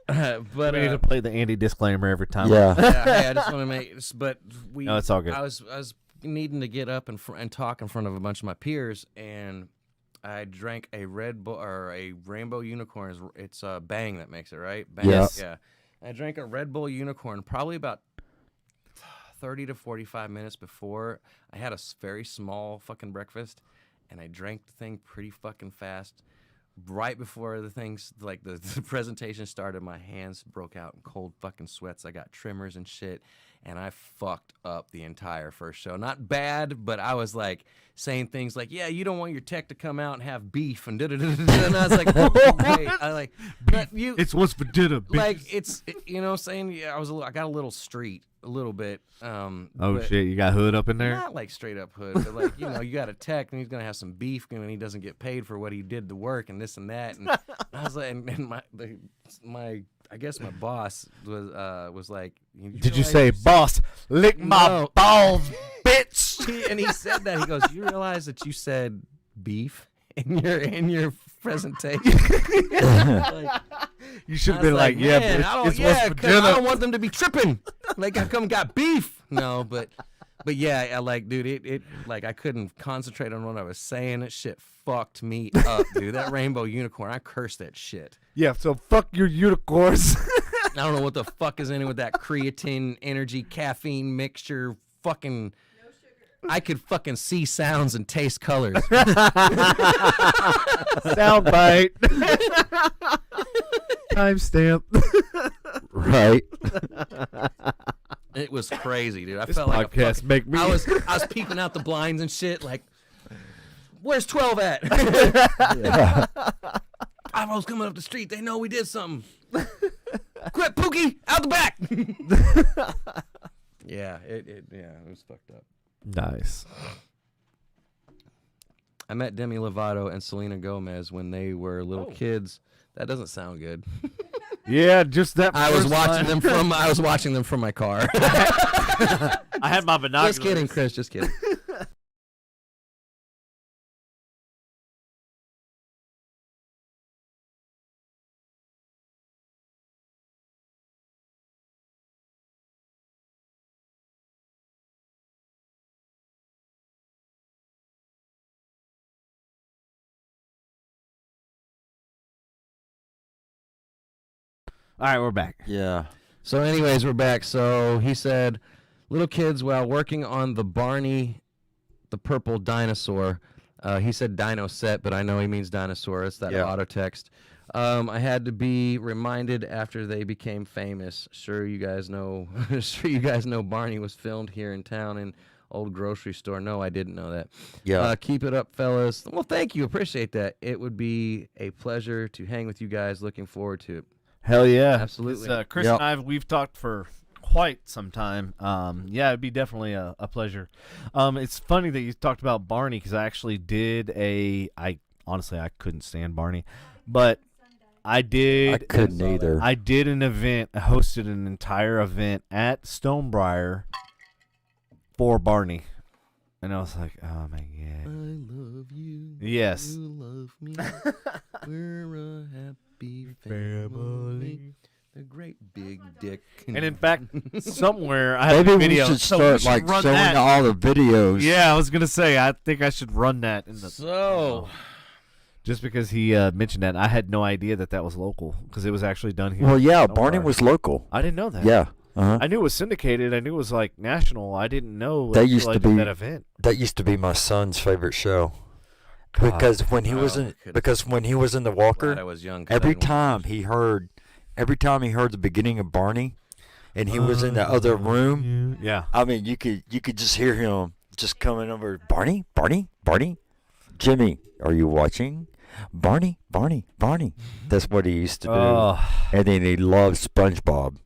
But we need to play the Andy disclaimer every time. Hey, I just want to make. But No, it's all good. I was needing to get up and talk in front of a bunch of my peers, and I drank a Red Bull or a Rainbow Unicorn. It's Bang that makes it, right? Bang. Yes. Yeah. I drank a Red Bull Unicorn probably about 30 to 45 minutes before. I had a very small fucking breakfast, and I drank the thing pretty fucking fast. Right before the things, like the presentation started, my hands broke out in cold fucking sweats. I got tremors and shit, and I fucked up the entire first show. Not bad, but I was like saying things like, "Yeah, you don't want your tech to come out and have beef," and da-da-da-da-da. And I was like, "Oh, wait." I like, but you, It's what's for dinner, bitch. like, you know what I'm saying? Yeah, I got a little street, a little bit. Oh shit, you got hood up in there? Not like straight up hood, but like, you know, you got a tech and he's gonna have some beef and he doesn't get paid for what he did to work and this and that. And I was like, and my I guess my boss was like, Did you say, boss, lick my balls, bitch? And he said that. He goes, you realize that you said beef in your presentation? Like, You should have been like, yeah, man, bitch, it's what's for dinner. I don't want them to be tripping. Like, how come got beef? No, but yeah, I like, dude, it like I couldn't concentrate on what I was saying. That shit fucked me up, dude. That rainbow unicorn, I cursed that shit. Yeah, so fuck your unicorns. I don't know what the fuck is in it with that creatine, energy, caffeine mixture. Fucking, I could fucking see sounds and taste colors. Soundbite. Timestamp. Right. It was crazy, dude. I This felt like podcast make me. I was peeping out the blinds and shit. Like, where's 12 at? I was coming up the street. They know we did something. Quit, Pookie, out the back. Yeah, it was fucked up. Nice. I met Demi Lovato and Selena Gomez when they were little kids. That doesn't sound good. Yeah, just that. I was first watching line. them from my car. I had my binoculars. Just kidding, Chris. Just kidding. All right, we're back. Yeah. So anyways, we're back. So he said, little kids, while working on the Barney, the purple dinosaur, he said dino set, but I know he means dinosaur. It's that auto text. I had to be reminded after they became famous. Sure, you guys know Barney was filmed here in town in old grocery store. No, I didn't know that. Yeah. Keep it up, fellas. Well, thank you. Appreciate that. It would be a pleasure to hang with you guys. Looking forward to it. Hell yeah. Absolutely. Chris and I, we've talked for quite some time. Yeah, it'd be definitely a pleasure. It's funny that you talked about Barney because I actually did honestly, I couldn't stand Barney, but I couldn't either. I did an event, I hosted an entire event at Stonebriar for Barney. And I was like, oh my God. I love you. Yes. You love me. We're a happy family. The great big dick. And in fact, somewhere I have Maybe a video. we should so start should like run showing that. all the videos. Yeah, I was gonna say I think I should run that in the. So, Just because he mentioned that, I had no idea that was local because it was actually done here. Well, yeah, in Barney Stonebriar. was local. I didn't know that. Yeah. Uh-huh. I knew it was syndicated. I knew it was like national. I didn't know That until used I to did be- that event. That used to be my son's favorite show. God. Because when he was Oh, in couldn't- because when he was in the glad Walker, I was young. 'cause I every didn't watch time he heard the beginning of Barney and he was in the other room, Yeah. I mean you could just hear him just coming over, Barney, Jimmy, are you watching? Barney. That's what he used to do. Oh. And then he loved SpongeBob.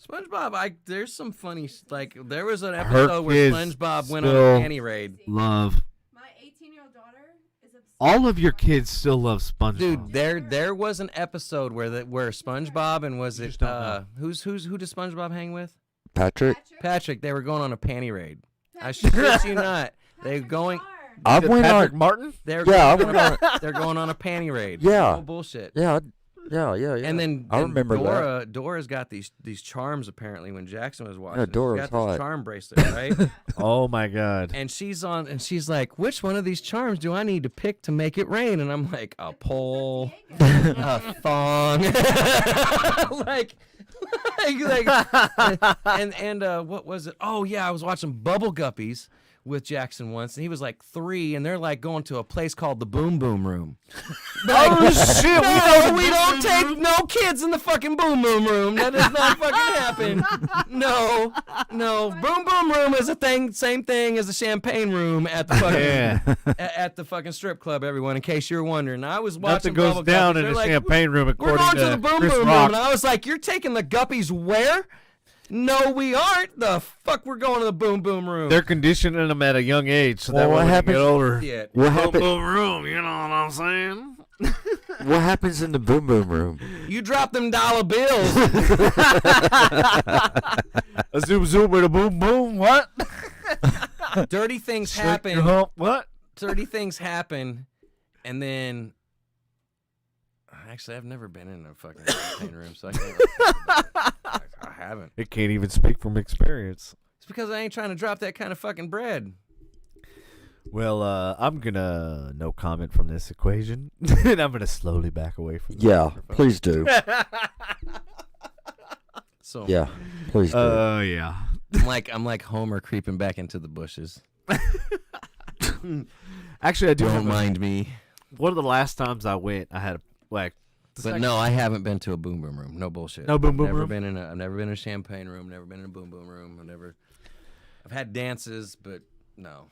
SpongeBob, there's some funny, like, there was an episode where kids SpongeBob went on a still panty raid. Love. My 18-year-old daughter is obsessed. All of your with kids still love SpongeBob. Dude, there was an episode where SpongeBob and was it who does SpongeBob hang with? Patrick. Patrick. They were going on a panty raid. I shit you not. They're going. I went Patrick on. Martin? They're Yeah, going they're going on a panty raid. Yeah. No bullshit. Yeah. And then I remember that. Dora's got these charms apparently when Jackson was watching. Yeah, Dora's she's got this hot. charm bracelet, right? Oh my God. And she's like, which one of these charms do I need to pick to make it rain? And I'm like, a pole, a thong, what was it? Oh yeah, I was watching Bubble Guppies with Jackson once, and he was like 3, and they're like going to a place called the Boom Boom Room. Oh shit! We don't take no kids in the fucking Boom Boom Room. That does not fucking happen. No. Boom Boom Room is a thing, same thing as the Champagne Room at the fucking at the fucking strip club. Everyone, in case you're wondering, I was watching. Nothing goes Bubble down Guppies. in They're the like, Champagne Room We're according going to the Boom Chris Boom Rock. Room, and I was like, "You're taking the Guppies where?" No, we aren't. The fuck, we're going to the Boom Boom Room. They're conditioning them at a young age, so Well, that what when they happens- get older. Yeah. What Boom happened? boom room, you know what I'm saying? What happens in the Boom Boom Room? You drop them dollar bills. A zoom zoom with a boom boom. What? Dirty things Shake your happen. hump. What? Dirty things happen, and then. Actually, I've never been in a fucking champagne room, so I can't. I haven't. It can't even speak from experience. It's because I ain't trying to drop that kind of fucking bread. Well, I'm gonna no comment from this equation, and I'm gonna slowly back away from. the Yeah, microphone. please do. So Yeah, please do. Yeah. I'm like Homer creeping back into the bushes. Actually, I do. Don't mind me. One of the last times I went, I had But no, I haven't been to a Boom Boom Room. No bullshit. No Boom Boom I've Room? never been in a champagne room. Never been in a Boom Boom Room. I've had dances, but no.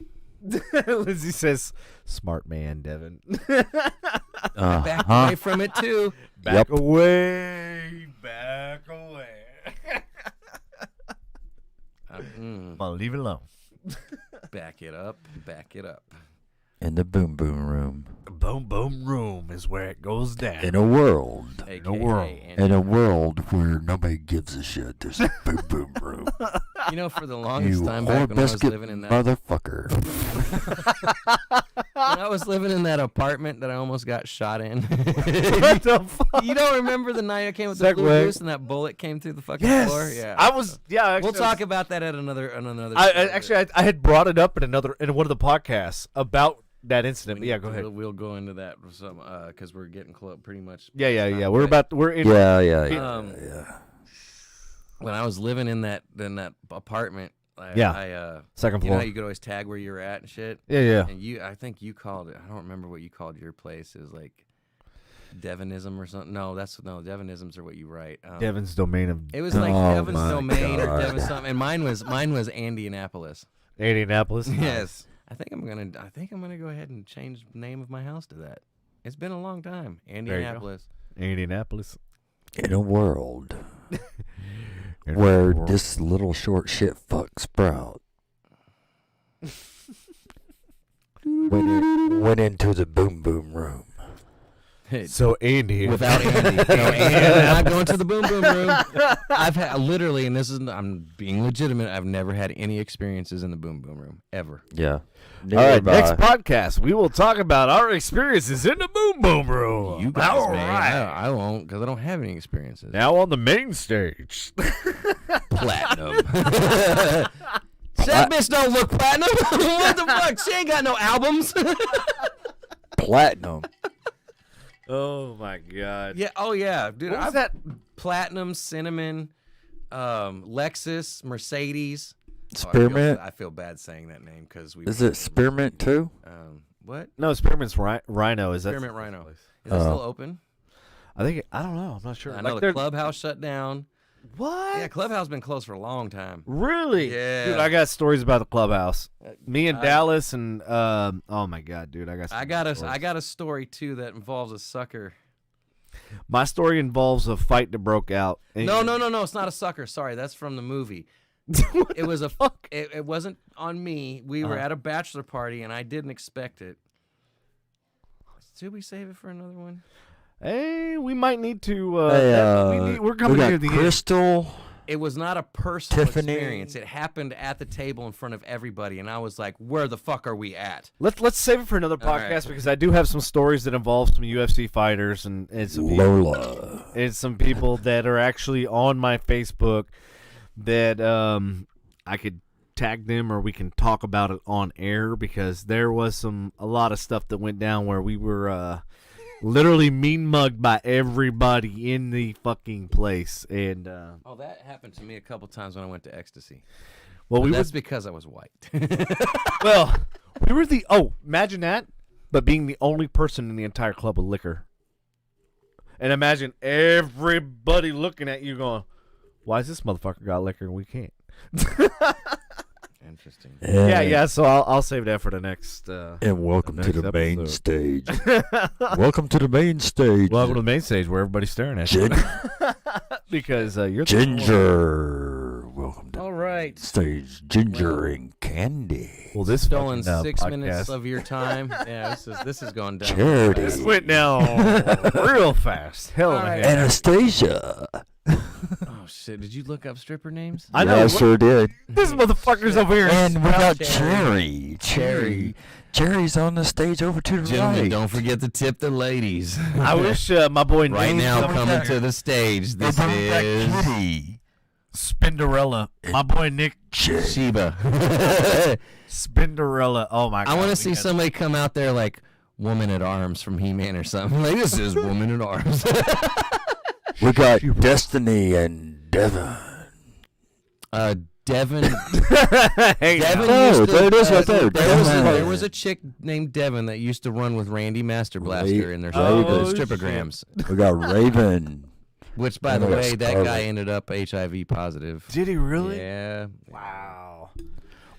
Lizzie says, "Smart man, Devin." Back away from it too. Back away. Back away. I'll leave it alone. Back it up. Back it up. In the Boom Boom Room. Boom boom room is where it goes down. In a world. AKA a world. Andy. In a world where nobody gives a shit, there's a Boom Boom Room. You know, for the longest You time whore back when I was biscuit living in that motherfucker. when I was living in that apartment that I almost got shot in. What the fuck? You don't remember the night I came with the Segway. blue goose and that bullet came through the fucking Yes. floor? Yeah. I was. Yeah. Actually, We'll talk about that at another. I had brought it up in one of the podcasts about that incident. But yeah, go ahead. We'll go into that with some because we're getting close, pretty much. Yeah. We're in. Yeah. When I was living in that apartment, Second you know floor. how you could always tag where you were at and shit. Yeah. And I think you called it. I don't remember what you called your place. It was like Devinism or something. No, Devinisms are what you write. Devin's domain of It was like Oh Devin's my domain or God. Devin's something. And mine was Indianapolis. Indianapolis. Yes. I think I'm gonna go ahead and change the name of my house to that. It's been a long time. you go. Indianapolis. Indianapolis. In a world In where the world. this little short shit fuck Sprout went into the Boom Boom Room. So Andy. Without Andy. No, Andy. I'm not going to the Boom Boom Room. I've had literally, and I'm being legitimate, I've never had any experiences in the Boom Boom Room. Ever. Yeah. All right, next podcast, we will talk about our experiences in the Boom Boom Room. You guys, All man. right. I won't, because I don't have any experiences. Now on the main stage. Platinum. That bitch don't look platinum. What the fuck? She ain't got no albums. Platinum. Oh, my God. Yeah. Oh, yeah. Dude, What was I've that? Platinum, Cinnamon, Lexus, Mercedes. Spearmint. I feel bad saying that name because we. Is it Spearmint too? What? No, Spearmint's Rhino. Is that Spearmint Rhino. Is it still open? I don't know. I'm not sure. I know Like the clubhouse shut down. What? Yeah, Clubhouse been closed for a long time. Really? Yeah. Dude, I got stories about the Clubhouse. Me and Dallas and oh my god, dude, I got a story too that involves a sucker. My story involves a fight that broke out. No, it's not a sucker. Sorry, that's from the movie. It was it wasn't on me. We were at a bachelor party and I didn't expect it. Should we save it for another one? Hey, we might need to. We're coming got near the end. Crystal. It was not a personal Tiffany. experience. It happened at the table in front of everybody, and I was like, "Where the fuck are we at?" Let's save it for another podcast because I do have some stories that involve some UFC fighters and some Lola. and some people that are actually on my Facebook that I could tag them or we can talk about it on air because there was a lot of stuff that went down where we were literally mean mugged by everybody in the fucking place. And that happened to me a couple times when I went to Ecstasy. Well, that's because I was white. Well, we were imagine that, but being the only person in the entire club with liquor. And imagine everybody looking at you going, why is this motherfucker got liquor and we can't? Interesting. Yeah. So I'll save that for the next. And welcome to the main episode. stage. Welcome to the main stage. Welcome to the main stage where everybody's staring at you. Because you're Ginger. Welcome to All right. the stage. Ginger and Candy. Well, this Stolen fucking, 6 podcast. minutes of your time. Yeah, this is going down. Charity. This went down real fast. Hell of a head. Anastasia. Oh shit! Did you look up stripper names? I know. I sure did. This motherfucker's over here. And we got Cherry. Cherry. Cherry's on the stage over to the Gentlemen, right. don't forget to tip the ladies. I wish my boy Right Nate's now, over coming there. to the stage, this Bring back is Kitty. Spinderella. My boy Nick Sheba. Spinderella. Oh my god. I want to see somebody come out there like Woman at Arms from He-Man or something. Like, this is Woman at Arms. We got Destiny and Devin. Devin. Hey, Devin now. used to, there it is right there. There was a chick named Devin that used to run with Randy Master Blaster in their stripograms. We got Raven. Which, by the way, that guy ended up HIV positive. Did he really? Yeah. Wow.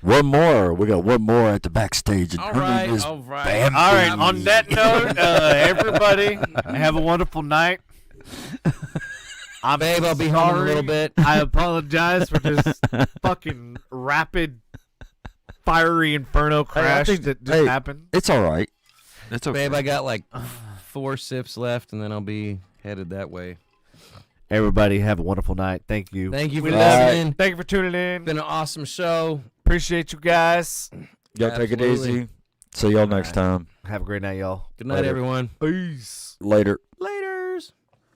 One more. We got one more at the backstage. And All her right. name is All right. Bambi. All right. On that note, everybody, have a wonderful night. Babe, I'll be home in a little bit. I apologize for this fucking rapid, fiery inferno crash that just happened. It's all right. It's okay. Babe, I got like 4 sips left, and then I'll be headed that way. Everybody, have a wonderful night. Thank you. Thank you for We love you. listening. Thank you for tuning in. Been an awesome show. Appreciate you guys. Y'all take it Absolutely. easy. See y'all next time. Have a great night, y'all. Good night, Later. everyone. Peace. Later. Later.